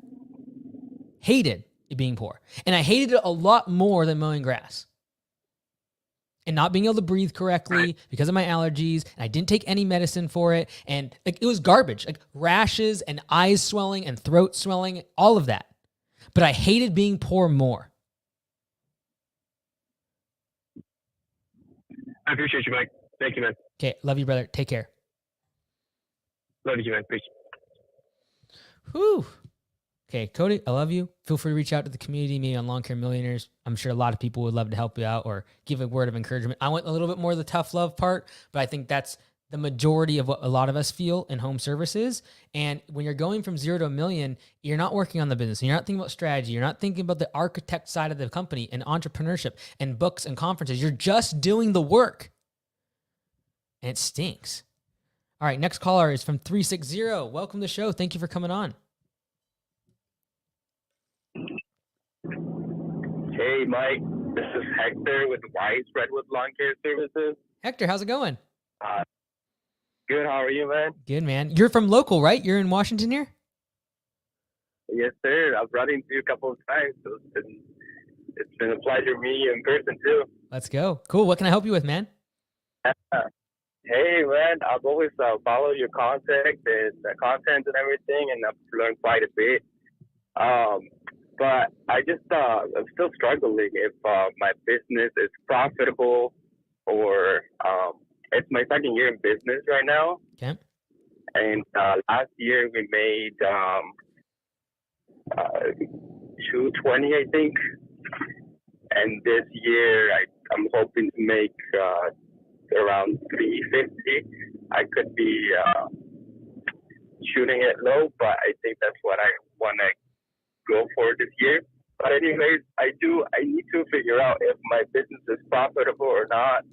Speaker 1: Hated being poor. And I hated it a lot more than mowing grass. And not being able to breathe correctly because of my allergies. And I didn't take any medicine for it. And like, it was garbage. Like rashes and eyes swelling and throat swelling, all of that. But I hated being poor more.
Speaker 11: I appreciate you, Mike. Thank you, man.
Speaker 1: Okay, love you, brother. Take care.
Speaker 11: Love you, man. Peace.
Speaker 1: Whew. Okay, Cody, I love you. Feel free to reach out to the community, maybe on Lawn Care Millionaires. I'm sure a lot of people would love to help you out or give a word of encouragement. I went a little bit more of the tough love part, but I think that's the majority of what a lot of us feel in home services. And when you're going from 0 to $1 million, you're not working on the business. You're not thinking about strategy. You're not thinking about the architect side of the company and entrepreneurship and books and conferences. You're just doing the work. And it stinks. All right, next caller is from 360. Welcome to the show. Thank you for coming on.
Speaker 12: Hey, Mike. This is Hector with Wise Redwood Lawn Care Services.
Speaker 1: Hector, how's it going?
Speaker 12: Good. How are you, man?
Speaker 1: Good, man. You're from local, right? You're in Washington here?
Speaker 12: Yes, sir. I've run into you a couple of times. So it's been a pleasure meeting you in person, too.
Speaker 1: Let's go. Cool. What can I help you with, man?
Speaker 12: Hey, man. I've always followed your content and everything, and I've learned quite a bit. But I just, I'm still struggling if my business is profitable or it's my second year in business right now.
Speaker 1: Okay.
Speaker 12: And last year we made $220, I think. And this year I'm hoping to make around $350. I could be shooting it low, but I think that's what I want to go for this year. But anyways, I need to figure out if my business is profitable or not.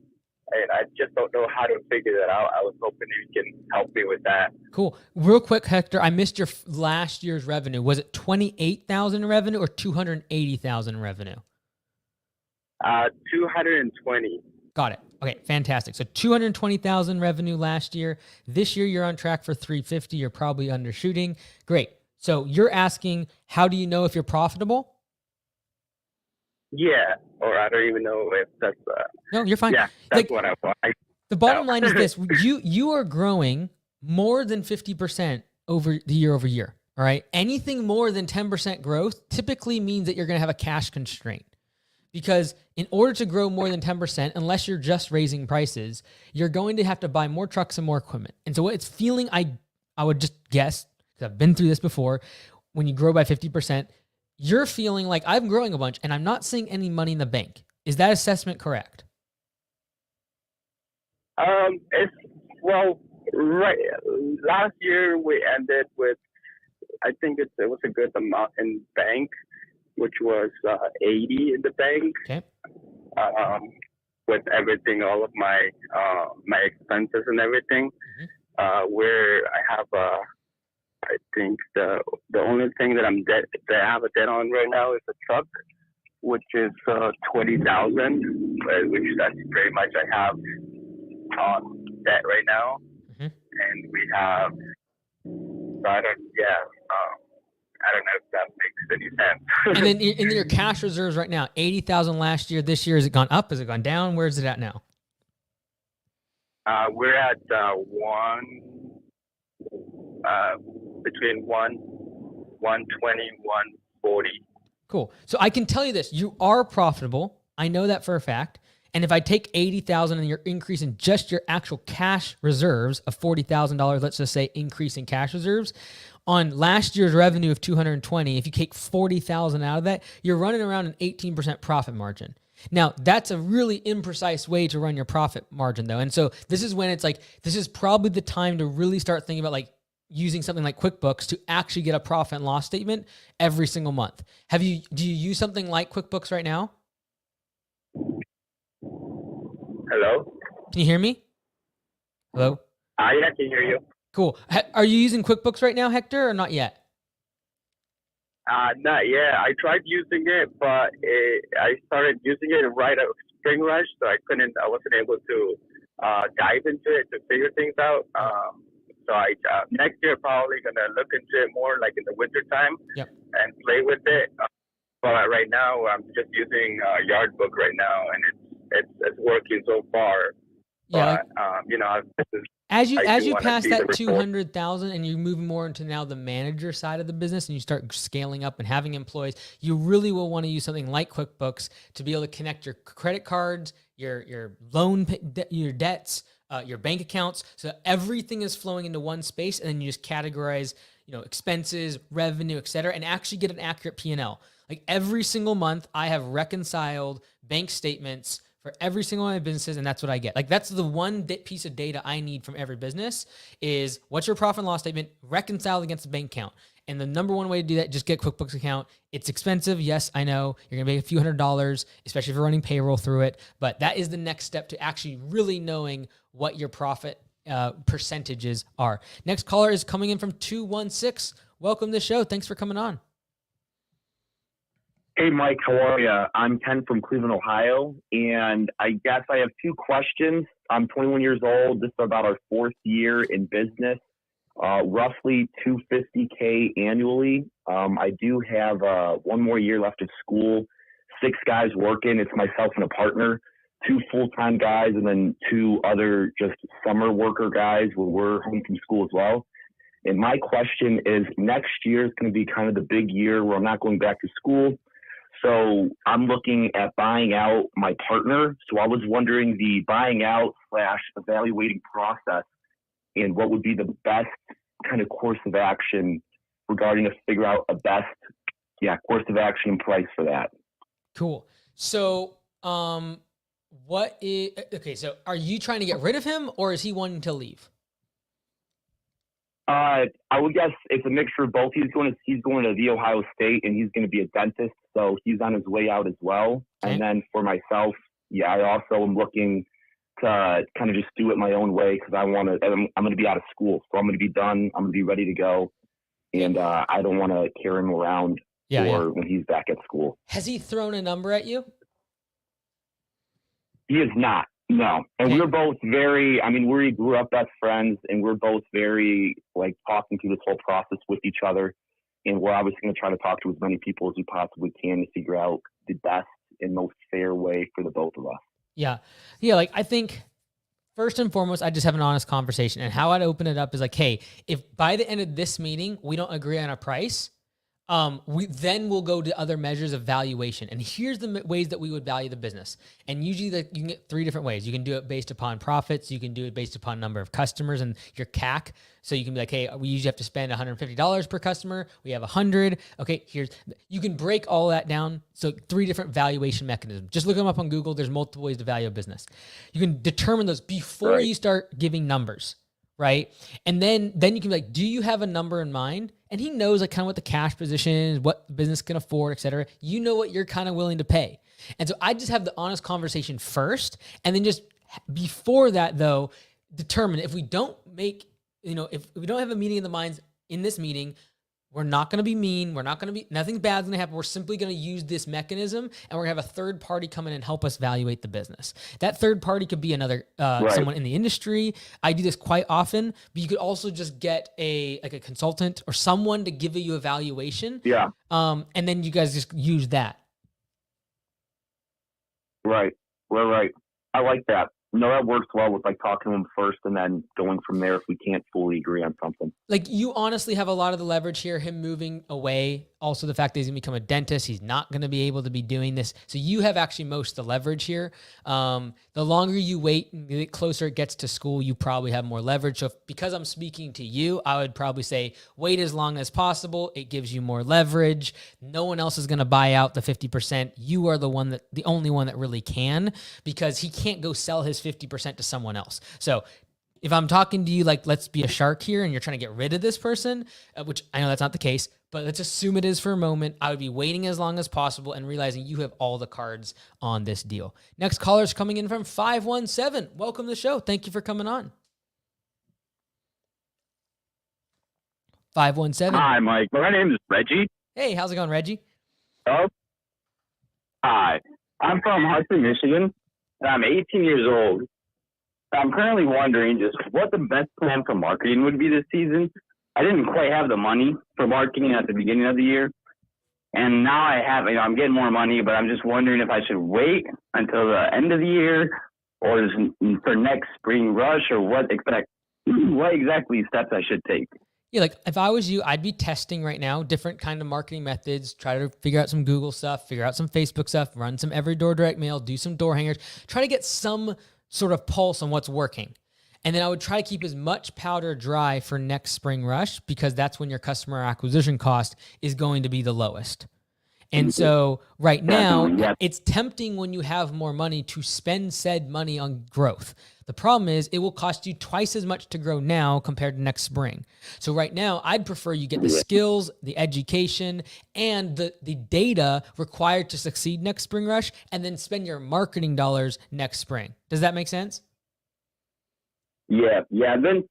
Speaker 12: And I just don't know how to figure that out. I was hoping you can help me with that.
Speaker 1: Cool. Real quick, Hector, I missed your last year's revenue. Was it $28,000 revenue or $280,000 revenue?
Speaker 12: 220.
Speaker 1: Got it. Okay, fantastic. So $220,000 revenue last year. This year you're on track for $350. You're probably undershooting. Great. So you're asking, how do you know if you're profitable?
Speaker 12: Yeah, or I don't even know if that's...
Speaker 1: No, you're fine.
Speaker 12: Yeah, that's what I want.
Speaker 1: The bottom line is this. You are growing more than 50% over the year over year, all right? Anything more than 10% growth typically means that you're going to have a cash constraint. Because in order to grow more than 10%, unless you're just raising prices, you're going to have to buy more trucks and more equipment. And so what it's feeling, I would just guess, because I've been through this before, when you grow by 50%, you're feeling like I'm growing a bunch and I'm not seeing any money in the bank. Is that assessment correct?
Speaker 12: Right. Last year we ended with, I think it was a good amount in bank, which was 80 in the bank.
Speaker 1: Okay.
Speaker 12: With everything, all of my my expenses and everything. Where I have I think the only thing that I have a debt on right now is a truck, which is $20,000, which that's pretty much I have on debt right now. And we have, I don't know if that makes any sense.
Speaker 1: And then in your cash reserves right now, 80,000 last year. This year, has it gone up? Has it gone down? Where is it at now?
Speaker 12: We're at between 120, 140.
Speaker 1: Cool. So I can tell you this: you are profitable. I know that for a fact. And if I take 80,000 and you're increasing just your actual cash reserves of $40,000, let's just say increase in cash reserves, on last year's revenue of 220, if you take 40,000 out of that, you're running around an 18% profit margin. Now, that's a really imprecise way to run your profit margin, though. And so this is when it's like, this is probably the time to really start thinking about like using something like QuickBooks to actually get a profit and loss statement every single month. Do you use something like QuickBooks right now?
Speaker 12: Hello?
Speaker 1: Can you hear me? Hello?
Speaker 12: Yeah, I can hear you.
Speaker 1: Cool. Are you using QuickBooks right now, Hector, or not yet?
Speaker 12: Not yet. I tried using it, but I started using it right at Spring Rush, so I wasn't able to dive into it to figure things out. So next year probably gonna look into it more like in the winter time and play with it. But right now I'm just using Yardbook right now, and it's working so far.
Speaker 1: Yeah.
Speaker 12: But
Speaker 1: As you
Speaker 11: wanna
Speaker 1: pass
Speaker 11: see the
Speaker 1: that
Speaker 11: report.
Speaker 1: 200,000 and you move more into now the manager side of the business and you start scaling up and having employees, you really will want to use something like QuickBooks to be able to connect your credit cards, your loan, your debts, your bank accounts, so that everything is flowing into one space, and then you just categorize, expenses, revenue, et cetera, and actually get an accurate P&L. Like every single month, I have reconciled bank statements for every single one of my businesses, and that's what I get. Like that's the one piece of data I need from every business is what's your profit and loss statement reconciled against the bank account. And the number one way to do that, just get QuickBooks account. It's expensive. Yes, I know. You're going to pay a few $100s, especially if you're running payroll through it. But that is the next step to actually really knowing what your profit percentages are. Next caller is coming in from 216. Welcome to the show. Thanks for coming on.
Speaker 13: Hey, Mike, how are you? I'm Ken from Cleveland, Ohio, and I guess I have two questions. I'm 21 years old. This is about our fourth year in business, roughly $250K annually. I do have one more year left of school, 6 guys working. It's myself and a partner, 2 full-time guys, and then 2 other just summer worker guys where we're home from school as well. And my question is, next year is going to be kind of the big year where I'm not going back to school. So I'm looking at buying out my partner. So I was wondering the buying out / evaluating process and what would be the best kind of course of action regarding to figure out a best, course of action and price for that.
Speaker 1: Cool. So, so are you trying to get rid of him or is he wanting to leave?
Speaker 13: I would guess it's a mixture of both. He's going to The Ohio State, and he's going to be a dentist, so he's on his way out as well. Okay. And then for myself, I also am looking to kind of just do it my own way because I'm going to be out of school, so I'm going to be done. I'm going to be ready to go, and I don't want to carry him around when he's back at school.
Speaker 1: Has he thrown a number at you?
Speaker 13: He is not. No. And we're both we grew up best friends, and we're both very, talking through this whole process with each other. And we're obviously going to try to talk to as many people as we possibly can to figure out the best and most fair way for the both of us. Yeah.
Speaker 1: Yeah. I think first and foremost, I just have an honest conversation. And how I'd open it up is hey, if by the end of this meeting, we don't agree on a price, we'll go to other measures of valuation. And here's the ways that we would value the business. And usually you can get 3 different ways. You can do it based upon profits. You can do it based upon number of customers and your CAC. So you can be hey, we usually have to spend $150 per customer. We have 100. Okay, you can break all that down. So 3 different valuation mechanisms. Just look them up on Google. There's multiple ways to value a business. You can determine those before you start giving numbers. Right. And then you can be do you have a number in mind? And he knows kind of what the cash position is, what the business can afford, et cetera. You know what you're kind of willing to pay. And so I just have the honest conversation first. And then just before that, though, determine if we don't make, if we don't have a meeting in the minds in this meeting, we're not going to be mean. Nothing bad's going to happen. We're simply going to use this mechanism, and we're going to have a third party come in and help us evaluate the business. That third party could be another, someone in the industry. I do this quite often, but you could also just get a consultant or someone to give you a valuation.
Speaker 13: Yeah.
Speaker 1: And then you guys just use that.
Speaker 13: Right. I like that. No, that works well with talking to him first and then going from there if we can't fully agree on something.
Speaker 1: You honestly have a lot of the leverage here, him moving away. Also the fact that he's going to become a dentist. He's not going to be able to be doing this. So you have actually most of the leverage here. The longer you wait and the closer it gets to school, you probably have more leverage. So because I'm speaking to you, I would probably say wait as long as possible. It gives you more leverage. No one else is going to buy out the 50%. You are the only one that really can, because he can't go sell his 50% to someone else. So if I'm talking to you let's be a shark here and you're trying to get rid of this person, which I know that's not the case, but let's assume it is for a moment, I would be waiting as long as possible and realizing you have all the cards on this deal. Next caller is coming in from 517. Welcome to the show. Thank you for coming on. 517.
Speaker 14: Hi, Mike. My name is Reggie.
Speaker 1: Hey, how's it going, Reggie?
Speaker 14: Oh. Hi. I'm from Hartford, Michigan, and I'm 18 years old. I'm currently wondering just what the best plan for marketing would be this season. I didn't quite have the money for marketing at the beginning of the year. And now I have, I'm getting more money, but I'm just wondering if I should wait until the end of the year or for next spring rush or what expect.
Speaker 13: what exactly steps I should take.
Speaker 1: Yeah, like if I was you, I'd be testing right now different kind of marketing methods, try to figure out some Google stuff, figure out some Facebook stuff, run some every door direct mail, do some door hangers, try to get some sort of pulse on what's working. And then I would try to keep as much powder dry for next spring rush because that's when your customer acquisition cost is going to be the lowest. And so right now, it's tempting when you have more money to spend said money on growth. The problem is it will cost you twice as much to grow now compared to next spring. So right now, I'd prefer you get the skills, the education, and the data required to succeed next spring rush, and then spend your marketing dollars next spring. Does that make sense?
Speaker 13: Yeah. Then,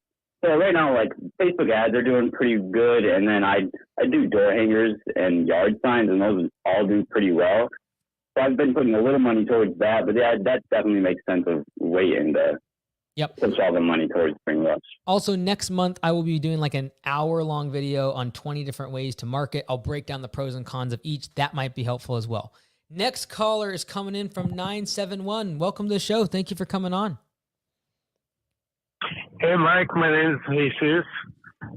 Speaker 13: so right now, like Facebook ads are doing pretty good, and then I do door hangers and yard signs, and those all do pretty well. So I've been putting a little money towards that, but yeah, that definitely makes sense of waiting to push all the money towards spring rush.
Speaker 1: Also, next month, I will be doing like an hour-long video on 20 different ways to market. I'll break down the pros and cons of each. That might be helpful as well. Next caller is coming in from 971. Welcome to the show. Thank you for coming on.
Speaker 15: Hey, Mike. My name is Jesus.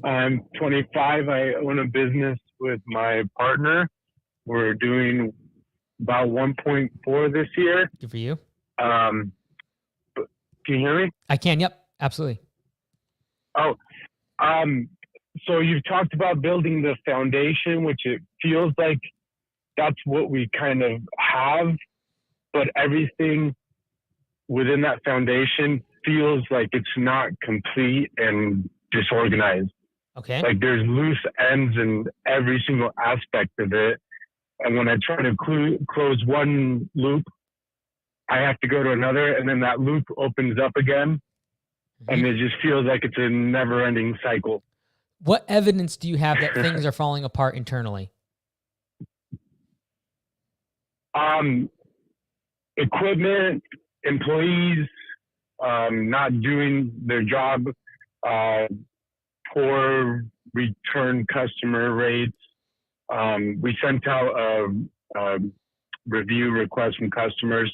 Speaker 15: I'm 25. I own a business with my partner. We're doing about 1.4 this year.
Speaker 1: Good for you.
Speaker 15: Can you hear me?
Speaker 1: I can. Yep. Absolutely.
Speaker 15: So you've talked about building the foundation, which it feels like that's what we kind of have, but everything within that foundation feels like it's not complete and disorganized.
Speaker 1: Okay.
Speaker 15: Like there's loose ends in every single aspect of it. And when I try to close one loop, I have to go to another, and then that loop opens up again. And it just feels like it's a never-ending cycle.
Speaker 1: What evidence do you have that things are falling apart internally?
Speaker 15: Equipment, employees, not doing their job, poor return customer rates. We sent out a review request from customers.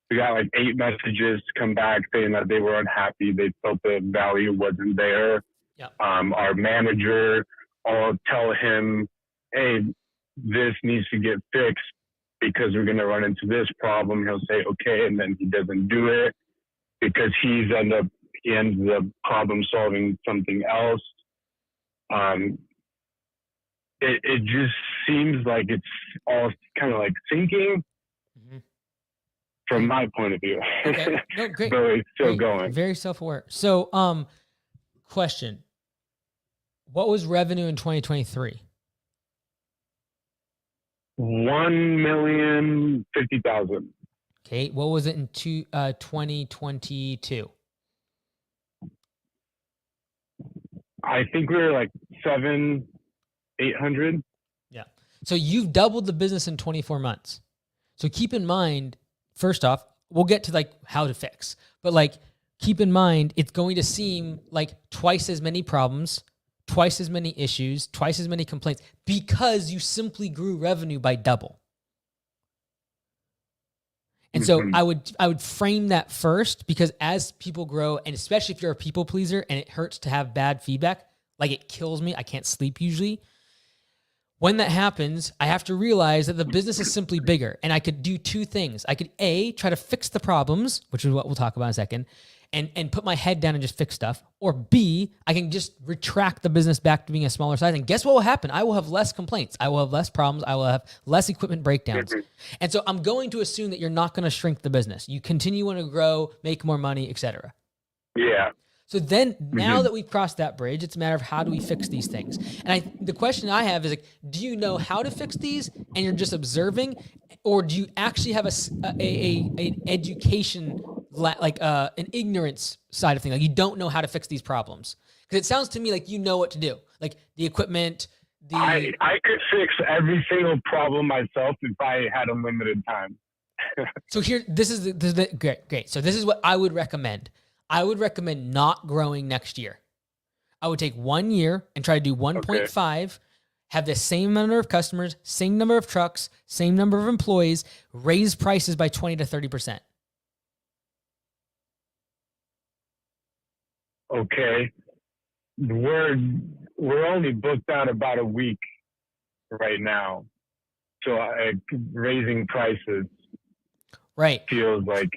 Speaker 15: We got like 8 messages come back saying that they were unhappy. They felt the value wasn't there.
Speaker 1: Yep.
Speaker 15: Our manager, I'll tell him, hey, this needs to get fixed because we're going to run into this problem. He'll say, okay, and then he doesn't do it because he ends up problem solving something else. It just seems like it's all kind of like sinking from my point of view.
Speaker 1: Okay. No, great.
Speaker 15: But it's still
Speaker 1: Great.
Speaker 15: going.
Speaker 1: Very self-aware. So, question. What was revenue in 2023?
Speaker 15: 1,050,000.
Speaker 1: Okay. What was it in 2022?
Speaker 15: I think we were like 700-800.
Speaker 1: Yeah. So you've doubled the business in 24 months. So keep in mind, first off, we'll get to like how to fix, but like keep in mind, it's going to seem like twice as many problems, twice as many issues, twice as many complaints because you simply grew revenue by double. And so I would frame that first, because as people grow, and especially if you're a people pleaser and it hurts to have bad feedback, like it kills me, I can't sleep usually. When that happens, I have to realize that the business is simply bigger, and I could do 2 things. I could A, try to fix the problems, which is what we'll talk about in a second, and put my head down and just fix stuff. Or B, I can just retract the business back to being a smaller size. And guess what will happen? I will have less complaints. I will have less problems. I will have less equipment breakdowns. And so I'm going to assume that you're not going to shrink the business. You continue to grow, make more money, etc.
Speaker 15: Yeah.
Speaker 1: So then now that we've crossed that bridge, it's a matter of how do we fix these things? And the question I have is like, do you know how to fix these and you're just observing, or do you actually have an education, like an ignorance side of things? Like you don't know how to fix these problems? Because it sounds to me like you know what to do, like the equipment.
Speaker 15: I could fix every single problem myself if I had unlimited time.
Speaker 1: So here, this is the great. So this is what I would recommend. I would recommend not growing next year. I would take 1 year and try to do 1.5, have the same number of customers, same number of trucks, same number of employees, raise prices by 20 to 30%.
Speaker 15: Okay. we're only booked out about a week right now, so raising prices feels like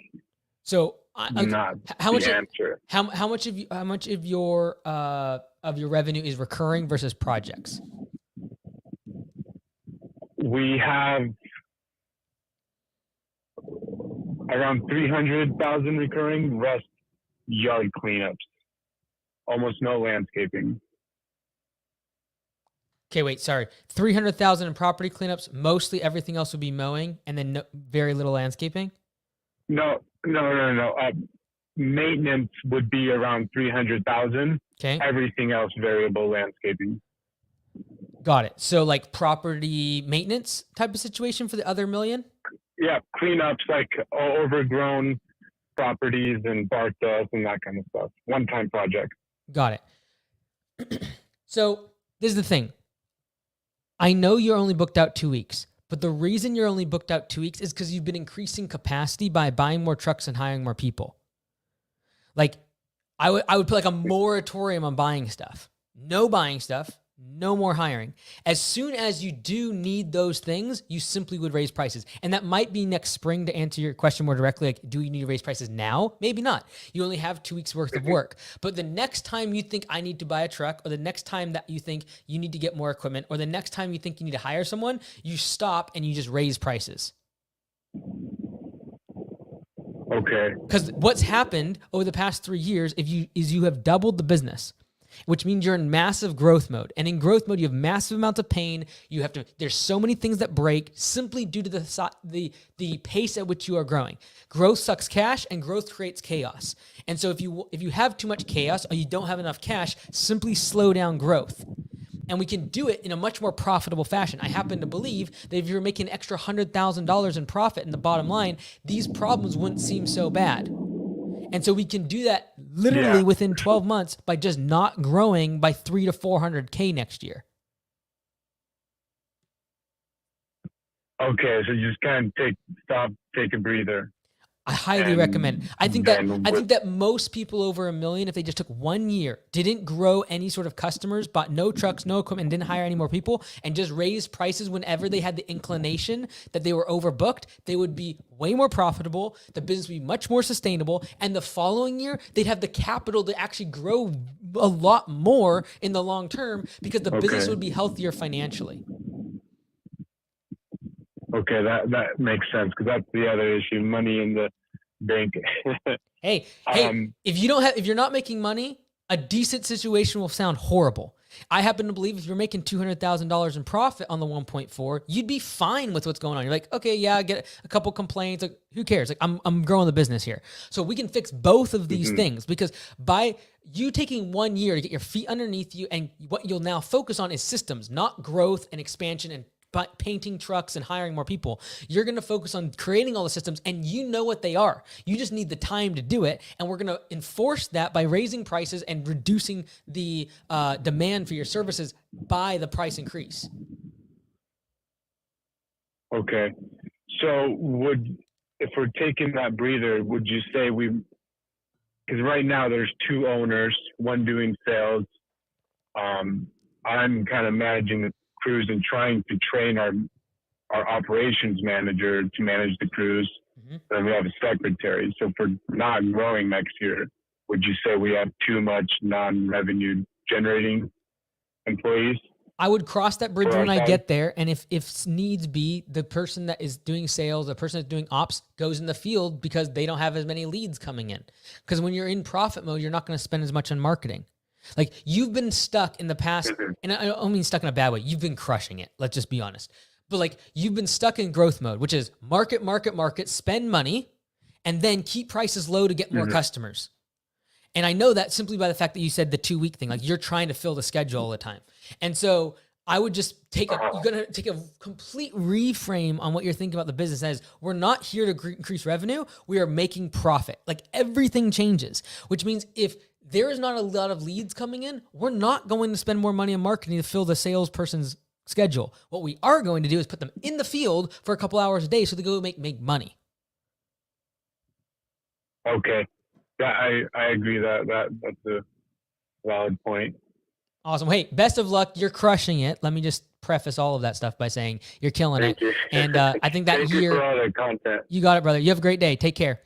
Speaker 15: not
Speaker 1: how
Speaker 15: the
Speaker 1: much
Speaker 15: answer.
Speaker 1: How much of your revenue is recurring versus projects?
Speaker 15: We have around 300,000 recurring, rest yard cleanups, almost no landscaping.
Speaker 1: Okay, wait, sorry. 300,000 in property cleanups. Mostly everything else would be mowing, and then very little landscaping.
Speaker 15: No. Maintenance would be around 300,000.
Speaker 1: Okay.
Speaker 15: Everything else variable landscaping.
Speaker 1: Got it. So like property maintenance type of situation for the other million?
Speaker 15: Yeah, cleanups like overgrown properties and bark dust and that kind of stuff. One-time project.
Speaker 1: Got it. So this is the thing. I know you're only booked out 2 weeks, but the reason you're only booked out 2 weeks is because you've been increasing capacity by buying more trucks and hiring more people. Like I would put like a moratorium on buying stuff. No buying stuff. No more hiring. As soon as you do need those things, you simply would raise prices. And that might be next spring, to answer your question more directly. Like, do you need to raise prices now? Maybe not. You only have 2 weeks worth of work. But the next time you think I need to buy a truck, or the next time that you think you need to get more equipment, or the next time you think you need to hire someone, you stop and you just raise prices.
Speaker 15: Okay.
Speaker 1: Because what's happened over the past 3 years is you have doubled the business, which means you're in massive growth mode. And in growth mode, you have massive amounts of pain. There's so many things that break simply due to the pace at which you are growing. Growth sucks cash, and growth creates chaos. And so if you have too much chaos, or you don't have enough cash, simply slow down growth. And we can do it in a much more profitable fashion. I happen to believe that if you're making an extra $100,000 in profit in the bottom line, these problems wouldn't seem so bad. And so we can do that literally within 12 months by just not growing by 300 to 400K next year.
Speaker 15: Okay, so you just kind of take a breather.
Speaker 1: I highly recommend. I think that most people over $1 million, if they just took 1 year, didn't grow any sort of customers, bought no trucks, no equipment, and didn't hire any more people, and just raised prices whenever they had the inclination that they were overbooked, they would be way more profitable. The business would be much more sustainable, and the following year they'd have the capital to actually grow a lot more in the long term because the business would be healthier financially.
Speaker 15: Okay, that makes sense, because that's the other issue: money in the bank.
Speaker 1: Hey, if you're not making money, a decent situation will sound horrible. I happen to believe if you're making $200,000 in profit on the 1.4, you'd be fine with what's going on. You're like, okay, yeah, I get a couple complaints. Like, who cares? Like, I'm growing the business here. So we can fix both of these things, because by you taking 1 year to get your feet underneath you, and what you'll now focus on is systems, not growth and expansion and painting trucks and hiring more people. You're going to focus on creating all the systems, and you know what they are. You just need the time to do it. And we're going to enforce that by raising prices and reducing the demand for your services by the price increase.
Speaker 15: Okay. So if we're taking that breather, would you say because right now there's 2 owners, one doing sales. I'm kind of managing the crews and trying to train our operations manager to manage the crews. And we have a secretary. So if we're not growing next year, would you say we have too much non-revenue generating employees?
Speaker 1: I would cross that bridge when I get there. And if needs be, the person that is doing sales, the person that's doing ops goes in the field because they don't have as many leads coming in. Because when you're in profit mode, you're not going to spend as much on marketing. Like, you've been stuck in the past, and I don't mean stuck in a bad way. You've been crushing it. Let's just be honest. But like, you've been stuck in growth mode, which is market, spend money, and then keep prices low to get more customers. And I know that simply by the fact that you said the 2 week thing, like you're trying to fill the schedule all the time. And so I would just you're going to take a complete reframe on what you're thinking about the business as. We're not here to increase revenue. We are making profit. Like, everything changes, which means if there is not a lot of leads coming in, we're not going to spend more money on marketing to fill the salesperson's schedule. What we are going to do is put them in the field for a couple hours a day so they go make money.
Speaker 15: Okay. Yeah, I agree that's a valid point.
Speaker 1: Awesome. Hey, best of luck. You're crushing it. Let me just preface all of that stuff by saying you're killing
Speaker 11: Thank
Speaker 1: it.
Speaker 11: you.
Speaker 1: And I think that
Speaker 11: Thank
Speaker 1: year,
Speaker 11: you for all the content.
Speaker 1: you got it, brother. You have a great day. Take care.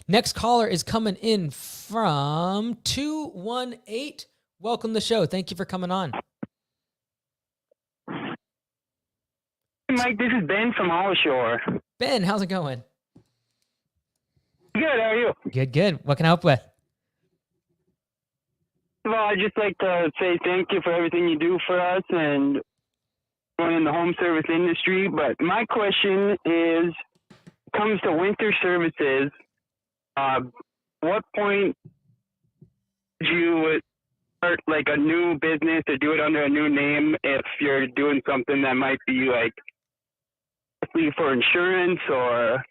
Speaker 1: Next caller is coming in from 218. Welcome to the show. Thank you for coming on.
Speaker 16: Mike, this is Ben from Allshore.
Speaker 1: Ben, how's it going?
Speaker 16: Good, how are you?
Speaker 1: Good. What can I help with?
Speaker 16: Well, I'd just like to say thank you for everything you do for us and in the home service industry. But my question is, comes to winter services, what point did you start like a new business or do it under a new name if you're doing something that might be like for insurance or?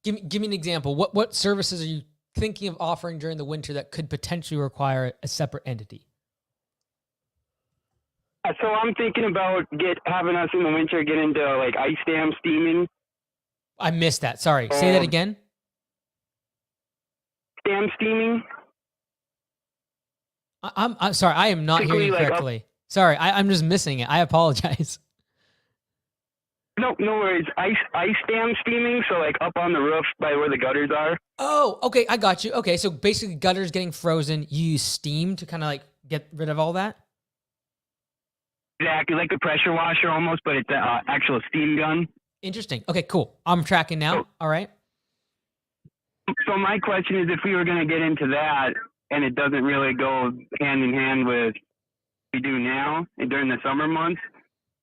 Speaker 1: Give me an example. What services are you thinking of offering during the winter that could potentially require a separate entity?
Speaker 16: So I'm thinking about having us in the winter get into like ice dam steaming.
Speaker 1: I missed that. Sorry. Say that again.
Speaker 16: Dam steaming.
Speaker 1: I'm sorry. I am not hearing you correctly. Sorry. I'm just missing it. I apologize.
Speaker 16: No worries. Ice dam steaming, so like up on the roof by where the gutters are.
Speaker 1: Oh, okay. I got you. Okay, so basically gutters getting frozen. You use steam to kind of like get rid of all that?
Speaker 16: Exactly, like a pressure washer almost, but it's an actual steam gun.
Speaker 1: Interesting. Okay, cool. I'm tracking now. All right.
Speaker 16: So my question is, if we were going to get into that, and it doesn't really go hand in hand with what we do now during the summer months,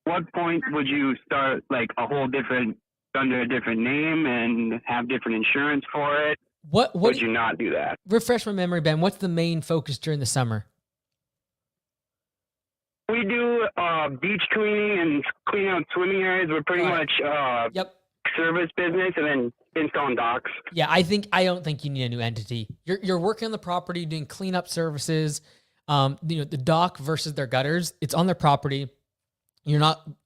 Speaker 16: what point would you start like a whole different, under a different name and have different insurance for it?
Speaker 1: What
Speaker 16: would you not do that?
Speaker 1: Refresh my memory, Ben. What's the main focus during the summer?
Speaker 16: We do beach cleaning and cleaning out swimming areas. We're pretty much service business and then installing docks.
Speaker 1: Yeah, I don't think you need a new entity. You're working on the property, doing cleanup services. The dock versus their gutters. It's on their property.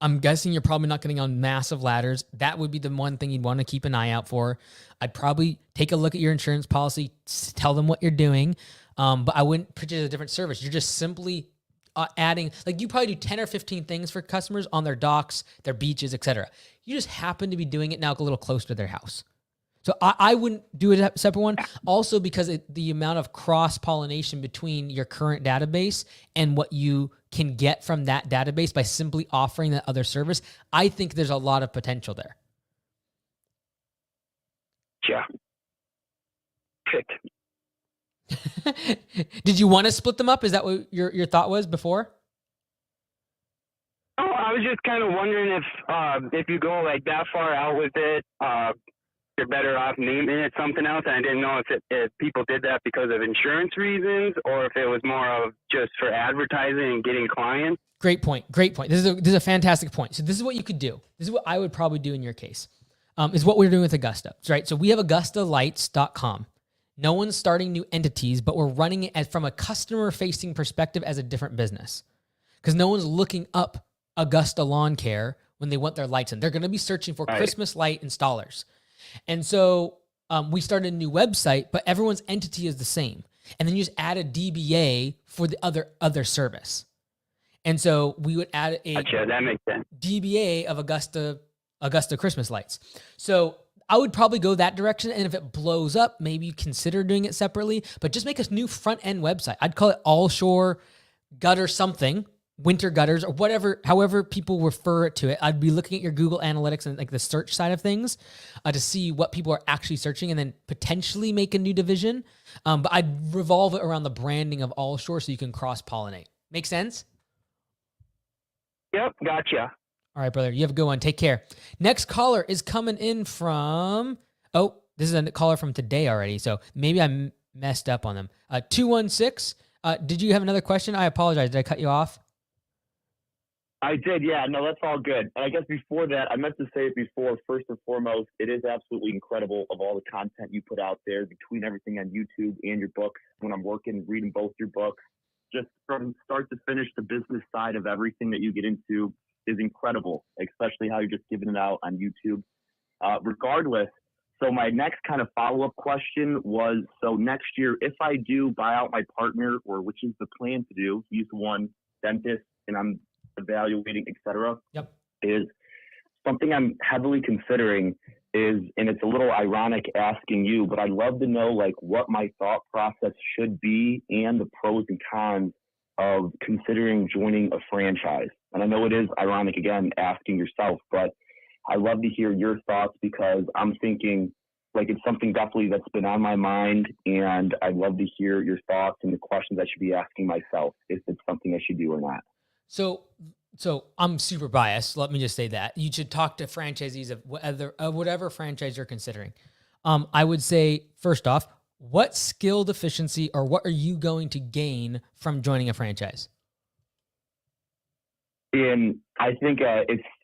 Speaker 1: I'm guessing you're probably not getting on massive ladders. That would be the one thing you'd want to keep an eye out for. I'd probably take a look at your insurance policy, tell them what you're doing. But I wouldn't pitch it as a different service. You're just simply adding, like you probably do 10 or 15 things for customers on their docks, their beaches, etc. You just happen to be doing it now a little closer to their house. So I wouldn't do a separate one. Also because the amount of cross-pollination between your current database and what you can get from that database by simply offering that other service, I think there's a lot of potential there.
Speaker 16: Yeah.
Speaker 1: Did you want to split them up? Is that what your thought was before?
Speaker 16: Oh, I was just kind of wondering if you go like that far out with it, you're better off naming it something else. And I didn't know if people did that because of insurance reasons or if it was more of just for advertising and getting clients.
Speaker 1: Great point. This is a fantastic point. So this is what you could do. This is what I would probably do in your case. Is what we're doing with Augusta, right? So we have AugustaLights.com. No one's starting new entities, but we're running it from a customer-facing perspective as a different business. Because no one's looking up Augusta Lawn Care when they want their lights in. They're going to be searching for Christmas light installers. And so we started a new website, but everyone's entity is the same. And then you just add a DBA for the other service. And so we would add a
Speaker 16: that makes sense.
Speaker 1: DBA of Augusta Christmas lights. So I would probably go that direction. And if it blows up, maybe you consider doing it separately, but just make a new front end website. I'd call it Allshore Gutter something, Winter Gutters, or whatever, however people refer it to it. I'd be looking at your Google Analytics and like the search side of things to see what people are actually searching and then potentially make a new division. But I'd revolve it around the branding of Allshore so you can cross-pollinate. Make sense?
Speaker 16: Yep, gotcha.
Speaker 1: All right, brother. You have a good one. Take care. Next caller is coming in from... Oh, this is a caller from today already, so maybe I messed up on them. 216. Did you have another question? I apologize. Did I cut you off?
Speaker 13: I did, yeah. No, that's all good. And I guess before that, I meant to say it before, first and foremost, it is absolutely incredible of all the content you put out there between everything on YouTube and your books. When I'm reading both your books, just from start to finish, the business side of everything that you get into is incredible, especially how you're just giving it out on YouTube. Regardless, So my next kind of follow-up question was, so next year, if I do buy out my partner, or which is the plan to do, he's one dentist and I'm evaluating, et cetera, is something I'm heavily considering is, and it's a little ironic asking you, but I'd love to know like what my thought process should be and the pros and cons of considering joining a franchise. And I know it is ironic, again, asking yourself, but I'd love to hear your thoughts because I'm thinking like it's something definitely that's been on my mind, and I'd love to hear your thoughts and the questions I should be asking myself if it's something I should do or not.
Speaker 1: So I'm super biased. Let me just say that you should talk to franchisees of whatever franchise you're considering. I would say, first off, what skill deficiency or what are you going to gain from joining a franchise?
Speaker 13: And I think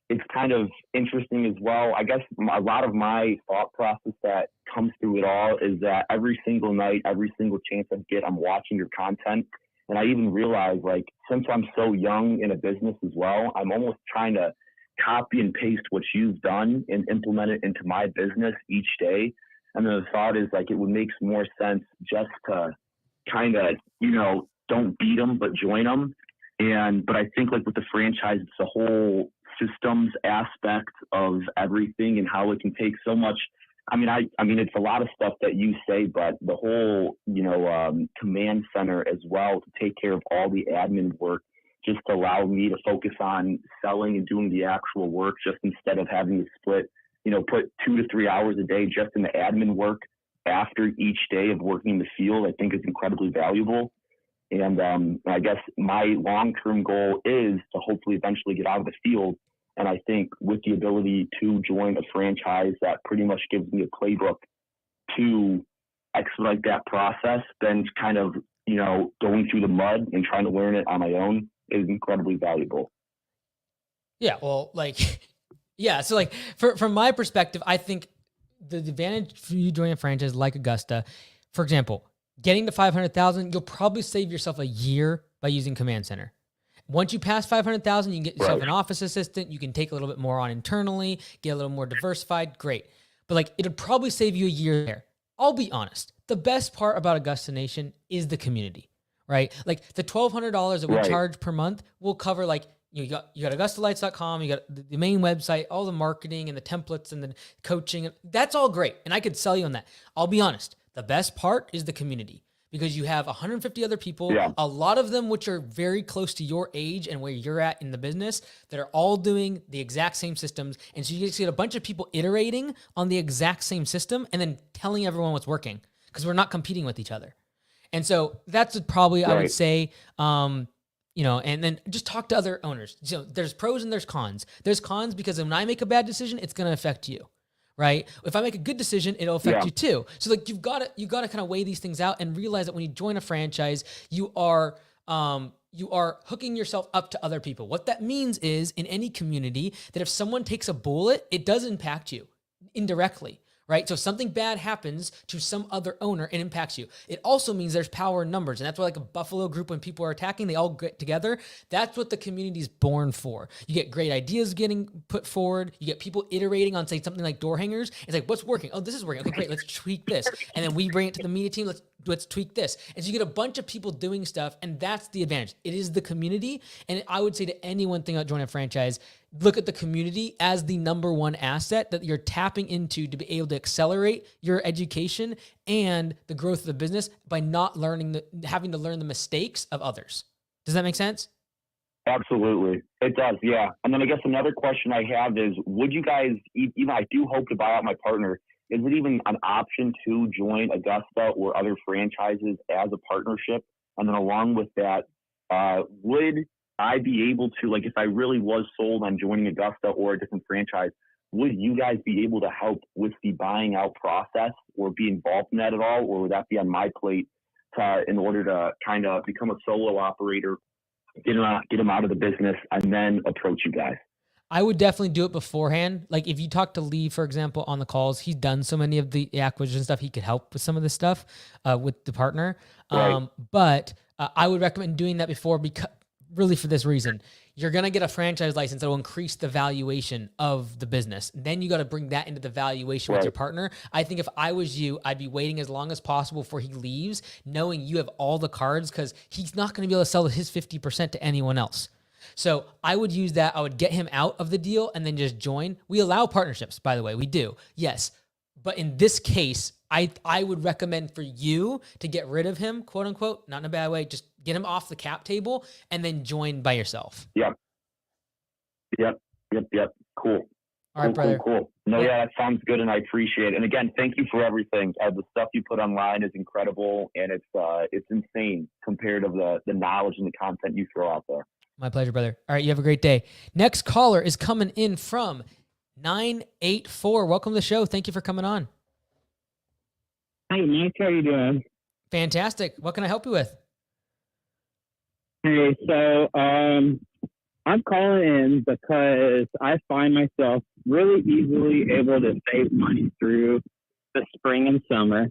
Speaker 13: it's kind of interesting as well. I guess a lot of my thought process that comes through it all is that every single night, every single chance I get, I'm watching your content. And I even realize, like, since I'm so young in a business as well, I'm almost trying to copy and paste what you've done and implement it into my business each day. And then the thought is, like, it would make more sense just to kind of, don't beat them, but join them. But I think, like, with the franchise, it's the whole systems aspect of everything and how it can take so much. I mean, it's a lot of stuff that you say, but the whole, command center as well to take care of all the admin work, just to allow me to focus on selling and doing the actual work, just instead of having to split, put 2 to 3 hours a day just in the admin work after each day of working in the field, I think is incredibly valuable. And I guess my long-term goal is to hopefully eventually get out of the field. And I think with the ability to join a franchise that pretty much gives me a playbook to expedite that process, then kind of, going through the mud and trying to learn it on my own is incredibly valuable.
Speaker 1: Yeah, well, so from my perspective, I think the advantage for you joining a franchise like Augusta, for example, getting to 500,000, you'll probably save yourself a year by using Command Center. Once you pass 500,000, you can get yourself an office assistant. You can take a little bit more on internally, get a little more diversified. Great. But it'll probably save you a year there. I'll be honest. The best part about Augusta Nation is the community, right? Like the $1,200 that we charge per month will cover you got AugustaLights.com, you got the main website, all the marketing and the templates and the coaching. That's all great. And I could sell you on that. I'll be honest. The best part is the community because you have 150 other people, a lot of them which are very close to your age and where you're at in the business that are all doing the exact same systems. And so you get a bunch of people iterating on the exact same system and then telling everyone what's working because we're not competing with each other. And so that's probably, I would say, and then just talk to other owners. So there's pros and there's cons. There's cons because when I make a bad decision, it's going to affect you. Right? If I make a good decision, it'll affect you too. So you've got to kind of weigh these things out and realize that when you join a franchise, you are hooking yourself up to other people. What that means is in any community that if someone takes a bullet, it does impact you indirectly. Right? So if something bad happens to some other owner, it impacts you. It also means there's power in numbers. And that's why like a Buffalo group, when people are attacking, they all get together. That's what the community is born for. You get great ideas getting put forward. You get people iterating on, say, something like door hangers. It's like, what's working? Oh, this is working. Okay, great. Let's tweak this. And then we bring it to the media team. Let's tweak this. And so you get a bunch of people doing stuff. And that's the advantage. It is the community. And I would say to anyone thinking about joining a franchise, look at the community as the number one asset that you're tapping into to be able to accelerate your education and the growth of the business by not having to learn the mistakes of others. Does that make sense?
Speaker 13: Absolutely. It does. Yeah. And then I guess another question I have is, would you guys, even I do hope to buy out my partner, is it even an option to join Augusta or other franchises as a partnership? And then along with that, would I be able to, if I really was sold on joining Augusta or a different franchise, would you guys be able to help with the buying out process or be involved in that at all? Or would that be on my plate in order to kind of become a solo operator, get them out of the business, and then approach you guys?
Speaker 1: I would definitely do it beforehand. Like if you talk to Lee, for example, on the calls, he's done so many of the acquisition stuff. He could help with some of this stuff with the partner. Right. But I would recommend doing that before really for this reason. You're going to get a franchise license that will increase the valuation of the business. Then you got to bring that into the valuation with your partner. I think if I was you, I'd be waiting as long as possible before he leaves, knowing you have all the cards, because he's not going to be able to sell his 50% to anyone else. So I would use that. I would get him out of the deal and then just join. We allow partnerships, by the way. We do. Yes. But in this case, I would recommend for you to get rid of him, quote unquote, not in a bad way, just get him off the cap table and then join by yourself.
Speaker 13: Yep. Cool.
Speaker 1: All right, brother.
Speaker 13: Cool. No, yeah, that sounds good, and I appreciate it. And again, thank you for everything. The stuff you put online is incredible, and it's insane compared to the knowledge and the content you throw out there.
Speaker 1: My pleasure, brother. All right, you have a great day. Next caller is coming in from 984. Welcome to the show. Thank you for coming on.
Speaker 17: Hey, Mike, how you doing?
Speaker 1: Fantastic. What can I help you with?
Speaker 17: Hey, so I'm calling in because I find myself really easily able to save money through the spring and summer.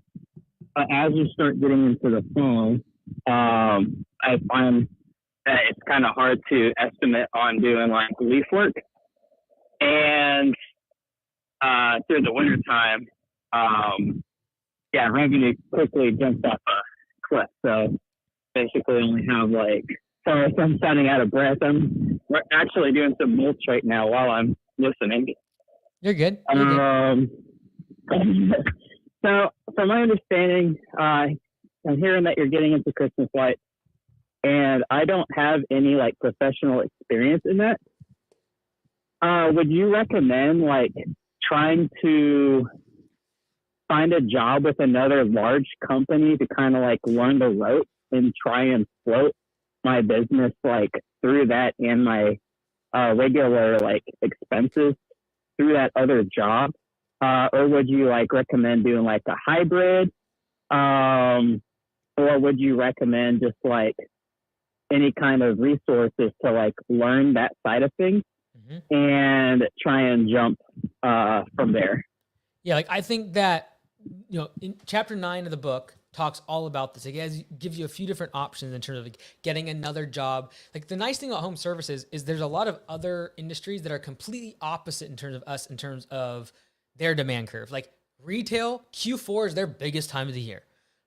Speaker 17: But as you start getting into the fall, I find that it's kind of hard to estimate on doing like leaf work. And through the wintertime, revenue quickly jumps off a cliff. So basically only have sorry if I'm sounding out of breath. We're actually doing some mulch right now while I'm listening.
Speaker 1: You're good.
Speaker 17: So from my understanding, I'm hearing that you're getting into Christmas lights, and I don't have any professional experience in that. Would you recommend trying to find a job with another large company to kind of learn the ropes and try and float my business through that and my regular expenses through that other job? Or would you recommend doing a hybrid? Or would you recommend just any kind of resources to learn that side of things and try and jump from there?
Speaker 1: Yeah, I think that, in chapter 9 of the book talks all about this. It gives you a few different options in terms of getting another job. The nice thing about home services is there's a lot of other industries that are completely opposite in terms of us, in terms of their demand curve. Retail, Q4 is their biggest time of the year.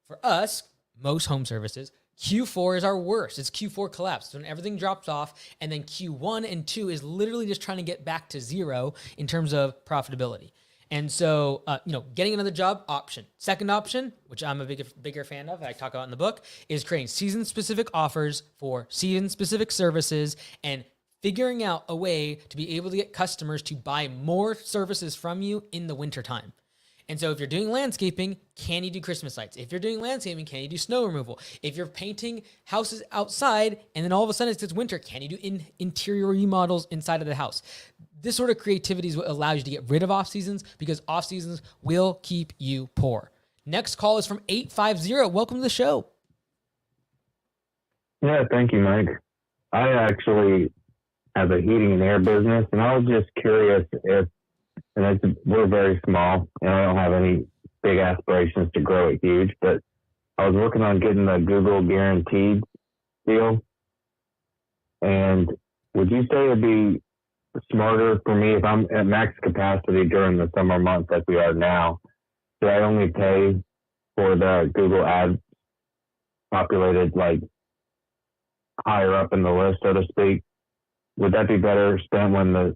Speaker 1: For us, most home services, Q4 is our worst. It's Q4 collapse. So when everything drops off, and then Q1 and 2 is literally just trying to get back to zero in terms of profitability. And so, getting another job, option. Second option, which I'm a bigger fan of, I talk about in the book, is creating season-specific offers for season-specific services and figuring out a way to be able to get customers to buy more services from you in the wintertime. And so if you're doing landscaping, can you do Christmas lights? If you're doing landscaping, can you do snow removal? If you're painting houses outside and then all of a sudden it's winter, can you do interior remodels inside of the house? This sort of creativity is what allows you to get rid of off seasons, because off seasons will keep you poor. Next call is from 850. Welcome to the show.
Speaker 18: Yeah, thank you, Mike. I actually have a heating and air business, and I was just curious we're very small, and I don't have any big aspirations to grow it huge, but I was working on getting the Google guaranteed deal. And would you say it'd be smarter for me if I'm at max capacity during the summer months like we are now? Do I only pay for the Google ad populated higher up in the list, so to speak? Would that be better spent when the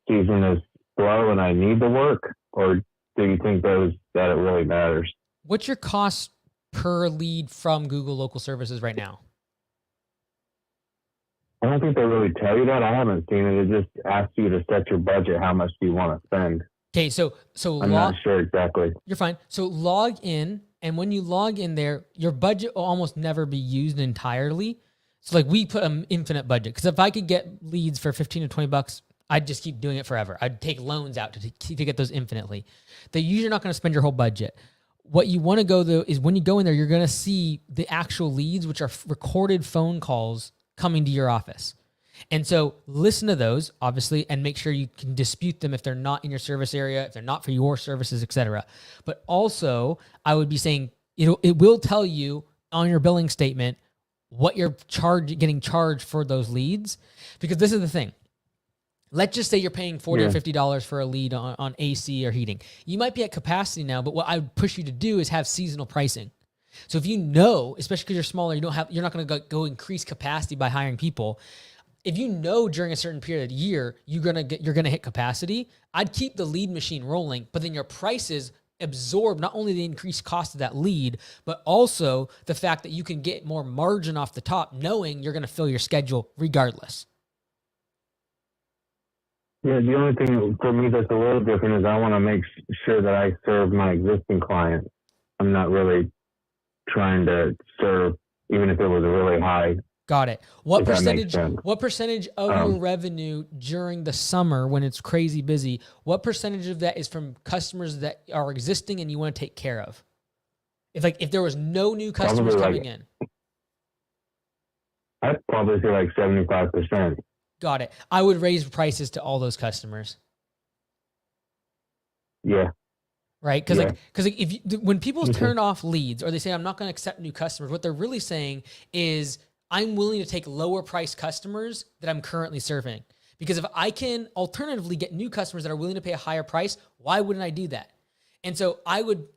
Speaker 18: season is slow and I need the work, or do you think that it really matters?
Speaker 1: What's your cost per lead from Google Local Services right now?
Speaker 18: I don't think they really tell you that. I haven't seen it. It just asks you to set your budget. How much do you want to spend?
Speaker 1: Okay, so
Speaker 18: I'm not sure exactly.
Speaker 1: You're fine. So log in, and when you log in there, your budget will almost never be used entirely. So we put an infinite budget, because if I could get leads for $15 to $20, I'd just keep doing it forever. I'd take loans out to get those infinitely. They're usually not going to spend your whole budget. What you want to go, though, is when you go in there, you're going to see the actual leads, which are recorded phone calls coming to your office. And so listen to those, obviously, and make sure you can dispute them if they're not in your service area, if they're not for your services, etc. But also, I would be saying it will tell you on your billing statement what you're getting charged for those leads. Because this is the thing. Let's just say you're paying $40 or $50 for a lead on AC or heating. You might be at capacity now, but what I would push you to do is have seasonal pricing. So if you know, especially because you're smaller, you're not going to go increase capacity by hiring people. If you know during a certain period of the year you're gonna hit capacity, I'd keep the lead machine rolling, but then your prices absorb not only the increased cost of that lead, but also the fact that you can get more margin off the top, knowing you're gonna fill your schedule regardless.
Speaker 18: Yeah, the only thing for me that's a little different is I want to make sure that I serve my existing clients. I'm not really trying to serve, even if it was a really high.
Speaker 1: Got it. What percentage of your revenue during the summer when it's crazy busy, what percentage of that is from customers that are existing and you want to take care of? If there was no new customers coming in.
Speaker 18: I'd probably say like 75%.
Speaker 1: Got it. I would raise prices to all those customers.
Speaker 18: Yeah.
Speaker 1: Right? Because when people turn off leads or they say, I'm not going to accept new customers, what they're really saying is, I'm willing to take lower price customers that I'm currently serving. Because if I can alternatively get new customers that are willing to pay a higher price, why wouldn't I do that? And so I would,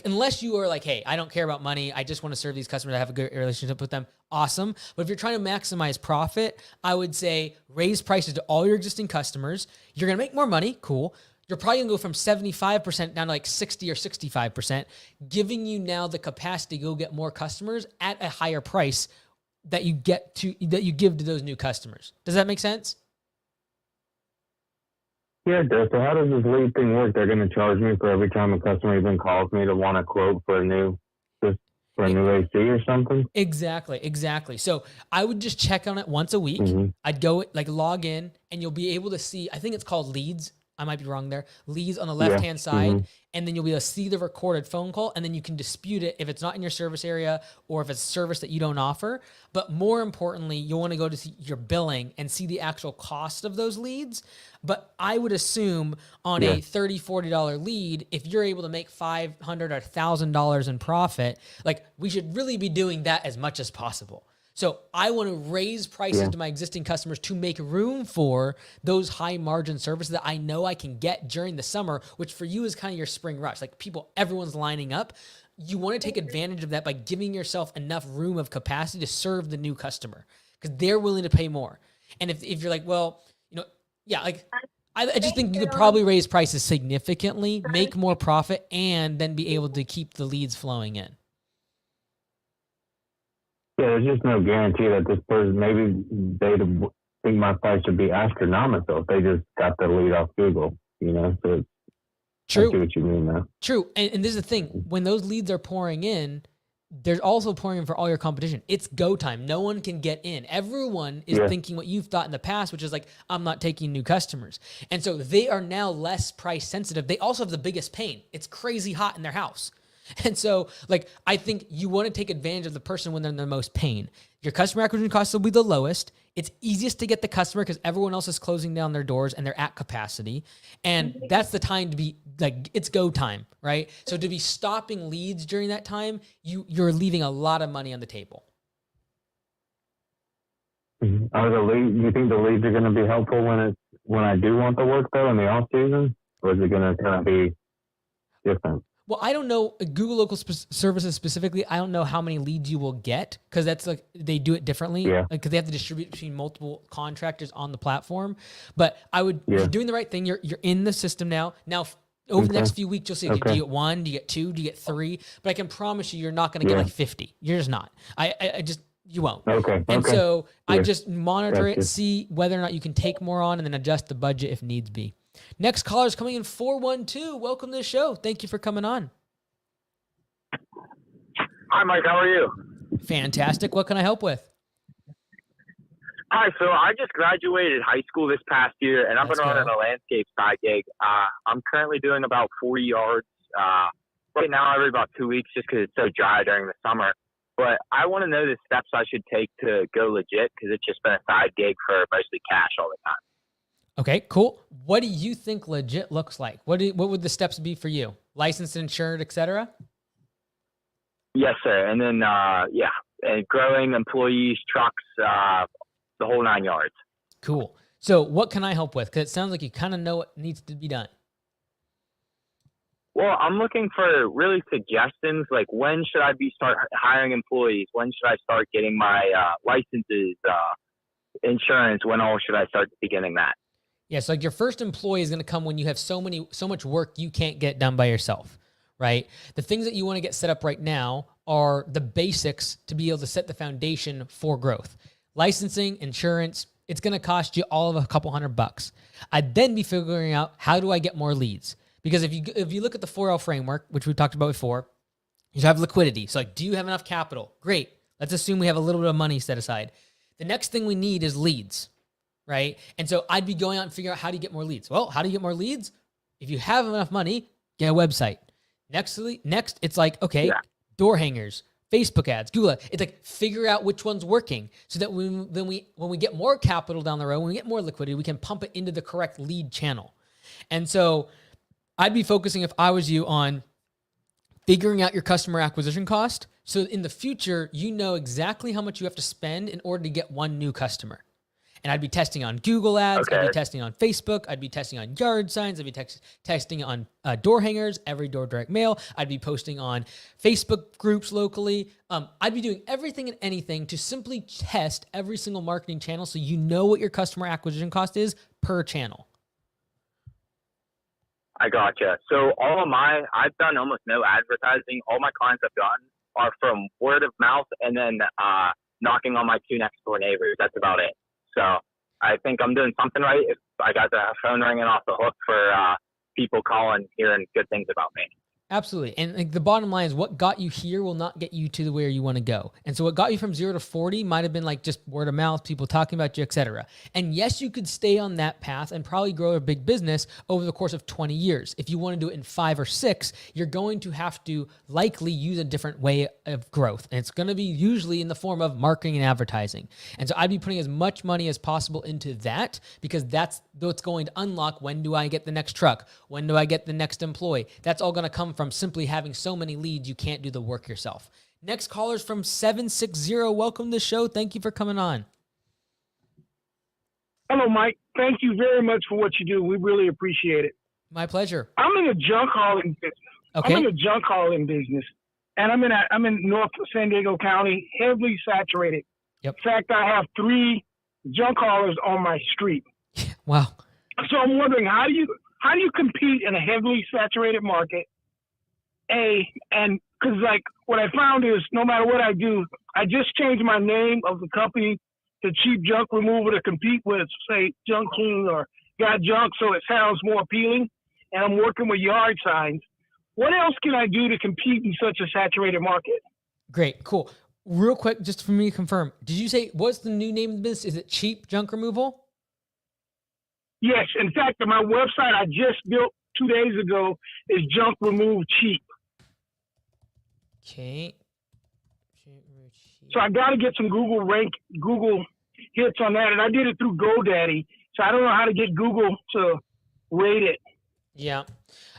Speaker 1: unless you are like, hey, I don't care about money, I just want to serve these customers, I have a good relationship with them, awesome. But if you're trying to maximize profit, I would say raise prices to all your existing customers. You're going to make more money, cool. You're probably going to go from 75% down to like 60 or 65%, giving you now the capacity to go get more customers at a higher price that you give to those new customers. Does that make sense?
Speaker 18: Yeah, it does. So how does this lead thing work? They're going to charge me for every time a customer even calls me to want a quote for a new AC or something?
Speaker 1: Exactly. So I would just check on it once a week. Mm-hmm. I'd go log in and you'll be able to see, I think it's called leads. I might be wrong there. Leads on the left-hand side. Mm-hmm. And then you'll be able to see the recorded phone call, and then you can dispute it if it's not in your service area or if it's a service that you don't offer. But more importantly, you'll want to go to see your billing and see the actual cost of those leads. But I would assume on a $30, $40 lead, if you're able to make $500 or $1,000 in profit, we should really be doing that as much as possible. So I want to raise prices to my existing customers to make room for those high margin services that I know I can get during the summer, which for you is kind of your spring rush. Everyone's lining up. You want to take advantage of that by giving yourself enough room of capacity to serve the new customer because they're willing to pay more. And if you're like, well, I just think you could probably raise prices significantly, make more profit, and then be able to keep the leads flowing in.
Speaker 18: Yeah, there's just no guarantee that this person, maybe they think my price would be astronomical if they just got the lead off Google, so
Speaker 1: True.
Speaker 18: I see what you mean now.
Speaker 1: True. And this is the thing, when those leads are pouring in, they're also pouring in for all your competition. It's go time. No one can get in. Everyone is thinking what you've thought in the past, which is I'm not taking new customers. And so they are now less price sensitive. They also have the biggest pain. It's crazy hot in their house. And so, I think you want to take advantage of the person when they're in the most pain. Your customer acquisition costs will be the lowest. It's easiest to get the customer because everyone else is closing down their doors and they're at capacity. And that's the time to be it's go time, right? So to be stopping leads during that time, you're leaving a lot of money on the table.
Speaker 18: Mm-hmm. You think the leads are going to be helpful when I do want the work though in the off season, or is it going to kind of be different?
Speaker 1: Well, I don't know Google Local Services specifically. I don't know how many leads you will get because that's they do it differently. Yeah. Because they have to distribute between multiple contractors on the platform. But you're doing the right thing. You're in the system now. Now, over the next few weeks, you'll see, do you get 1? Do you get 2? Do you get 3? But I can promise you're not going to get 50. You're just not. You won't.
Speaker 18: Okay.
Speaker 1: And so I just monitor it, see whether or not you can take more on, and then adjust the budget if needs be. Next caller is coming in 412. Welcome to the show. Thank you for coming on.
Speaker 19: Hi, Mike. How are you?
Speaker 1: Fantastic. What can I help with?
Speaker 19: Hi. So I just graduated high school this past year, and I've been running a landscape side gig. I'm currently doing about 40 yards right now every about 2 weeks just because it's so dry during the summer. But I want to know the steps I should take to go legit because it's just been a side gig for mostly cash all the time.
Speaker 1: Okay, cool. What do you think legit looks like? What would the steps be for you? Licensed, insured, et cetera?
Speaker 19: Yes, sir. And then, and growing employees, trucks, the whole 9 yards.
Speaker 1: Cool. So what can I help with? Because it sounds like you kind of know what needs to be done.
Speaker 19: Well, I'm looking for really suggestions, like when should I start hiring employees? When should I start getting my licenses, insurance? When all should I start beginning that?
Speaker 1: Yeah, so like your first employee is going to come when you have so much work you can't get done by yourself, right? The things that you want to get set up right now are the basics to be able to set the foundation for growth. Licensing, insurance, it's going to cost you all of a couple $100. I'd then be figuring out, how do I get more leads? Because if you look at the 4L framework, which we talked about before, you have liquidity. So like, do you have enough capital? Great. Let's assume we have a little bit of money set aside. The next thing we need is leads, right? And so I'd be going out and figuring out, how do you get more leads? Well, how do you get more leads? If you have enough money, get a website. Next, it's like, okay, door hangers, Facebook ads, Google ads. It's like, figure out which one's working so that when we get more capital down the road, when we get more liquidity, we can pump it into the correct lead channel. And so I'd be focusing, if I was you, on figuring out your customer acquisition cost. So in the future, you know exactly how much you have to spend in order to get one new customer. And I'd be testing on Google ads. Okay. I'd be testing on Facebook. I'd be testing on yard signs. I'd be testing on door hangers, every door direct mail. I'd be posting on Facebook groups locally. I'd be doing everything and anything to simply test every single marketing channel so you know what your customer acquisition cost is per channel.
Speaker 19: I gotcha. So I've done almost no advertising. All my clients I've gotten are from word of mouth and then knocking on my 2 next door neighbors. That's about it. So I think I'm doing something right if I got the phone ringing off the hook for people calling, hearing good things about me.
Speaker 1: Absolutely. And like, the bottom line is, what got you here will not get you to where you want to go. And so what got you from 0 to 40 might have been like just word of mouth, people talking about you, etc. And yes, you could stay on that path and probably grow a big business over the course of 20 years. If you want to do it in 5 or 6, you're going to have to likely use a different way of growth. And it's going to be usually in the form of marketing and advertising. And so I'd be putting as much money as possible into that, because that's what's going to unlock, when do I get the next truck? When do I get the next employee? That's all going to come from simply having so many leads you can't do the work yourself. Next caller's from 760. Welcome to the show. Thank you for coming on.
Speaker 20: Hello, Mike. Thank you very much for what you do. We really appreciate it.
Speaker 1: My pleasure.
Speaker 20: I'm in the junk hauling business.
Speaker 1: Okay.
Speaker 20: I'm in the junk hauling business, and I'm in North San Diego County, heavily saturated.
Speaker 1: Yep.
Speaker 20: In fact, I have 3 junk haulers on my street.
Speaker 1: Wow.
Speaker 20: So I'm wondering, how do you compete in a heavily saturated market? And because like what I found is, no matter what I do, I just change my name of the company to Cheap Junk Removal to compete with, say, Junk King or Got Junk, so it sounds more appealing. And I'm working with yard signs. What else can I do to compete in such a saturated market?
Speaker 1: Great, cool. Real quick, just for me to confirm, did you say, what's the new name of the business? Is it Cheap Junk Removal?
Speaker 20: Yes. In fact, my website I just built 2 days ago is Junk Remove Cheap.
Speaker 1: Okay.
Speaker 20: So I got to get some Google hits on that. And I did it through GoDaddy. So I don't know how to get Google to rate it.
Speaker 1: Yeah.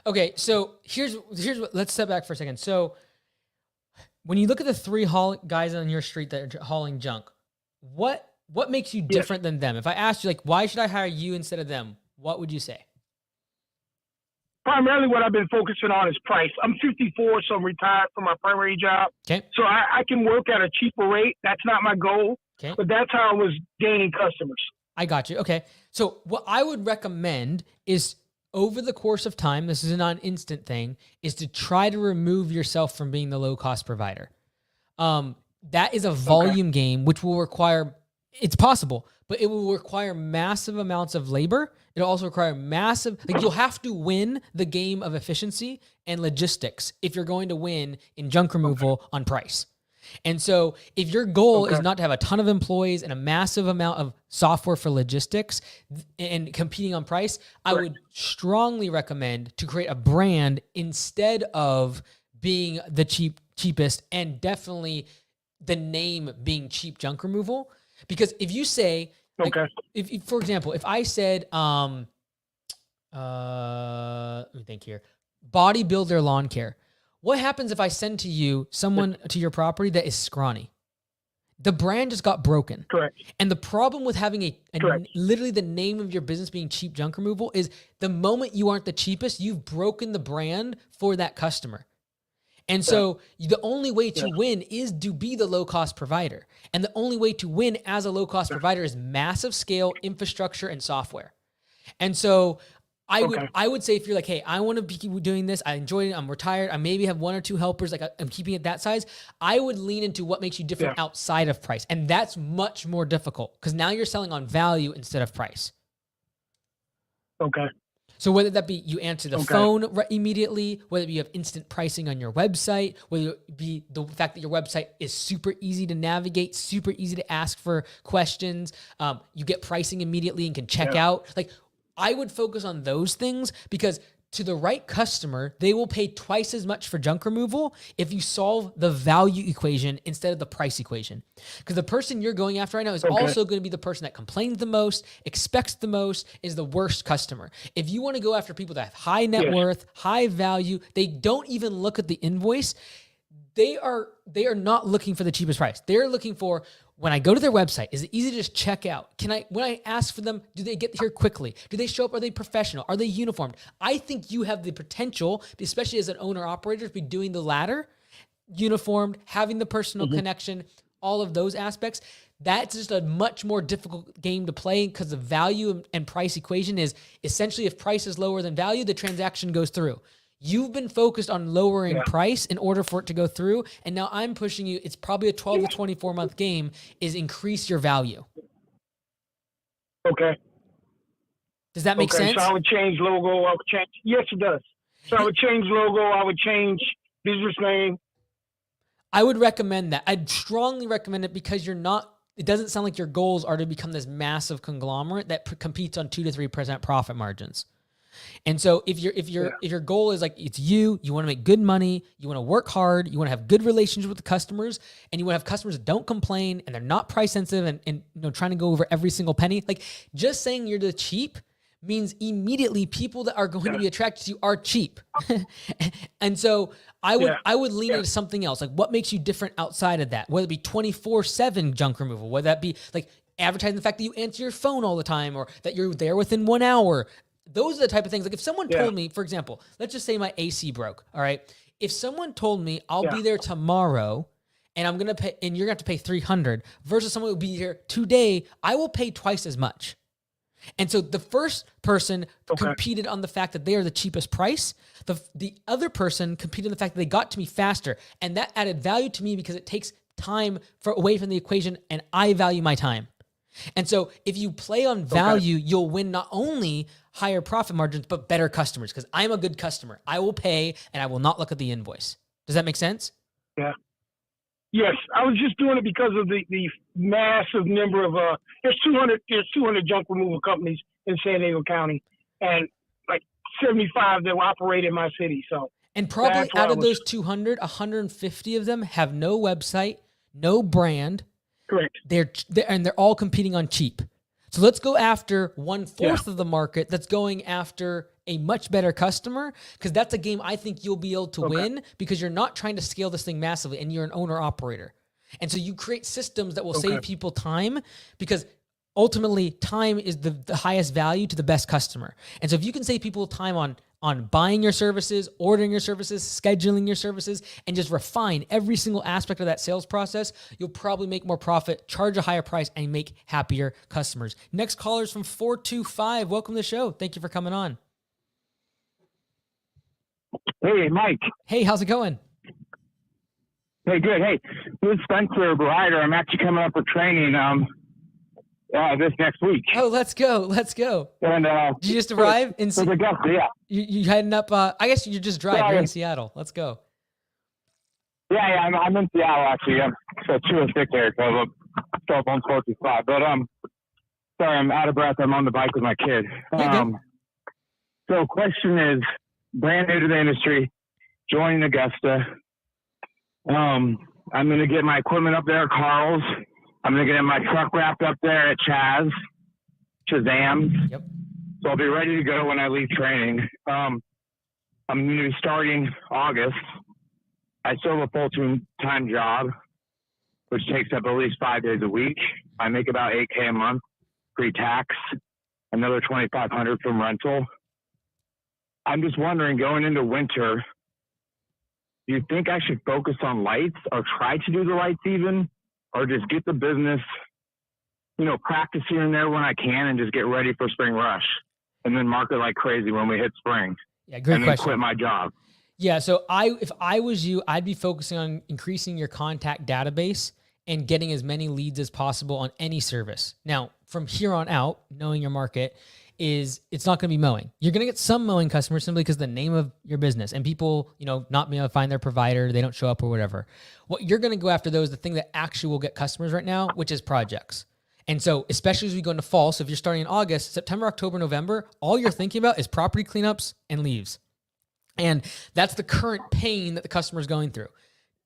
Speaker 1: Okay. So here's what, let's step back for a second. So when you look at the 3 guys on your street that are hauling junk, what makes you different than them? If I asked you, like, why should I hire you instead of them? What would you say?
Speaker 20: Primarily what I've been focusing on is price. I'm 54, so I'm retired from my primary job.
Speaker 1: Okay.
Speaker 20: So I can work at a cheaper rate. That's not my goal, but that's how I was gaining customers.
Speaker 1: I got you. Okay. So what I would recommend is, over the course of time, this is not an instant thing, is to try to remove yourself from being the low-cost provider. That is a volume game, which will require, it's possible, but it will require massive amounts of labor. It'll also require you'll have to win the game of efficiency and logistics if you're going to win in junk removal on price. And so if your goal is not to have a ton of employees and a massive amount of software for logistics and competing on price, I would strongly recommend to create a brand instead of being the cheapest, and definitely the name being Cheap Junk Removal. Because if you say, if for example, if I said, let me think here, Bodybuilder Lawn Care. What happens if I send to you someone to your property that is scrawny? The brand just got broken.
Speaker 20: Correct.
Speaker 1: And the problem with having literally the name of your business being Cheap Junk Removal is the moment you aren't the cheapest, you've broken the brand for that customer. And so the only way to win is to be the low-cost provider. And the only way to win as a low-cost provider is massive scale, infrastructure, and software. And so I would say if you're like, hey, I want to be doing this, I enjoy it, I'm retired, I maybe have 1 or 2 helpers, like I'm keeping it that size, I would lean into what makes you different outside of price. And that's much more difficult because now you're selling on value instead of price.
Speaker 20: Okay.
Speaker 1: So whether that be you answer the phone immediately, whether it be you have instant pricing on your website, whether it be the fact that your website is super easy to navigate, super easy to ask for questions, you get pricing immediately and can check out. Like I would focus on those things because to the right customer, they will pay twice as much for junk removal if you solve the value equation instead of the price equation. Because the person you're going after right now is also going to be the person that complains the most, expects the most, is the worst customer. If you want to go after people that have high net worth, high value, they don't even look at the invoice. They are not looking for the cheapest price. They're looking for, when I go to their website, is it easy to just check out? When I ask for them, do they get here quickly? Do they show up? Are they professional? Are they uniformed? I think you have the potential, especially as an owner-operator, to be doing the latter, uniformed, having the personal connection, all of those aspects. That's just a much more difficult game to play because the value and price equation is essentially if price is lower than value, the transaction goes through. You've been focused on lowering price in order for it to go through. And now I'm pushing you. It's probably a 12 to 24 month game is increase your value.
Speaker 20: Okay.
Speaker 1: Does that make sense?
Speaker 20: So I would change logo. I would change. Yes, it does. So I would change logo. I would change business name.
Speaker 1: I would recommend that. I'd strongly recommend it because it doesn't sound like your goals are to become this massive conglomerate that competes on 2 to 3% profit margins. And so if your goal is like it's you want to make good money, you want to work hard, you want to have good relationships with the customers, and you want to have customers that don't complain and they're not price sensitive and trying to go over every single penny. Like just saying you're the cheap means immediately people that are going to be attracted to you are cheap. And so I would lean into something else. Like what makes you different outside of that? Whether it be 24/7 junk removal, whether that be like advertising the fact that you answer your phone all the time or that you're there within 1 hour. Those are the type of things. Like if someone told me, for example, let's just say my AC broke. All right. If someone told me I'll be there tomorrow and I'm going to pay, and you're going to have to pay $300 versus someone who will be here today, I will pay twice as much. And so the first person competed on the fact that they are the cheapest price. The other person competed on the fact that they got to me faster. And that added value to me because it takes time away from the equation and I value my time. And so if you play on value, you'll win not only higher profit margins, but better customers because I'm a good customer. I will pay and I will not look at the invoice. Does that make sense?
Speaker 20: Yeah. Yes. I was just doing it because of the massive number of, there's 200 junk removal companies in San Diego County and like 75 that operate in my city. So,
Speaker 1: and probably out of those 200, 150 of them have no website, no brand.
Speaker 20: Correct.
Speaker 1: They're all competing on cheap. So let's go after 1/4 of the market that's going after a much better customer because that's a game I think you'll be able to win because you're not trying to scale this thing massively and you're an owner operator. And so you create systems that will save people time because ultimately time is the highest value to the best customer. And so if you can save people time on buying your services, ordering your services, scheduling your services, and just refine every single aspect of that sales process, you'll probably make more profit, charge a higher price, and make happier customers. Next caller is from 425. Welcome to the show. Thank you for coming on.
Speaker 21: Hey, Mike.
Speaker 1: Hey, how's it going?
Speaker 21: Hey, good. Hey, this is Spencer Brider. I'm actually coming up for training this next week.
Speaker 1: Oh, let's go. Let's go.
Speaker 21: And
Speaker 1: did you just arrive in
Speaker 21: Seattle? Yeah.
Speaker 1: You heading up? I guess you just drive. You're in Seattle. Let's go.
Speaker 21: Yeah, I'm in Seattle actually. I'm 206 there, so cell phone's 425. But sorry, I'm out of breath. I'm on the bike with my kid. So, question is, brand new to the industry, joining Augusta. I'm going to get my equipment up there at Carl's. I'm going to get my truck wrapped up there at Shazam.
Speaker 1: Yep.
Speaker 21: So I'll be ready to go when I leave training. I'm going to be starting August. I still have a full-time job. which takes up at least 5 days a week. I make about $8K a month pre-tax, another $2,500 from rental. I'm just wondering, going into winter, do you think I should focus on lights or try to do the lights even, or just get the business, practice here and there when I can and just get ready for spring rush and then market like crazy when we hit spring?
Speaker 1: Yeah, great
Speaker 21: and
Speaker 1: question.
Speaker 21: Then quit my job.
Speaker 1: Yeah, so if I was you, I'd be focusing on increasing your contact database and getting as many leads as possible on any service. Now, from here on out, knowing your market, it's not going to be mowing. You're going to get some mowing customers simply because the name of your business and people, not being able to find their provider, they don't show up or whatever. What you're going to go after, though, is the thing that actually will get customers right now, which is projects. And so, especially as we go into fall, so if you're starting in August, September, October, November, all you're thinking about is property cleanups and leaves. And that's the current pain that the customer is going through.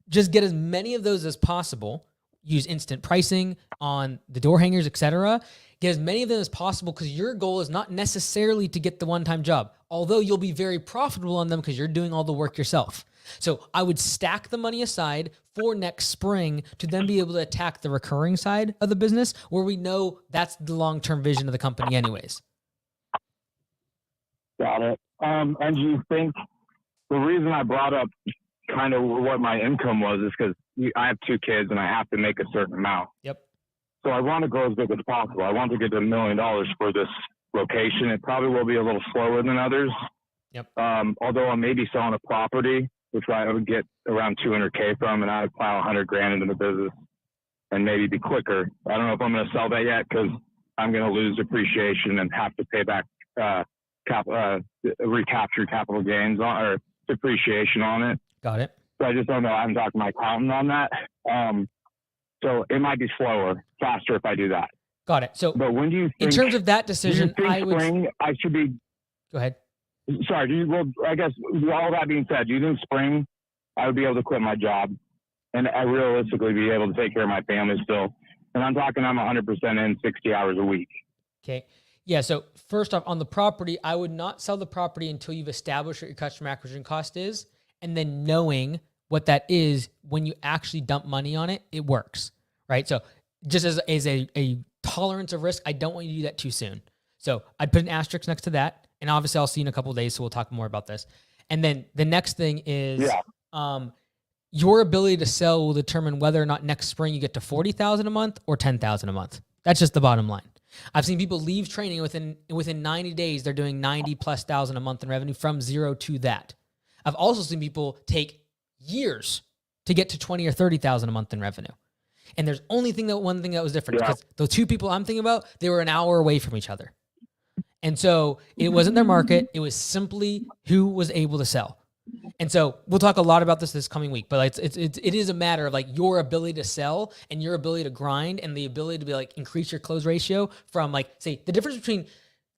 Speaker 1: Just get as many of those as possible. Use instant pricing on the door hangers, etc. Get as many of them as possible because your goal is not necessarily to get the one-time job, although you'll be very profitable on them because you're doing all the work yourself. So I would stack the money aside for next spring to then be able to attack the recurring side of the business where we know that's the long-term vision of the company anyways.
Speaker 21: Got it. And do you think the reason I brought up kind of what my income was is because I have 2 kids and I have to make a certain amount.
Speaker 1: Yep.
Speaker 21: So I want to grow as big as possible. I want to get to $1 million for this location. It probably will be a little slower than others.
Speaker 1: Yep.
Speaker 21: Although I may be selling a property, which I would get around $200K from, and I would pile $100,000 into the business and maybe be quicker. I don't know if I'm going to sell that yet because I'm going to lose appreciation and have to pay back recapture capital gains or depreciation on it.
Speaker 1: Got it.
Speaker 21: So I just don't know. I haven't talked to my accountant on that. So it might be faster if I do that.
Speaker 1: Got it. So,
Speaker 21: but when do you think,
Speaker 1: in terms of that decision,
Speaker 21: I should be.
Speaker 1: Go ahead.
Speaker 21: Sorry. I guess all that being said, do you think spring I would be able to quit my job and I realistically be able to take care of my family still? And I'm talking, I'm 100% in 60 hours a week.
Speaker 1: Okay. Yeah. So first off, on the property, I would not sell the property until you've established what your customer acquisition cost is, and then knowing what that is when you actually dump money on it, it works, right? So just as a tolerance of risk, I don't want you to do that too soon. So I'd put an asterisk next to that, and obviously I'll see you in a couple of days, so we'll talk more about this. And then the next thing is your ability to sell will determine whether or not next spring you get to $40,000 a month or $10,000 a month. That's just the bottom line. I've seen people leave training within 90 days, they're doing 90+ thousand a month in revenue from zero to that. I've also seen people take years to get to 20 or 30,000 a month in revenue. And there's one thing that was different because the 2 people I'm thinking about, they were an hour away from each other. And so it wasn't their market. It was simply who was able to sell. And so we'll talk a lot about this coming week, but it is a matter of like your ability to sell and your ability to grind and the ability to be like increase your close ratio from like, say, the difference between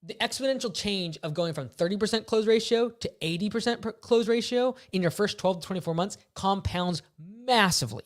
Speaker 1: the exponential change of going from 30% close ratio to 80% close ratio in your first 12 to 24 months compounds massively.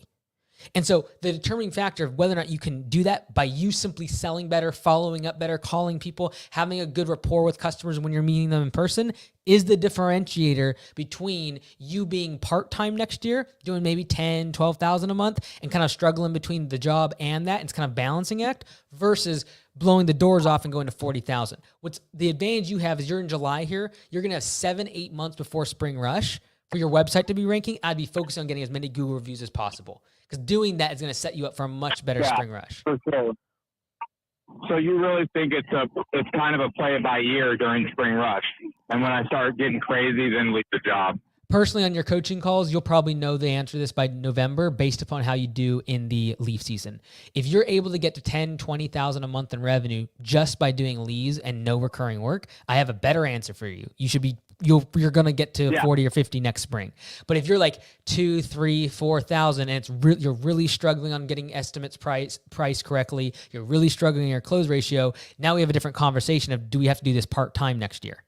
Speaker 1: And so the determining factor of whether or not you can do that by you simply selling better, following up better, calling people, having a good rapport with customers when you're meeting them in person is the differentiator between you being part-time next year, doing maybe 10, 12,000 a month and kind of struggling between the job and that. It's kind of balancing act versus blowing the doors off and going to 40,000. What's the advantage you have is you're in July here. You're going to have 7-8 months before spring rush for your website to be ranking. I'd be focusing on getting as many Google reviews as possible because doing that is going to set you up for a much better spring rush.
Speaker 21: For sure. So you really think it's kind of a play it by ear during spring rush, and when I start getting crazy, then leave the job.
Speaker 1: Personally, on your coaching calls, you'll probably know the answer to this by November based upon how you do in the leaf season. If you're able to get to 10, 20,000 a month in revenue just by doing leaves and no recurring work, I have a better answer for you. You're going to get to 40 or 50 next spring. But if you're like 2, 3, 4,000 and you're really struggling on getting estimates priced correctly, you're really struggling in your close ratio, now we have a different conversation of do we have to do this part-time next year?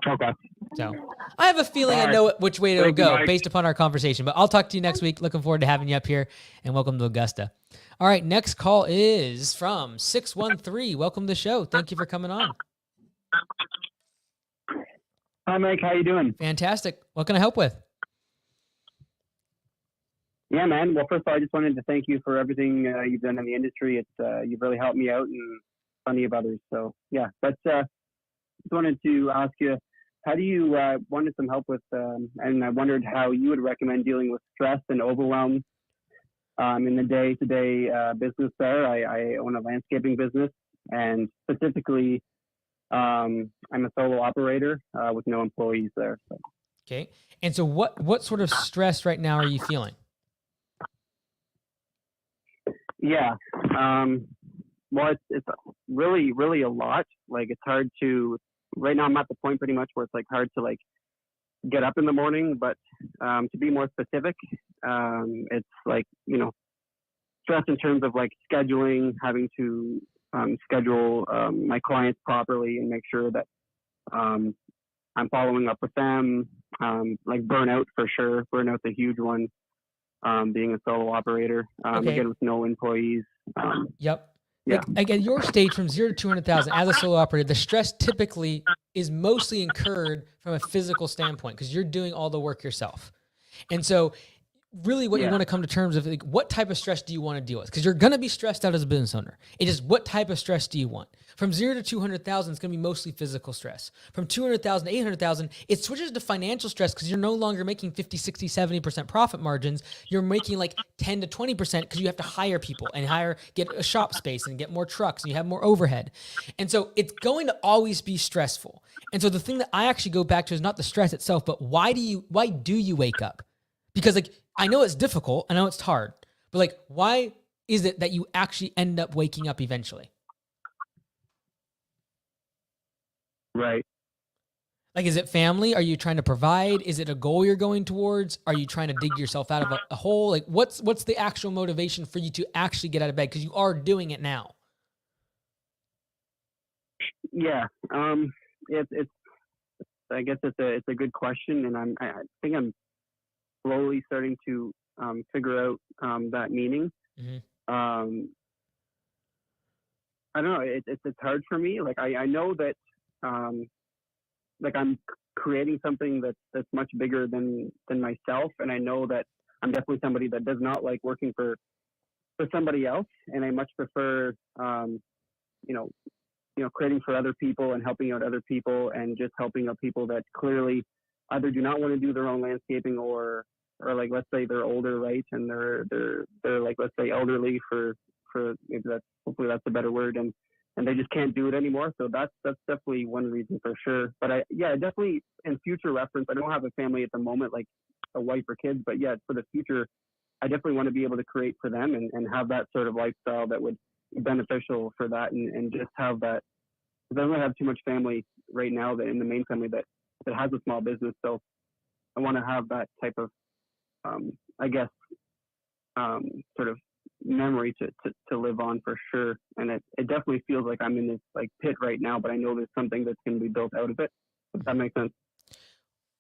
Speaker 21: Okay.
Speaker 1: So I have a feeling I know which way to go based upon our conversation, but I'll talk to you next week. Looking forward to having you up here, and welcome to Augusta. All right, next call is from 613. Welcome to the show. Thank you for coming on.
Speaker 4: Hi, Mike. How you doing?
Speaker 1: Fantastic. What can I help with?
Speaker 17: Yeah, man. Well, first of all, I just wanted to thank you for everything you've done in the industry. You've really helped me out and plenty of others. So yeah, but just wanted to ask you, how do you wanted some help with, and I wondered how you would recommend dealing with stress and overwhelm in the day-to-day business there. I own a landscaping business, and specifically, I'm a solo operator with no employees there. So.
Speaker 1: Okay. And so what sort of stress right now are you feeling?
Speaker 17: Yeah. Well, it's really, really a lot. Like, it's hard to, right now I'm at the point pretty much where it's like hard to like get up in the morning, but to be more specific, it's like, stress in terms of like scheduling, having to schedule my clients properly and make sure that I'm following up with them. Like burnout for sure. Burnout's a huge one. Being a solo operator, again with no employees.
Speaker 1: Yep.
Speaker 17: Yeah.
Speaker 1: Like at your stage, from 0 to 200,000 as a solo operator, the stress typically is mostly incurred from a physical standpoint because you're doing all the work yourself. And so really what you want to come to terms of, like, what type of stress do you want to deal with? Because you're going to be stressed out as a business owner. It is, what type of stress do you want? From 0 to 200,000, it's going to be mostly physical stress. From 200,000 to 800,000, it switches to financial stress because you're no longer making 50, 60, 70% profit margins. You're making like 10 to 20% because you have to hire people and get a shop space and get more trucks and you have more overhead. And so it's going to always be stressful. And so the thing that I actually go back to is not the stress itself, but why do you wake up? Because like, I know it's difficult, I know it's hard, but like, why is it that you actually end up waking up eventually?
Speaker 17: Right.
Speaker 1: Like, is it family? Are you trying to provide? Is it a goal you're going towards? Are you trying to dig yourself out of a hole? Like, what's the actual motivation for you to actually get out of bed? Because you are doing it now.
Speaker 17: Yeah. It's I guess it's a good question, and I think I'm slowly starting to figure out that meaning.
Speaker 1: Mm-hmm.
Speaker 17: I don't know. It's hard for me. Like I know that like I'm creating something that's much bigger than myself, and I know that I'm definitely somebody that does not like working for somebody else, and I much prefer creating for other people and helping out other people, and just helping out people that clearly either do not want to do their own landscaping or like, let's say they're older, right? And they're like, let's say elderly for maybe hopefully that's a better word. And they just can't do it anymore. So that's definitely one reason for sure. But definitely in future reference, I don't have a family at the moment, like a wife or kids, but yeah, for the future, I definitely want to be able to create for them and have that sort of lifestyle that would be beneficial for that, and just have that. Because I don't have too much family right now that in the main family that has a small business. So I want to have that type of, sort of memory to live on for sure. And it definitely feels like I'm in this like pit right now, but I know there's something that's going to be built out of it. If that makes sense.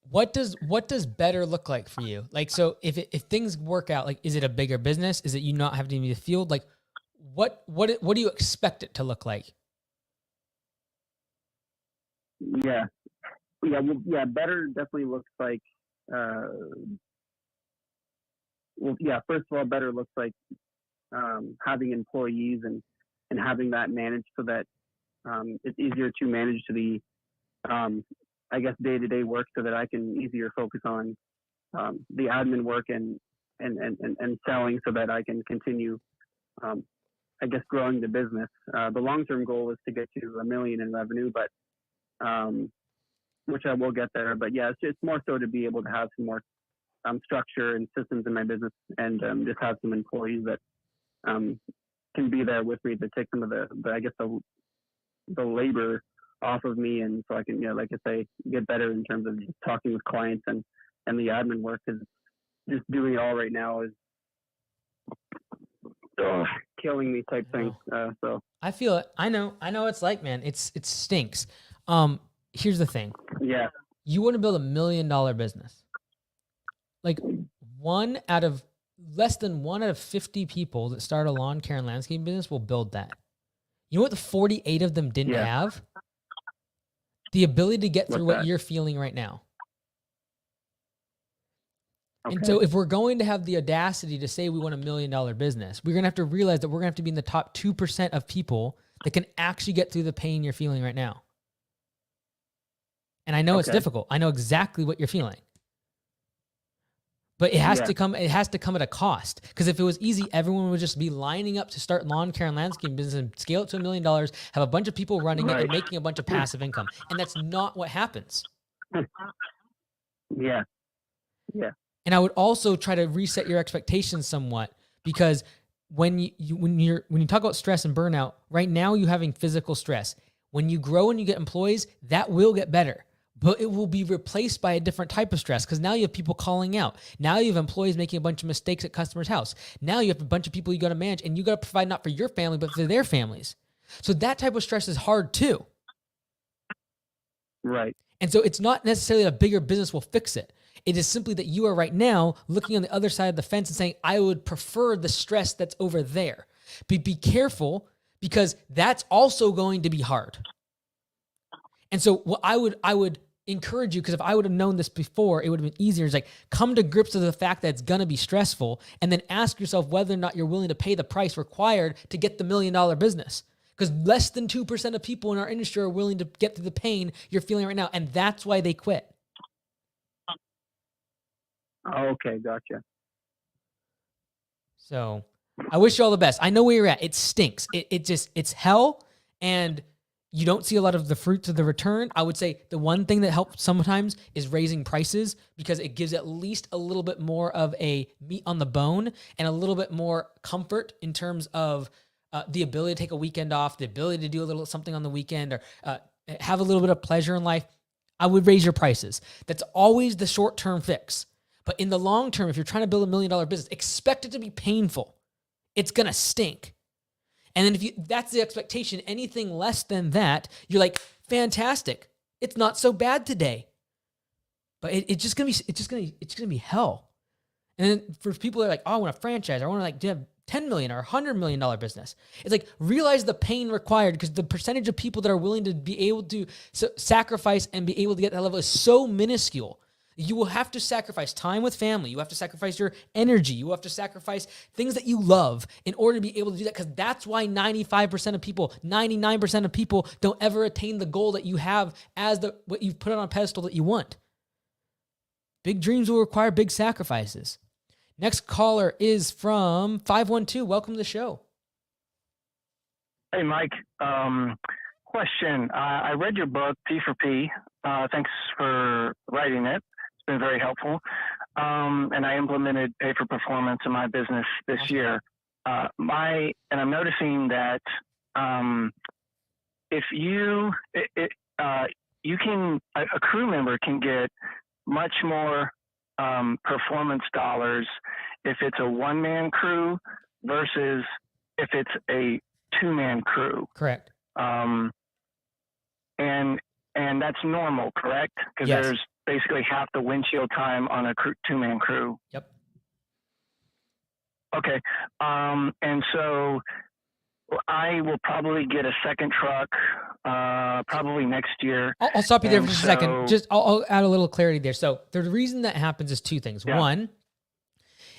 Speaker 1: What does better look like for you? Like, so if things work out, like, is it a bigger business? Is it you not having to be the field? Like, what do you expect it to look like?
Speaker 17: Yeah. Better definitely looks like, first of all, better looks like having employees and having that managed so that it's easier to manage the day-to-day work, so that I can easier focus on the admin work and selling, so that I can continue growing the business. The long-term goal is to get to $1 million in revenue, but which I will get there. But yeah, it's more so to be able to have some more structure and systems in my business, and just have some employees that can be there with me to take some of the labor off of me, and so I can, like I say, get better in terms of just talking with clients and the admin work, because just doing it all right now is killing me type thing. So
Speaker 1: I feel it. I know it's like, man, it stinks. Here's the thing.
Speaker 17: Yeah.
Speaker 1: You want to build $1 million business. Like less than 1 out of 50 people that start a lawn care and landscaping business will build that. You know what the 48 of them didn't have? The ability to get through what you're feeling right now. And so if we're going to have the audacity to say we want $1 million business, we're going to have to realize that we're going to have to be in the top 2% of people that can actually get through the pain you're feeling right now. And I know it's difficult. I know exactly what you're feeling. But it has to come at a cost. Because if it was easy, everyone would just be lining up to start lawn care and landscaping business and scale it to $1 million, have a bunch of people running it and making a bunch of passive income. And that's not what happens.
Speaker 17: Yeah. Yeah.
Speaker 1: And I would also try to reset your expectations somewhat, because when you talk about stress and burnout, right now you're having physical stress. When you grow and you get employees, that will get better, but it will be replaced by a different type of stress, because now you have people calling out. Now you have employees making a bunch of mistakes at customers' house. Now you have a bunch of people you got to manage, and you got to provide not for your family, but for their families. So that type of stress is hard too.
Speaker 17: Right.
Speaker 1: And so it's not necessarily that a bigger business will fix it. It is simply that you are right now looking on the other side of the fence and saying, I would prefer the stress that's over there. Be careful, because that's also going to be hard. And so what I would encourage you, because if I would have known this before, it would have been easier. It's like, come to grips with the fact that it's going to be stressful, and then ask yourself whether or not you're willing to pay the price required to get the $1 million business. Because less than 2% of people in our industry are willing to get through the pain you're feeling right now. And that's why they quit.
Speaker 17: Okay, gotcha.
Speaker 1: So I wish you all the best. I know where you're at. It stinks. It's hell, and you don't see a lot of the fruits of the return. I would say the one thing that helps sometimes is raising prices, because it gives at least a little bit more of a meat on the bone and a little bit more comfort in terms of the ability to take a weekend off, the ability to do a little something on the weekend, or have a little bit of pleasure in life. I would raise your prices. That's always the short-term fix. But in the long term, if you're trying to build $1 million business, expect it to be painful. It's going to stink. And then if that's the expectation, anything less than that, you're like, fantastic. It's not so bad today. But it's just going to be hell. And then for people that are like, oh, I want a franchise, I want to have $10 million or $100 million business. It's like, realize the pain required, because the percentage of people that are willing to be able to sacrifice and be able to get that level is so minuscule. You will have to sacrifice time with family. You have to sacrifice your energy. You have to sacrifice things that you love in order to be able to do that, because that's why 95% of people, 99% of people don't ever attain the goal that you have as what you've put on a pedestal that you want. Big dreams will require big sacrifices. Next caller is from 512. Welcome to the show.
Speaker 4: Hey, Mike. Question. I read your book, P for P. Thanks for writing it. It's been very helpful. And I implemented Pay for Performance in my business this year. And I'm noticing that if you can, a crew member can get much more performance dollars if it's a one-man crew versus if it's a two-man crew.
Speaker 1: Correct.
Speaker 4: And that's normal, correct? Because there's basically half the windshield time on a two-man crew.
Speaker 1: Yep.
Speaker 4: Okay. And so I will probably get a second truck probably next year.
Speaker 1: I'll stop you there for just a second. I'll add a little clarity there. So the reason that happens is two things. Yeah. One,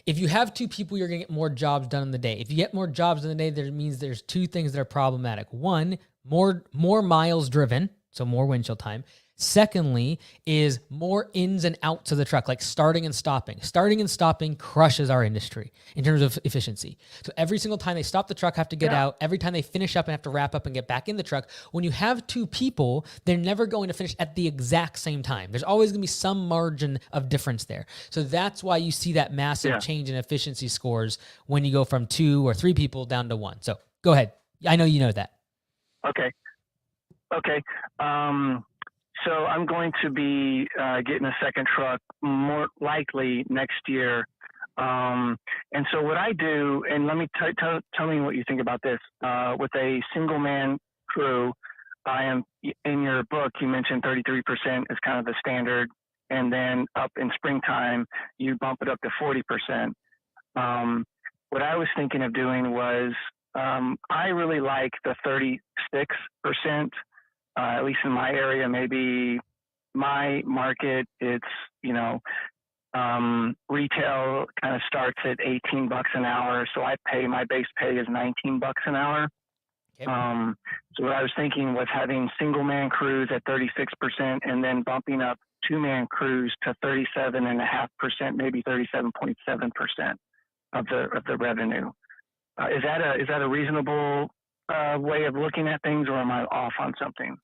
Speaker 1: if you have two people, you're going to get more jobs done in the day. If you get more jobs in the day, that means there's two things that are problematic. One, more miles driven, so more windshield time. Secondly, is more ins and outs of the truck, like starting and stopping. Starting and stopping crushes our industry in terms of efficiency. So every single time they stop the truck, have to get out. Every time they finish up and have to wrap up and get back in the truck. When you have two people, they're never going to finish at the exact same time. There's always going to be some margin of difference there. So that's why you see that massive change in efficiency scores when you go from 2 or 3 people down to 1. So go ahead. I know you know that.
Speaker 4: Okay. So I'm going to be getting a second truck more likely next year. And so what I do, and let me tell me what you think about this. With a single man crew, I am in your book. You mentioned 33% is kind of the standard, and then up in springtime you bump it up to 40%. What I was thinking of doing was I really like the 36%. At least in my area, maybe my market, it's, Retail kind of starts at $18 an hour, so my base pay is $19 an hour.
Speaker 1: Okay.
Speaker 4: So what I was thinking was having single man crews at 36% and then bumping up 2-man crews to 37.5%, maybe 37.7% of the revenue. Is that a reasonable way of looking at things, or am I off on something?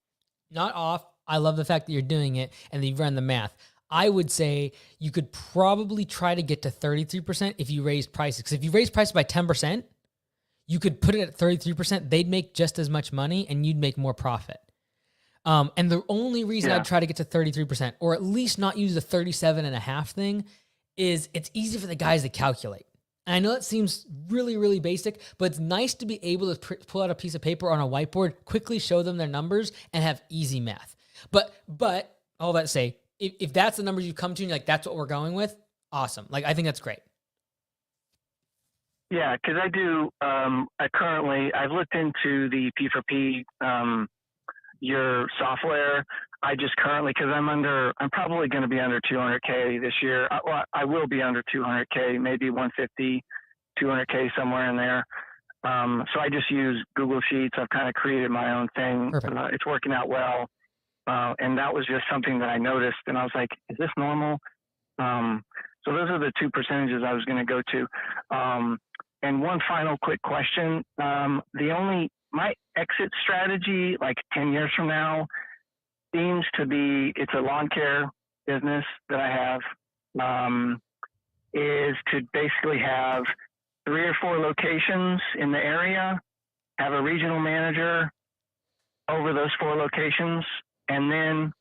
Speaker 1: Not off. I love the fact that you're doing it and that you've run the math. I would say you could probably try to get to 33% if you raise prices. Because if you raise prices by 10%, you could put it at 33%. They'd make just as much money and you'd make more profit. And the only reason I'd try to get to 33%, or at least not use the 37.5 thing, is it's easy for the guys to calculate. And I know that seems really, really basic, but it's nice to be able to pull out a piece of paper on a whiteboard, quickly show them their numbers, and have easy math. But all that to say, if that's the numbers you come to and you're like, that's what we're going with, awesome. Like, I think that's great.
Speaker 4: Yeah, because I do. I've looked into the P4P, your software. I just currently, because I'm probably going to be under 200K this year. I will be under 200K, maybe 150, 200K, somewhere in there. So I just use Google Sheets. I've kind of created my own thing. It's working out well. And that was just something that I noticed. And I was like, is this normal? So those are the two percentages I was going to go to. And one final quick question. My exit strategy, like 10 years from now, seems to be, it's a lawn care business that I have, is to basically have 3 or 4 locations in the area, have a regional manager over those 4 locations, and then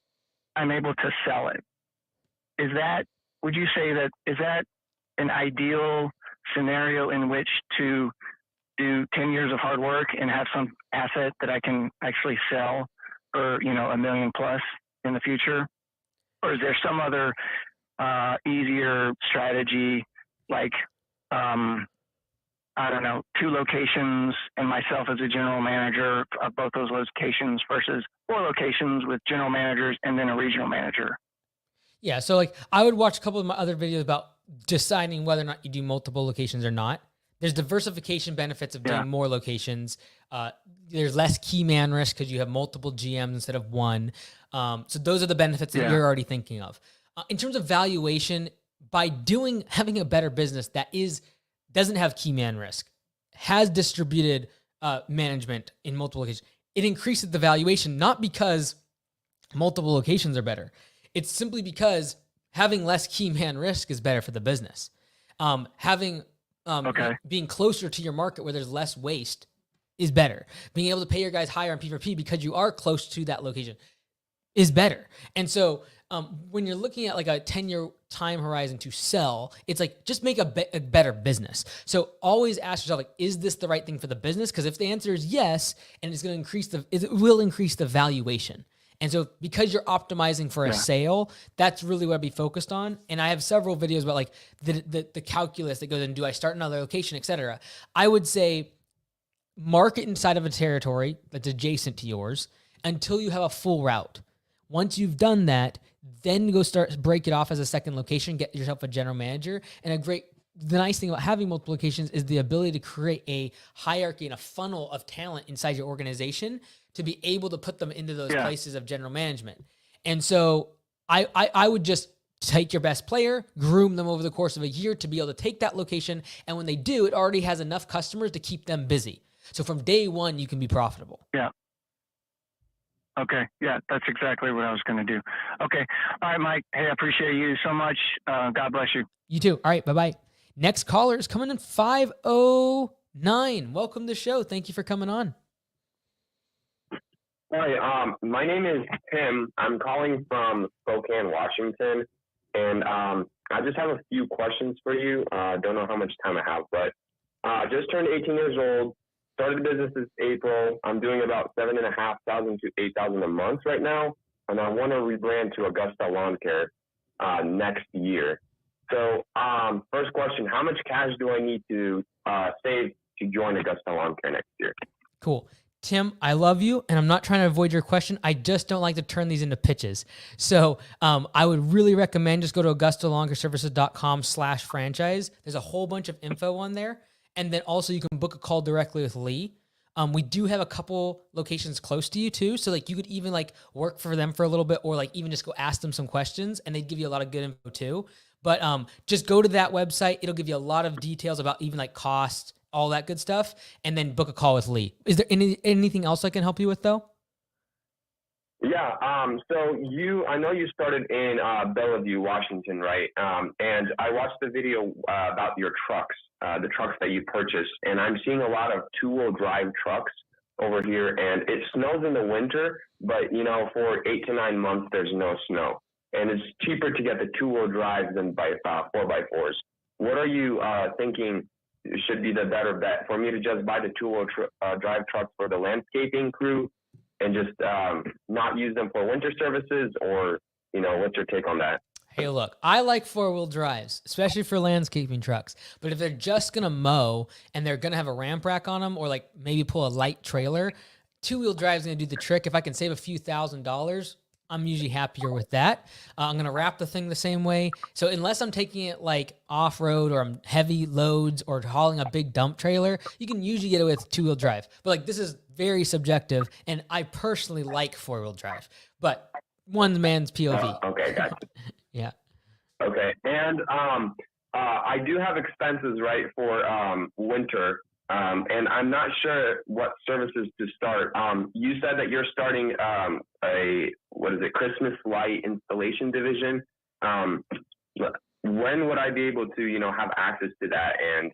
Speaker 4: I'm able to sell it. Would you say that, is that an ideal scenario in which to do 10 years of hard work and have some asset that I can actually sell for, $1 million plus in the future? Or is there some other easier strategy, like, I don't know, 2 locations and myself as a general manager of both those locations versus 4 locations with general managers and then a regional manager?
Speaker 1: Yeah, so like I would watch a couple of my other videos about deciding whether or not you do multiple locations or not. There's diversification benefits of doing more locations. There's less key man risk because you have multiple GMs instead of one. So those are the benefits that you're already thinking of. In terms of valuation, by having a better business that doesn't have key man risk, has distributed management in multiple locations, it increases the valuation, not because multiple locations are better. It's simply because having less key man risk is better for the business. Being closer to your market where there's less waste is better. Being able to pay your guys higher on P4P because you are close to that location is better. And so when you're looking at like a 10-year time horizon to sell, it's like, just make a better business. So always ask yourself, like, is this the right thing for the business? Because if the answer is yes, and it's going to it will increase the valuation. And so because you're optimizing for a sale, that's really what I'd be focused on. And I have several videos about like the calculus that goes in, do I start another location, et cetera. I would say market inside of a territory that's adjacent to yours until you have a full route. Once you've done that, then go break it off as a second location, get yourself a general manager. And the nice thing about having multiple locations is the ability to create a hierarchy and a funnel of talent inside your organization to be able to put them into those places of general management. And so I would just take your best player, groom them over the course of a year to be able to take that location. And when they do, it already has enough customers to keep them busy. So from day one, you can be profitable.
Speaker 4: Yeah. Okay. Yeah, that's exactly what I was going to do. Okay. All right, Mike. Hey, I appreciate you so much. God bless you.
Speaker 1: You too. All right. Bye-bye. Next caller is coming in 509. Welcome to the show. Thank you for coming on.
Speaker 2: Hi, my name is Tim. I'm calling from Spokane, Washington, and I just have a few questions for you. Don't know how much time I have, but just turned 18 years old. Started the business this April. I'm doing about $7,500 to $8,000 a month right now, and I want to rebrand to Augusta Lawn Care next year. So, first question: how much cash do I need to save to join Augusta Lawn Care next year?
Speaker 1: Cool. Tim, I love you, and I'm not trying to avoid your question. I just don't like to turn these into pitches. So I would really recommend just go to AugustaLawnCareServices.com/franchise. There's a whole bunch of info on there. And then also you can book a call directly with Lee. We do have a couple locations close to you too. So like you could even like work for them for a little bit, or like even just go ask them some questions, and they'd give you a lot of good info too. But just go to that website. It'll give you a lot of details about even like cost, all that good stuff, and then book a call with Lee. Is there anything else I can help you with though?
Speaker 2: Yeah. So I know you started in Bellevue, Washington, right? And I watched the video about your trucks, the trucks that you purchased, and I'm seeing a lot of two-wheel drive trucks over here. And it snows in the winter, but for 8 to 9 months there's no snow, and it's cheaper to get the two-wheel drives than by 4x4s. What are you thinking should be the better bet, for me to just buy the two-wheel drive trucks for the landscaping crew and just not use them for winter services, or what's your take on that?
Speaker 1: Hey, look, I like four-wheel drives, especially for landscaping trucks. But if they're just going to mow and they're going to have a ramp rack on them, or like maybe pull a light trailer, two-wheel drive is going to do the trick. If I can save a few $1,000s, I'm usually happier with that. I'm going to wrap the thing the same way. So unless I'm taking it like off-road, or I'm heavy loads, or hauling a big dump trailer, you can usually get it with two-wheel drive. But like this is very subjective, and I personally like four-wheel drive. But one man's POV.
Speaker 2: Okay, gotcha.
Speaker 1: Yeah.
Speaker 2: Okay, and I do have expenses, right, for winter, and I'm not sure what services to start. You said that you're starting Christmas light installation division. When would I be able to, have access to that and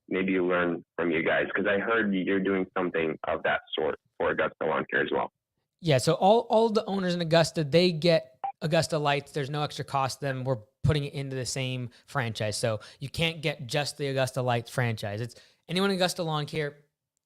Speaker 2: maybe learn from you guys? Because I heard you're doing something of that sort for Augusta Lawn Care as well.
Speaker 1: Yeah, so all the owners in Augusta, they get Augusta Lights. There's no extra cost to them. We're putting it into the same franchise. So you can't get just the Augusta Lights franchise. It's anyone in Augusta Lawn Care,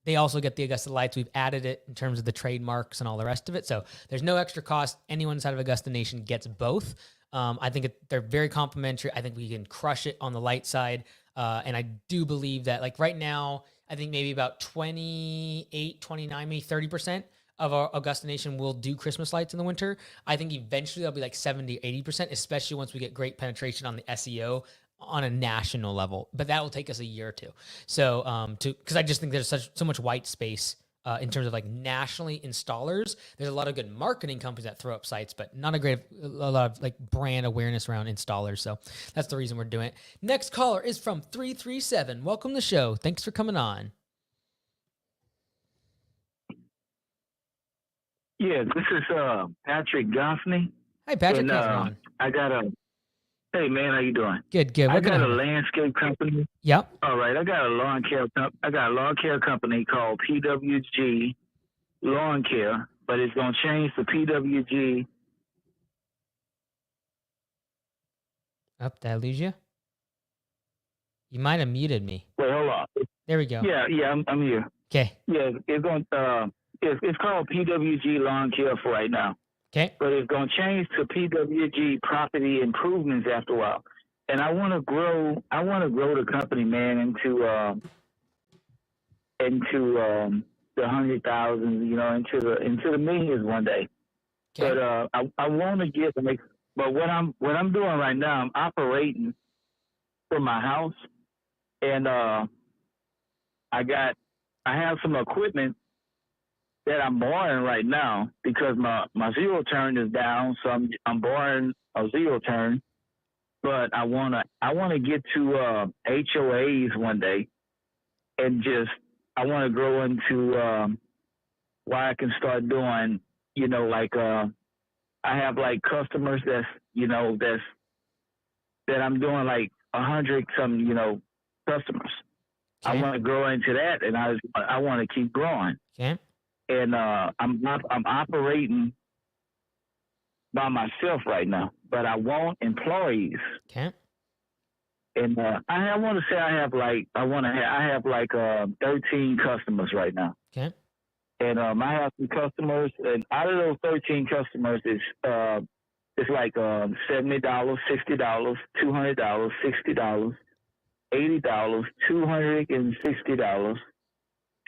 Speaker 1: they also get the Augusta Lights. We've added it in terms of the trademarks and all the rest of it. So there's no extra cost. Anyone inside of Augusta Nation gets both. I think they're very complimentary. I think we can crush it on the light side. And I do believe that like right now, I think maybe about 28, 29, maybe 30% of our Augusta Nation will do Christmas lights in the winter. I think eventually that'll be like 70, 80%, especially once we get great penetration on the SEO on a national level. But that will take us a year or two. So, because I just think there's so much white space in terms of like nationally installers. There's a lot of good marketing companies that throw up sites, but not a lot of like brand awareness around installers. So that's the reason we're doing it. Next caller is from 337. Welcome to the show. Thanks for coming on.
Speaker 5: Yeah, this is Patrick Goffney.
Speaker 1: Hi, Patrick.
Speaker 5: And,
Speaker 1: on?
Speaker 5: Hey man, how you doing?
Speaker 1: Good.
Speaker 5: I got a landscape company.
Speaker 1: Yep.
Speaker 5: All right, I got a lawn care company called PWG Lawn Care, but it's gonna change to PWG.
Speaker 1: Up, did I lose you? You might have muted me.
Speaker 5: Wait, hold on.
Speaker 1: There we go.
Speaker 5: Yeah, I'm here.
Speaker 1: Okay.
Speaker 5: Yeah, it's going it's called PWG Lawn Care for right now.
Speaker 1: Okay.
Speaker 5: But it's going to change to PWG Property Improvements after a while. And I want to grow the company, man, into the 100,000, into the millions one day. Okay. But I want to get but what I'm doing right now, I'm operating from my house, and I have some equipment that I'm borrowing right now because my zero turn is down, so I'm borrowing a zero turn. But I wanna get to HOAs one day, and I want to grow into where I can start doing, I have like customers that I'm doing like 100 some customers. Okay. I want to grow into that, and I want to keep growing.
Speaker 1: Okay.
Speaker 5: And I'm operating by myself right now, but I want employees.
Speaker 1: Okay.
Speaker 5: And I want to say I have 13 customers right now.
Speaker 1: Okay.
Speaker 5: And I have some customers, and out of those 13 customers, it's like $70, $60, $200, $60, $80, $260,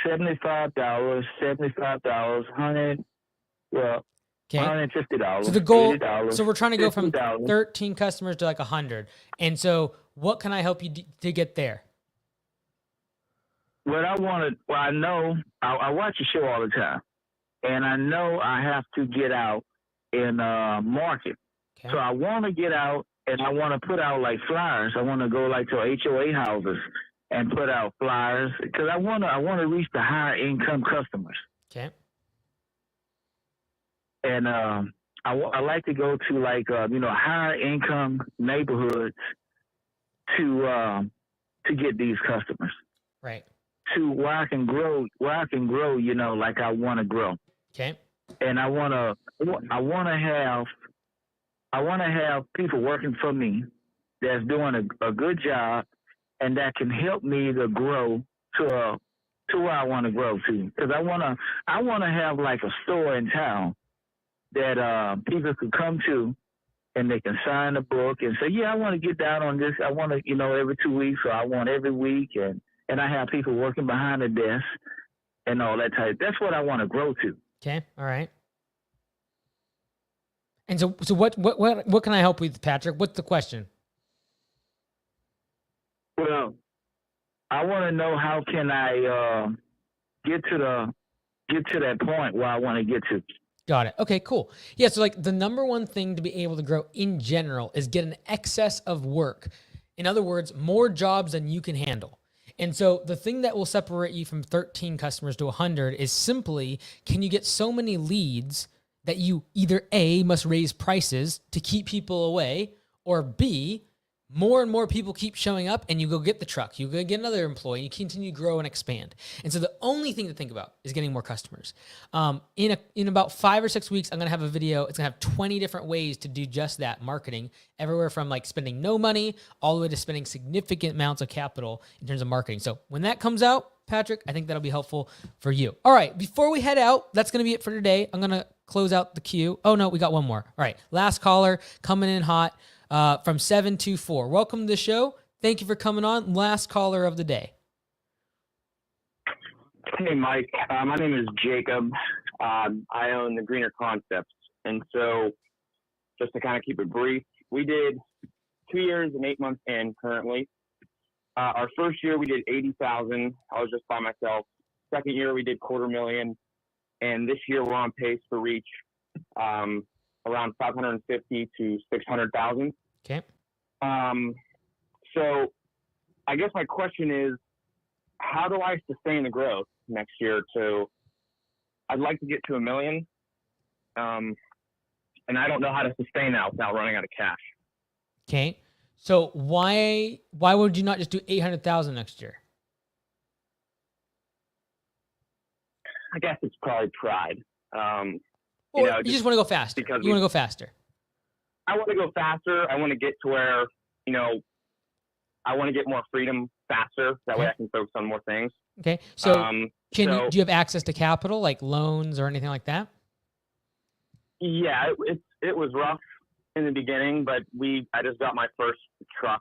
Speaker 5: $75, $100, well,
Speaker 1: Okay.
Speaker 5: $150.
Speaker 1: So the goal,
Speaker 5: $80,
Speaker 1: so we're trying to go from
Speaker 5: $50.
Speaker 1: 13 customers to like 100. And so what can I help you to get there?
Speaker 5: What I wanted, well, I know I watch your show all the time, and I know I have to get out and market.
Speaker 1: Okay.
Speaker 5: So I want to get out and I want to put out like flyers. I want to go like to HOA houses and put out flyers because I want to reach the higher income customers.
Speaker 1: Okay.
Speaker 5: And I like to go to like higher income neighborhoods to get these customers.
Speaker 1: Right.
Speaker 5: To where I can grow, like I want to grow.
Speaker 1: Okay.
Speaker 5: And I want to have people working for me that's doing a good job and that can help me to grow to where I want to grow to. Because I want to have like a store in town that people could come to and they can sign a book and say, yeah, I want to get down on this. I want to, every 2 weeks, or I want every week. And I have people working behind the desk and all that type. That's what I want to grow to.
Speaker 1: Okay. All right. And so what can I help with, Patrick? What's the question?
Speaker 5: Well, I want to know how can I get to that point where I want to get to.
Speaker 1: Got it. Okay, cool. Yeah, so like the number one thing to be able to grow in general is get an excess of work. In other words, more jobs than you can handle. And so the thing that will separate you from 13 customers to 100 is simply, can you get so many leads that you either A, must raise prices to keep people away, or B, more and more people keep showing up and you go get the truck, you go get another employee, you continue to grow and expand. And so the only thing to think about is getting more customers. In about 5 or 6 weeks, I'm going to have a video. It's going to have 20 different ways to do just that marketing, everywhere from like spending no money all the way to spending significant amounts of capital in terms of marketing. So when that comes out, Patrick, I think that'll be helpful for you. All right, before we head out, that's going to be it for today. I'm going to close out the queue. Oh no, we got one more. All right, last caller coming in hot. From 724. Welcome to the show. Thank you for coming on. Last caller of the day.
Speaker 3: Hey, Mike. My name is Jacob. I own the Greener Concepts. And so just to kind of keep it brief, we did 2 years and 8 months in currently. Our first year we did 80,000. I was just by myself. Second year we did $250,000. And this year we're on pace to reach around 550 to 600,000.
Speaker 1: Okay.
Speaker 3: So I guess my question is, how do I sustain the growth next year I'd like to get to $1 million. And I don't know how to sustain that without running out of cash.
Speaker 1: Okay. So why would you not just do 800,000 next year?
Speaker 3: I guess it's probably pride.
Speaker 1: You just want to go faster.
Speaker 3: Because
Speaker 1: you want to go faster.
Speaker 3: I want to go faster. I want to get to where, I want to get more freedom faster. That way I can focus on more things.
Speaker 1: Okay. So do you have access to capital, like loans or anything like that?
Speaker 3: Yeah, it was rough in the beginning, but I just got my first truck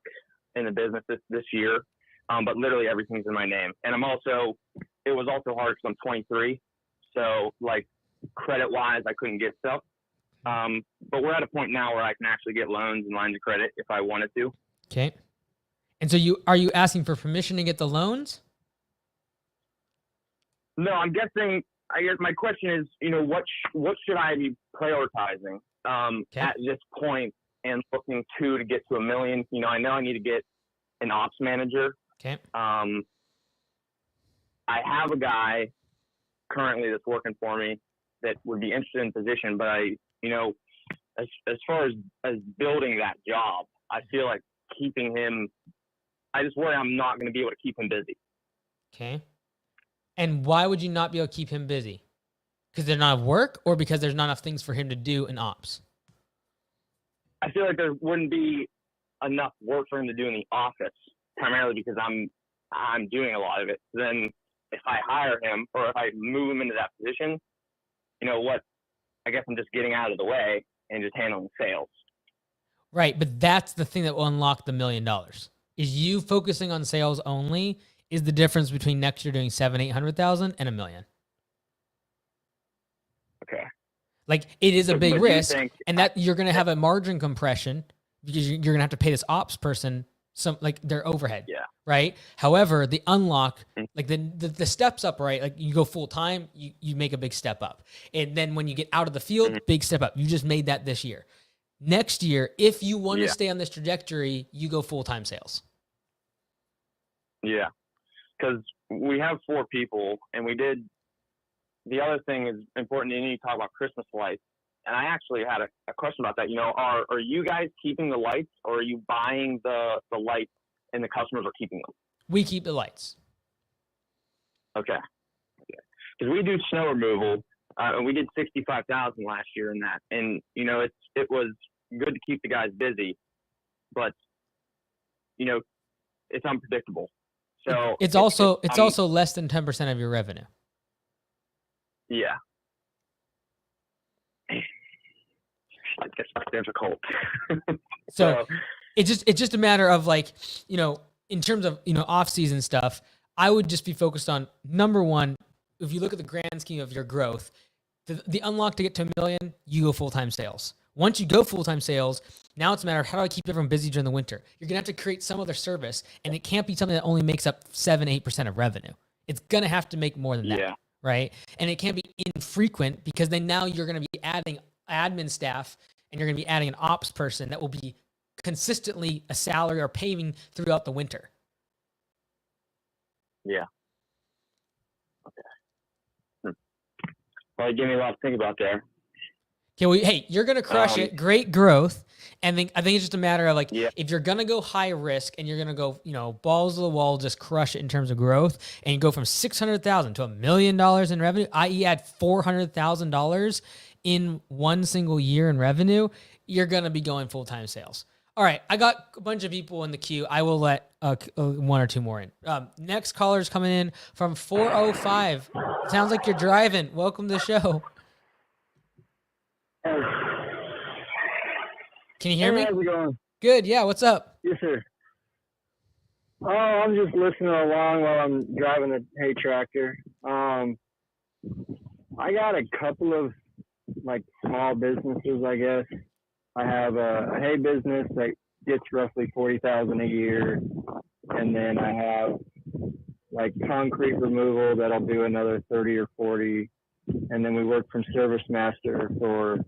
Speaker 3: in the business this year. But literally everything's in my name. And it was also hard because I'm 23. So like, credit-wise, I couldn't get stuff. But we're at a point now where I can actually get loans and lines of credit if I wanted to.
Speaker 1: Okay. And so are you asking for permission to get the loans?
Speaker 3: No, I'm guessing, I guess my question is, what should I be prioritizing at this point and looking to get to $1 million? I know I need to get an ops manager.
Speaker 1: Okay.
Speaker 3: I have a guy currently that's working for me that would be interested in position, but as far as building that job, I feel like keeping him, I just worry I'm not going to be able to keep him busy.
Speaker 1: Okay. And why would you not be able to keep him busy? Because there's not enough work, or because there's not enough things for him to do in ops?
Speaker 3: I feel like there wouldn't be enough work for him to do in the office, primarily because I'm doing a lot of it. Then if I hire him or if I move him into that position, I guess I'm just getting out of the way and just handling sales.
Speaker 1: Right, but that's the thing that will unlock the $1 million. Is you focusing on sales only is the difference between next year doing 700,000-800,000 and $1 million.
Speaker 3: Okay.
Speaker 1: Like it is a
Speaker 3: But
Speaker 1: big
Speaker 3: you
Speaker 1: risk,
Speaker 3: think-
Speaker 1: and that you're going to have a margin compression because you're going to have to pay this ops person some like their overhead.
Speaker 3: Yeah.
Speaker 1: Right. However, the unlock, like the steps up, right? Like you go full time, you make a big step up, and then when you get out of the field, big step up. You just made that this year. Next year, if you want to stay on this trajectory, you go full time sales.
Speaker 3: Yeah, because we have 4 people, and we did. The other thing is important. You need to talk about Christmas lights, and I actually had a question about that. You know, are you guys keeping the lights, or are you buying the lights, and the customers are keeping them?
Speaker 1: We keep the lights.
Speaker 3: Okay. Because we do snow removal, and we did 65,000 last year in that, and you know it was good to keep the guys busy, but you know it's unpredictable. So
Speaker 1: It's also less than 10% of your revenue.
Speaker 3: Yeah. I guess that's difficult.
Speaker 1: So it's just a matter of like, you know, in terms of, you know, off season stuff, I would just be focused on number one. If you look at the grand scheme of your growth, the unlock to get to $1 million, you go full-time sales. Once you go full-time sales, now it's a matter of how do I keep everyone busy during the winter? You're going to have to create some other service, and it can't be something that only makes up 7-8% of revenue. It's going to have to make more than that, right? And it can't be infrequent because then now you're going to be adding admin staff, and you're going to be adding an ops person that will be consistently a salary or paying throughout the winter.
Speaker 3: Yeah. Okay. Well, you gave me a lot to think about there.
Speaker 1: Okay, hey, you're gonna crush it. Great growth, and I think it's just a matter of like, if you're gonna go high risk and you're gonna go, you know, balls to the wall, just crush it in terms of growth, and you go from $600,000 to $1 million in revenue, i.e., add $400,000 in one single year in revenue, you're gonna be going full time sales. All right, I got a bunch of people in the queue. I will let 1 or 2 more in. Next caller's coming in from 405. Sounds like you're driving. Welcome to the show. Can you hear me?
Speaker 7: How's it going?
Speaker 1: Good. Yeah. What's up?
Speaker 7: Yes, sir. Oh, I'm just listening along while I'm driving the hay tractor. I got a couple of like small businesses, I guess. I have a hay business that gets roughly $40,000 a year, and then I have like concrete removal that'll do another 30 or 40. And then we work from Service Master for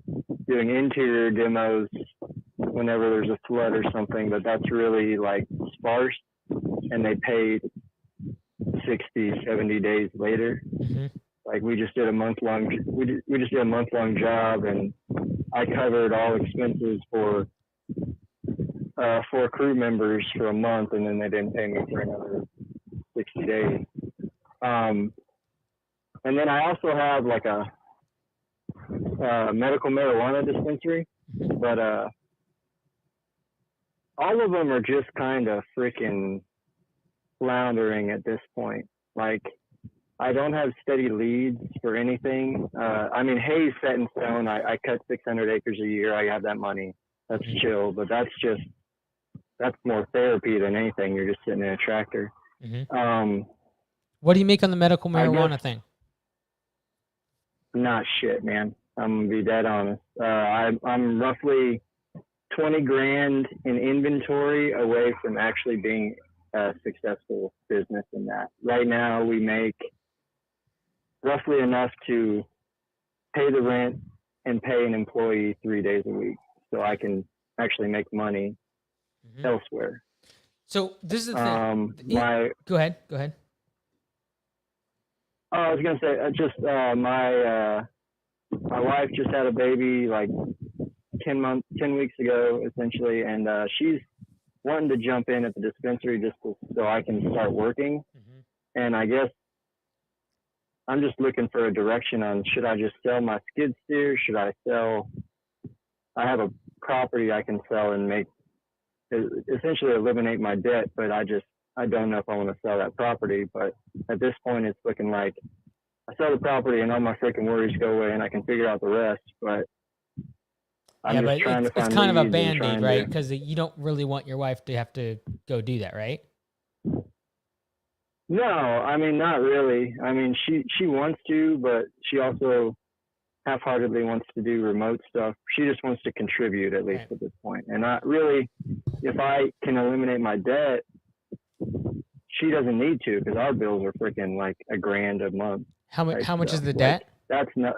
Speaker 7: doing interior demos whenever there's a flood or something, but that's really like sparse, and they pay 60, 70 days later. Like we just did a month-long job, and I covered all expenses for 4 crew members for a month, and then they didn't pay me for another 60 days. And then I also have like a medical marijuana dispensary, but all of them are just kind of freaking floundering at this point. Like I don't have steady leads for anything. I mean, hay's set in stone. I cut 600 acres a year. I have that money. That's chill, but that's more therapy than anything. You're just sitting in a tractor.
Speaker 1: What do you make on the medical marijuana thing?
Speaker 7: Not shit, man. I'm gonna be dead honest. I'm roughly 20 grand in inventory away from actually being a successful business in that. Right now, we make roughly enough to pay the rent and pay an employee 3 days a week, so I can actually make money elsewhere.
Speaker 1: So this is the thing. Go ahead.
Speaker 7: I was gonna say my wife just had a baby like 10 weeks ago, essentially, and she's wanting to jump in at the dispensary just so I can start working. And I guess I'm just looking for a direction on should I just sell my skid steer? Should I sell? I have a property I can sell and make essentially eliminate my debt, but I don't know if I want to sell that property. But at this point, it's looking like I sell the property and all my freaking worries go away, and I can figure out the rest. But I'm just trying to find
Speaker 1: it's kind of a
Speaker 7: leads and
Speaker 1: Band-Aid,
Speaker 7: trying
Speaker 1: right?
Speaker 7: to-
Speaker 1: Because you don't really want your wife to have to go do that, right?
Speaker 7: No, I mean, not really. I mean, she wants to, but she also half-heartedly wants to do remote stuff. She just wants to contribute, at least at this point. And not really, if I can eliminate my debt, she doesn't need to, because our bills are freaking like $1,000 a month.
Speaker 1: How much? How much is the
Speaker 7: Like,
Speaker 1: debt?
Speaker 7: that's not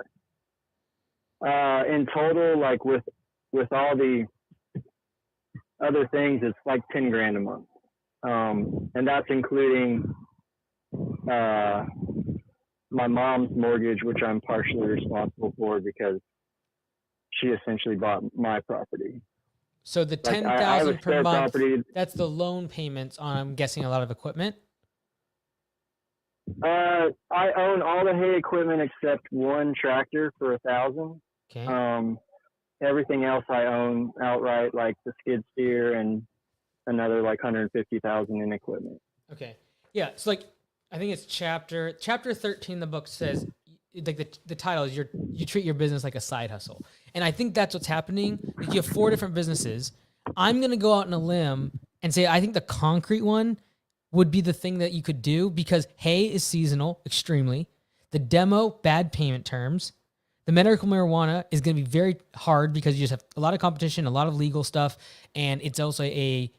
Speaker 7: in total, like with all the other things, it's like $10,000 a month, and that's including my mom's mortgage, which I'm partially responsible for because she essentially bought my property.
Speaker 1: So the
Speaker 7: Like, I have a
Speaker 1: 10,000 per
Speaker 7: spare
Speaker 1: month,
Speaker 7: property.
Speaker 1: that's the loan payments on, I'm guessing, a lot of equipment.
Speaker 7: I own all the hay equipment except one tractor for $1,000.
Speaker 1: Okay.
Speaker 7: Everything else I own outright, like the skid steer and another like $150,000 in equipment.
Speaker 1: Okay. Yeah. So like, I think it's chapter 13 in the book says, like the title is you treat your business like a side hustle. And I think that's what's happening. Like, you have 4 different businesses. I'm going to go out on a limb and say, I think the concrete one would be the thing that you could do, because hay is seasonal extremely. The demo, bad payment terms. The medical marijuana is going to be very hard because you just have a lot of competition, a lot of legal stuff, and it's also a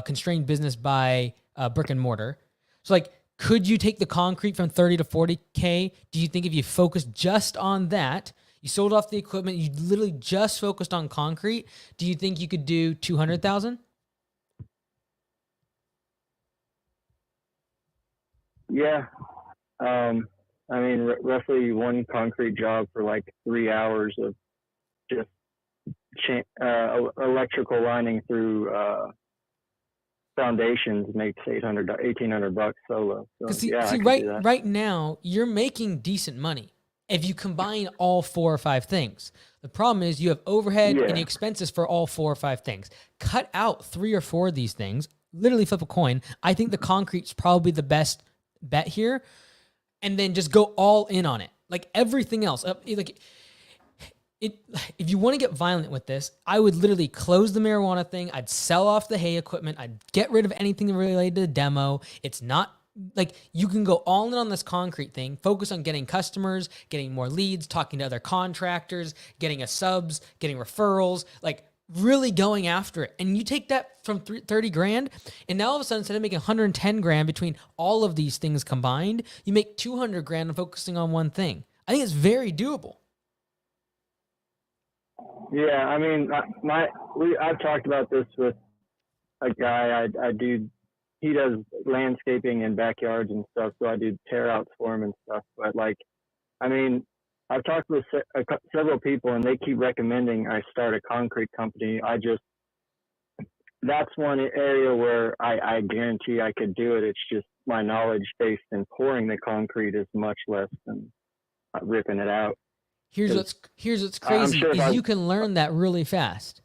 Speaker 1: constrained business by brick and mortar. So like, could you take the concrete from 30 to 40K? Do you think if you focused just on that, you sold off the equipment, you literally just focused on concrete, do you think you could do 200,000?
Speaker 7: Yeah. I mean, roughly one concrete job for like 3 hours of just electrical lining through foundations makes $1,800 solo. So,
Speaker 1: See,
Speaker 7: yeah, I could do that.
Speaker 1: right now, you're making decent money if you combine all 4 or 5 things. The problem is you have overhead and expenses for all 4 or 5 things. Cut out 3 or 4 of these things, literally flip a coin. I think the concrete's probably the best bet here, and then just go all in on it. Like everything else, if you want to get violent with this, I would literally close the marijuana thing. I'd sell off the hay equipment. I'd get rid of anything related to the demo. It's not like you can go all in on this concrete thing, focus on getting customers, getting more leads, talking to other contractors, getting a subs, getting referrals, like really going after it. And you take that from 30 grand, and now all of a sudden, instead of making 110 grand between all of these things combined, you make 200 grand on focusing on one thing. I think it's very doable.
Speaker 7: Yeah, I mean, I've talked about this with a guy I do. He does landscaping in backyards and stuff, so I do tear outs for him and stuff. But like, I mean, I've talked with several people, and they keep recommending I start a concrete company. That's one area where I guarantee I could do it. It's just my knowledge based in pouring the concrete is much less than ripping it out.
Speaker 1: Here's what's crazy is you can learn that really fast.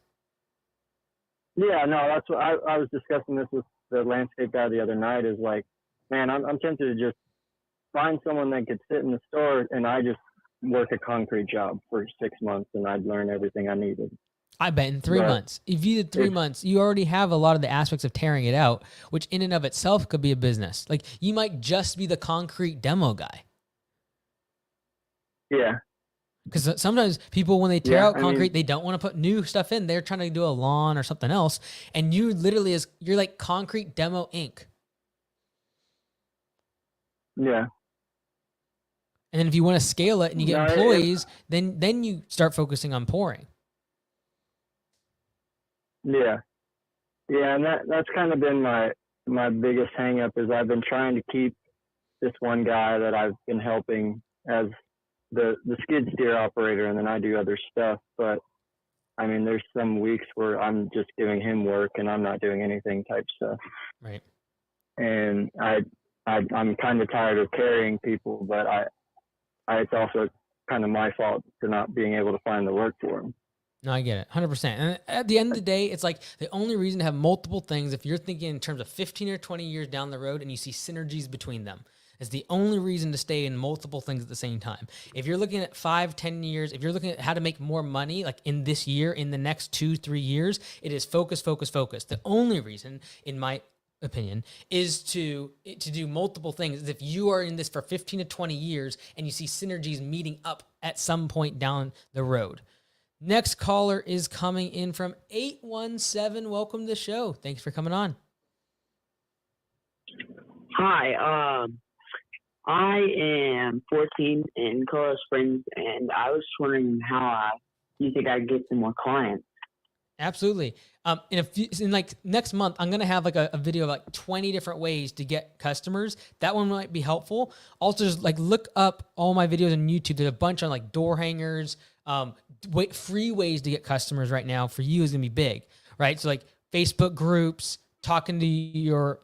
Speaker 7: Yeah, no, that's what I was discussing this with the landscape guy the other night. Is like, man, I'm tempted to just find someone that could sit in the store and I just work a concrete job for 6 months and I'd learn everything I needed.
Speaker 1: I bet in 3 months. If you did 3 months, you already have a lot of the aspects of tearing it out, which in and of itself could be a business. Like, you might just be the concrete demo guy.
Speaker 7: Yeah.
Speaker 1: Because sometimes people, when they tear out concrete, they don't want to put new stuff in. They're trying to do a lawn or something else. And you literally you're like Concrete Demo Inc.
Speaker 7: Yeah.
Speaker 1: And then if you want to scale it and you get employees, then you start focusing on pouring.
Speaker 7: Yeah. Yeah, and that's kind of been my biggest hang up is I've been trying to keep this one guy that I've been helping as the skid steer operator, and then I do other stuff. But I mean, there's some weeks where I'm just giving him work and I'm not doing anything type stuff.
Speaker 1: Right.
Speaker 7: And I'm kind of tired of carrying people, but it's also kind of my fault for not being able to find the work for them.
Speaker 1: No, I get it. 100%. And at the end of the day, it's like the only reason to have multiple things, if you're thinking in terms of 15 or 20 years down the road and you see synergies between them, is the only reason to stay in multiple things at the same time. If you're looking at 5, 10 years, if you're looking at how to make more money, like in this year, in the next 2, 3 years, it is focus, focus, focus. The only reason, in my opinion, is to do multiple things. If you are in this for 15 to 20 years and you see synergies meeting up at some point down the road. Next caller is coming in from 817. Welcome to the show. Thanks for coming on.
Speaker 8: Hi, I am 14 in Colorado Springs, and I was just wondering how you think I could get some more clients.
Speaker 1: Absolutely. In like next month, I'm going to have like a video of like 20 different ways to get customers. That one might be helpful. Also, just like look up all my videos on YouTube. There's a bunch on like door hangers, free ways to get customers right now for you is going to be big, right? So like Facebook groups, talking to your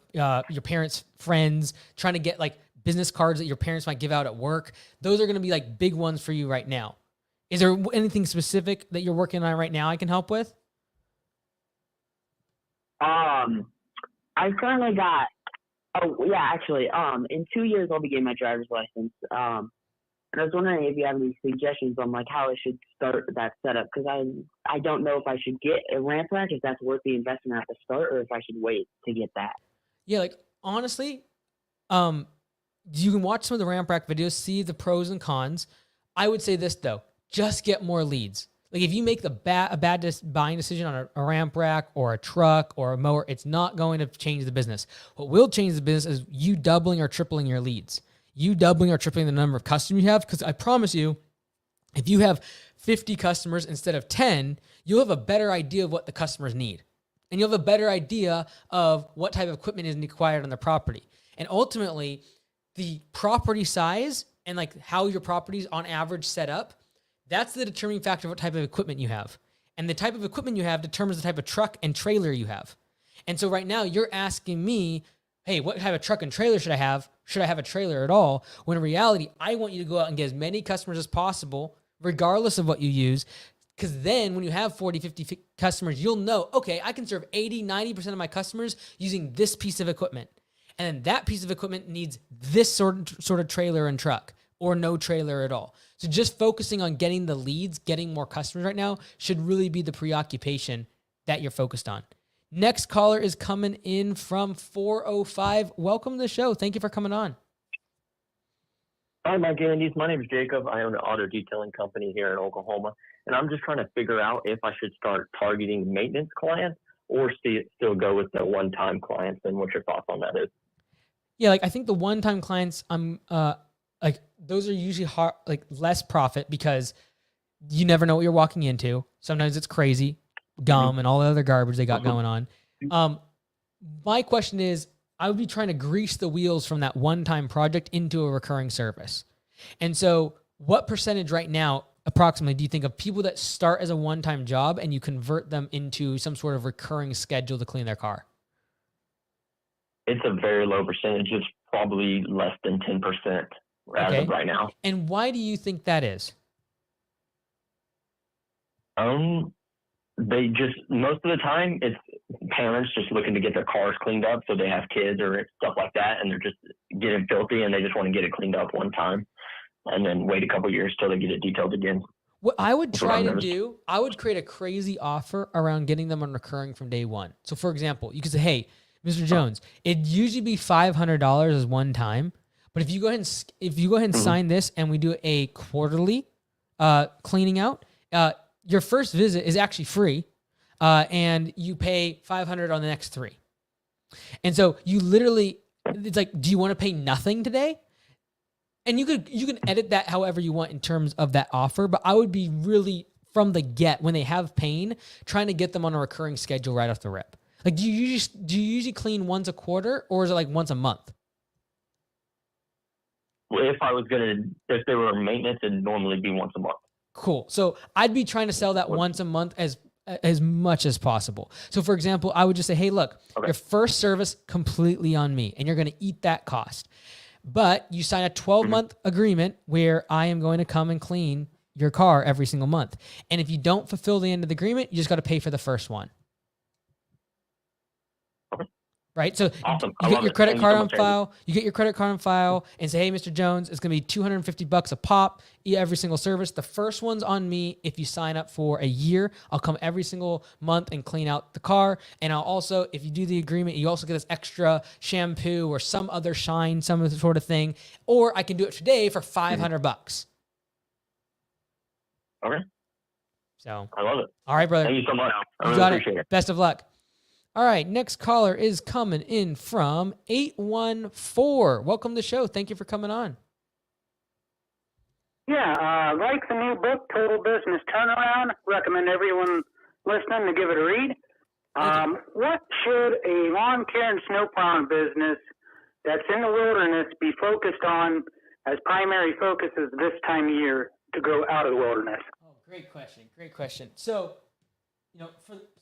Speaker 1: parents' friends, trying to get like business cards that your parents might give out at work. Those are going to be like big ones for you right now. Is there anything specific that you're working on right now I can help with?
Speaker 8: I've currently got, in 2 years I'll be getting my driver's license. And I was wondering if you have any suggestions on like how I should start that setup, because I don't know if I should get a ramp rack, if that's worth the investment at the start, or if I should wait to get that.
Speaker 1: Yeah, like honestly, you can watch some of the ramp rack videos, see the pros and cons. I would say this though, just get more leads. Like if you make a bad buying decision on a ramp rack or a truck or a mower, it's not going to change the business. What will change the business is you doubling or tripling your leads. You doubling or tripling the number of customers you have, because I promise you, if you have 50 customers instead of 10, you'll have a better idea of what the customers need. And you'll have a better idea of what type of equipment is required on the property. And ultimately, the property size and like how your property's on average set up, that's the determining factor of what type of equipment you have. And the type of equipment you have determines the type of truck and trailer you have. And so right now you're asking me, hey, what type of truck and trailer should I have? Should I have a trailer at all? When in reality, I want you to go out and get as many customers as possible, regardless of what you use. Because then when you have 40, 50 customers, you'll know, okay, I can serve 80, 90% of my customers using this piece of equipment. And then that piece of equipment needs this sort of trailer and truck, or no trailer at all. So just focusing on getting the leads, getting more customers right now should really be the preoccupation that you're focused on. Next caller is coming in from 405. Welcome to the show. Thank you for coming on.
Speaker 22: Hi, Mike Andes. My name is Jacob. I own an auto detailing company here in Oklahoma, and I'm just trying to figure out if I should start targeting maintenance clients or still go with the one-time clients, and what your thoughts on that is.
Speaker 1: Yeah, like I think the one-time clients, like those are usually hard, like less profit, because you never know what you're walking into. Sometimes it's crazy, gum and all the other garbage they got going on. My question is, I would be trying to grease the wheels from that one-time project into a recurring service. And so what percentage right now, approximately, do you think of people that start as a one-time job and you convert them into some sort of recurring schedule to clean their car?
Speaker 22: It's a very low percentage. It's probably less than 10% as of right now.
Speaker 1: And why do you think that is?
Speaker 22: They just, most of the time, it's parents just looking to get their cars cleaned up, so they have kids or stuff like that, and they're just getting filthy, and they just want to get it cleaned up one time, and then wait a couple years till they get it detailed again.
Speaker 1: What I would try to do, I would create a crazy offer around getting them on recurring from day one. So, for example, you could say, hey, Mr. Jones, it'd usually be $500 as one time, but if you go ahead and sign this and we do a quarterly cleaning out, your first visit is actually free, and you pay $500 on the next 3. And so you literally, it's like, do you want to pay nothing today? And you can edit that however you want in terms of that offer, but I would be really from the get, when they have pain, trying to get them on a recurring schedule right off the rip. Like, do you usually clean once a quarter, or is it like once a month?
Speaker 22: If they were maintenance, it'd normally be once a month.
Speaker 1: Cool. So I'd be trying to sell that once a month as much as possible. So for example, I would just say, hey, look, your first service completely on me, and you're going to eat that cost. But you sign a 12-month agreement where I am going to come and clean your car every single month. And if you don't fulfill the end of the agreement, you just got to pay for the first one. right? So
Speaker 22: Awesome.
Speaker 1: you
Speaker 22: I
Speaker 1: get
Speaker 22: love
Speaker 1: your
Speaker 22: it.
Speaker 1: credit
Speaker 22: Thank you
Speaker 1: card
Speaker 22: so
Speaker 1: on
Speaker 22: much, Andy.
Speaker 1: file. You get your credit card on file and say, hey, Mr. Jones, it's going to be $250 a pop, every single service. The first one's on me. If you sign up for a year, I'll come every single month and clean out the car. And I'll also, if you do the agreement, you also get this extra shampoo or some other shine, some sort of thing. Or I can do it today for $500.
Speaker 22: Okay.
Speaker 1: So
Speaker 22: I love it.
Speaker 1: all right, brother.
Speaker 22: Thank you so much. I
Speaker 1: You
Speaker 22: really
Speaker 1: got
Speaker 22: appreciate it.
Speaker 1: Best of luck. All right, next caller is coming in from 814. Welcome to the show. Thank you for coming on.
Speaker 6: Yeah, like the new book, Total Business Turnaround. Recommend everyone listening to give it a read. What should a lawn care and snow plowing business that's in the wilderness be focused on as primary focuses this time of year to grow out of the wilderness?
Speaker 1: Oh, great question. Great question. So,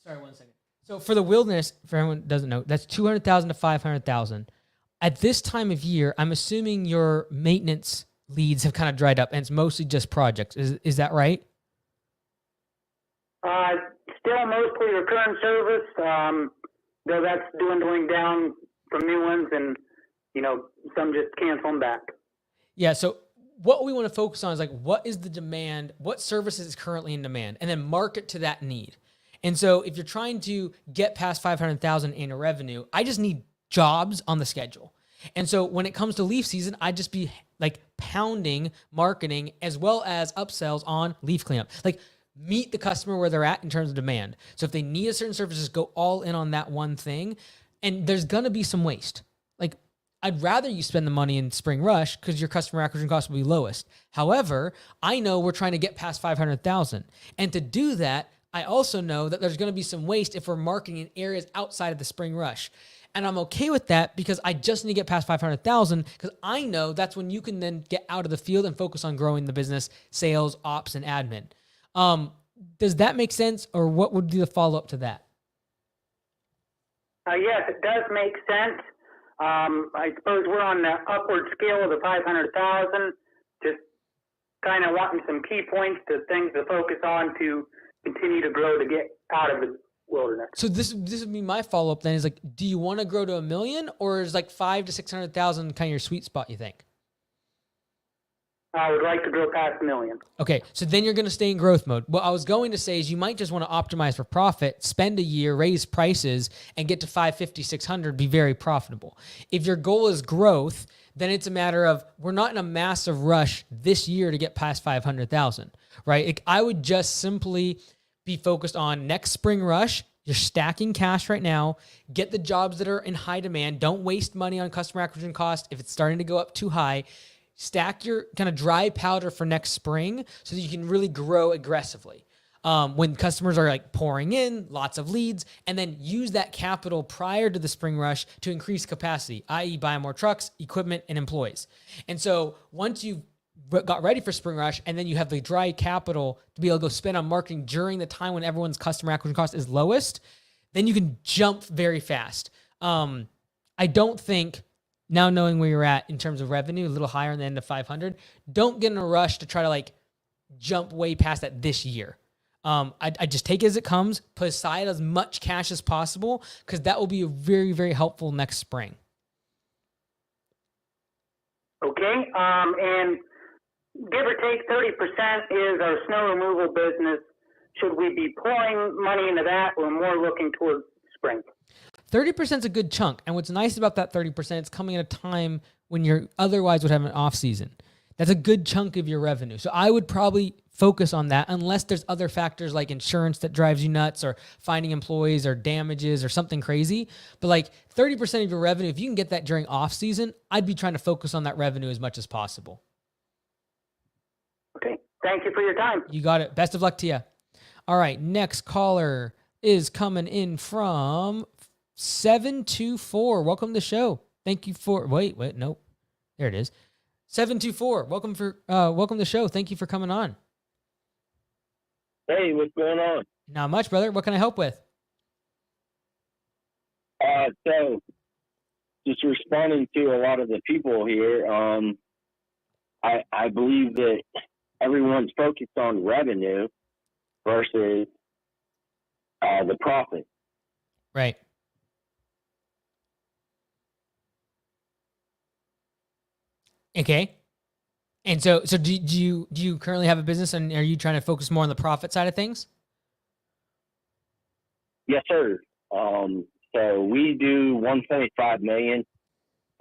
Speaker 1: sorry, 1 second. So for the wilderness, for anyone who doesn't know, that's 200,000 to 500,000. At this time of year, I'm assuming your maintenance leads have kind of dried up and it's mostly just projects. Is that right?
Speaker 6: Still mostly recurring service, though that's dwindling down from new ones and, some just cancel them back.
Speaker 1: Yeah. So what we want to focus on is what is the demand? What services is currently in demand? And then market to that need. And so if you're trying to get past 500,000 in revenue, I just need jobs on the schedule. And so when it comes to leaf season, I just be pounding marketing as well as upsells on leaf cleanup. Meet the customer where they're at in terms of demand. So if they need a certain service, just go all in on that one thing. And there's going to be some waste. I'd rather you spend the money in spring rush because your customer acquisition cost will be lowest. However, I know we're trying to get past 500,000. And to do that, I also know that there's going to be some waste if we're marketing in areas outside of the spring rush. And I'm okay with that because I just need to get past 500,000 because I know that's when you can then get out of the field and focus on growing the business, sales, ops, and admin. Does that make sense, or what would be the follow-up to that?
Speaker 6: Yes, it does make sense. I suppose we're on the upward scale of the 500,000, just kind of wanting some key points to things to focus on to continue to grow to get out of the wilderness.
Speaker 1: So this would be my follow-up then is do you want to grow to 1 million, or is 500,000 to 600,000 kind of your sweet spot, you think?
Speaker 6: I would like to grow past 1 million.
Speaker 1: Okay, so then you're going to stay in growth mode. What I was going to say is you might just want to optimize for profit, spend a year, raise prices, and get to 550, 600, be very profitable. If your goal is growth, then it's a matter of we're not in a massive rush this year to get past 500,000, right? I would just simply be focused on next spring rush. You're stacking cash right now. Get the jobs that are in high demand. Don't waste money on customer acquisition cost if it's starting to go up too high. Stack your kind of dry powder for next spring so that you can really grow aggressively. When customers are pouring in, lots of leads, and then use that capital prior to the spring rush to increase capacity, i.e. buy more trucks, equipment, and employees. And so once you've got ready for spring rush and then you have the dry capital to be able to go spend on marketing during the time when everyone's customer acquisition cost is lowest, then you can jump very fast. I don't think, now knowing where you're at in terms of revenue, a little higher in the end of 500, don't get in a rush to try to jump way past that this year. I just take it as it comes, put aside as much cash as possible, because that will be very, very helpful next spring.
Speaker 6: Okay, and give or take 30% is our snow removal business. Should we be pouring money into that, or more looking towards spring?
Speaker 1: 30% is a good chunk. And what's nice about that 30%, it's coming at a time when you otherwise would have an off season. That's a good chunk of your revenue. So I would probably focus on that unless there's other factors like insurance that drives you nuts or finding employees or damages or something crazy. But 30% of your revenue, if you can get that during off season, I'd be trying to focus on that revenue as much as possible.
Speaker 6: Okay. Thank you for your time.
Speaker 1: You got it. Best of luck to you. All right. Next caller is coming in from 724. Welcome to the show. Thank you for wait, nope. There it is. 724. Welcome to the show. Thank you for coming on.
Speaker 3: Hey, what's going on?
Speaker 1: Not much, brother. What can I help with?
Speaker 3: So just responding to a lot of the people here, I believe that everyone's focused on revenue versus the profit.
Speaker 1: Right. Okay. And so do you currently have a business, and are you trying to focus more on the profit side of things?
Speaker 14: Yes, sir. So we do 1.5 million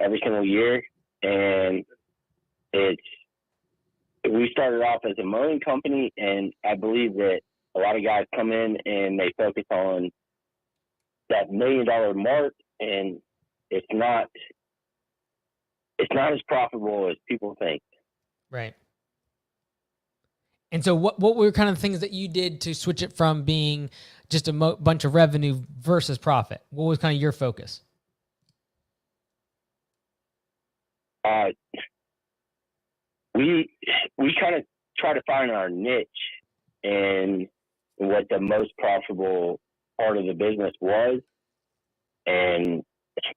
Speaker 14: every single year, and we started off as a mowing company, and I believe that a lot of guys come in and they focus on that $1 million mark, and it's not as profitable as people think.
Speaker 1: Right. And so what were kind of things that you did to switch it from being just a bunch of revenue versus profit? What was kind of your focus?
Speaker 14: We kind of try to find our niche and what the most profitable part of the business was, and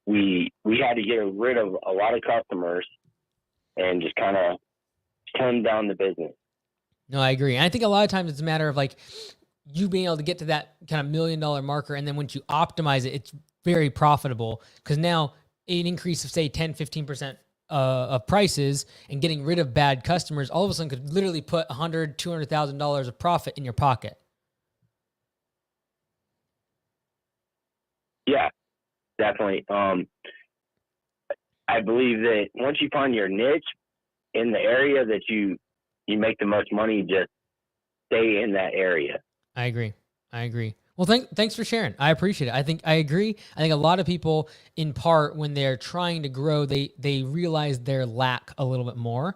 Speaker 14: we had to get rid of a lot of customers and just kind of tone down the business.
Speaker 1: No, I agree. And I think a lot of times it's a matter of like you being able to get to that kind of $1 million marker, and then once you optimize it, it's very profitable, because now an increase of say 10-15% of prices and getting rid of bad customers all of a sudden could literally put $100,000-$200,000 of profit in your pocket.
Speaker 14: Yeah, definitely. I believe that once you find your niche in the area that you make the most money, just stay in that area.
Speaker 1: I agree. Well, thanks for sharing. I appreciate it. I agree. I think a lot of people, in part, when they're trying to grow, they realize their lack a little bit more.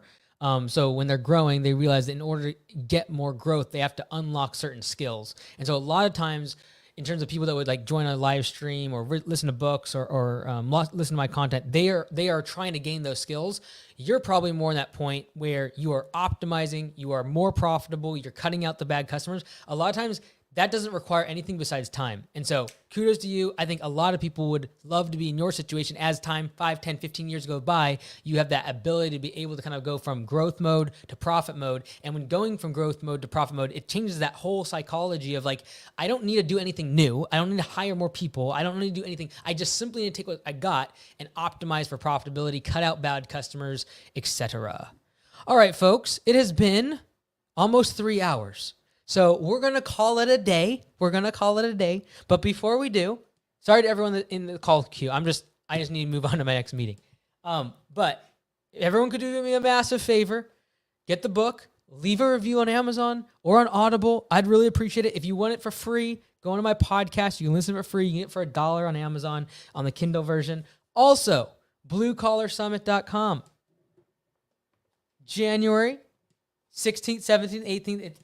Speaker 1: So when they're growing, they realize that in order to get more growth, they have to unlock certain skills. And so a lot of times, in terms of people that would like join a live stream or listen to books or listen to my content, they are trying to gain those skills. You're probably more in that point where you are optimizing, you are more profitable, you're cutting out the bad customers. A lot of times that doesn't require anything besides time. And so kudos to you. I think a lot of people would love to be in your situation. As time 5, 10, 15 years go by, you have that ability to be able to kind of go from growth mode to profit mode. And when going from growth mode to profit mode, it changes that whole psychology of like, I don't need to do anything new. I don't need to hire more people. I don't need to do anything. I just simply need to take what I got and optimize for profitability, cut out bad customers, etc. All right, folks, it has been almost 3 hours. So we're going to call it a day. But before we do, sorry to everyone in the call queue. I just need to move on to my next meeting. But everyone could do me a massive favor. Get the book, leave a review on Amazon or on Audible. I'd really appreciate it. If you want it for free, go into my podcast. You can listen for free. You can get it for $1 on Amazon on the Kindle version. Also, BlueCollarSummit.com. January 16th, 17th, 18th. It's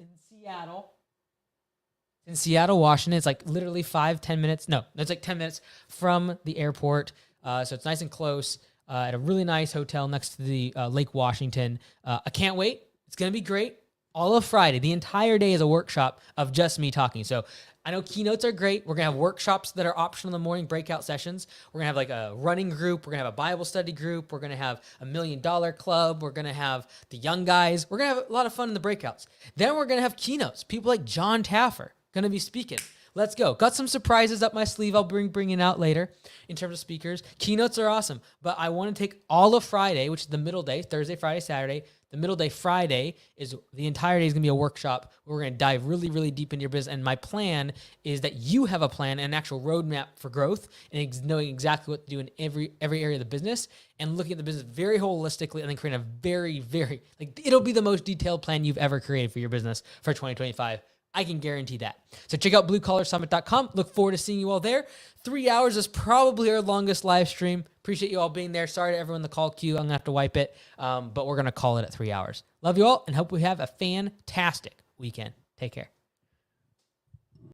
Speaker 1: in Seattle, Washington. It's like literally 5-10 minutes. No, it's like 10 minutes from the airport. So it's nice and close at a really nice hotel next to the Lake Washington. I can't wait. It's going to be great. All of Friday, the entire day is a workshop of just me talking. So I know keynotes are great. We're going to have workshops that are optional in the morning, breakout sessions. We're going to have like a running group. We're going to have a Bible study group. We're going to have $1 million club. We're going to have the young guys. We're going to have a lot of fun in the breakouts. Then we're going to have keynotes. People like John Taffer going to be speaking. Let's go. Got some surprises up my sleeve I'll bring it out later in terms of speakers. Keynotes are awesome, but I want to take all of Friday, which is the middle day, Thursday, Friday, Saturday. The middle day, Friday, is the entire day is going to be a workshop where we're going to dive really, really deep into your business. And my plan is that you have a plan, an actual roadmap for growth, and knowing exactly what to do in every area of the business, and looking at the business very holistically, and then creating a very, very, it'll be the most detailed plan you've ever created for your business for 2025. I can guarantee that. So check out BlueCollarSummit.com. Look forward to seeing you all there. 3 hours is probably our longest live stream. Appreciate you all being there. Sorry to everyone in the call queue. I'm going to have to wipe it, but we're going to call it at 3 hours. Love you all and hope we have a fantastic weekend. Take care.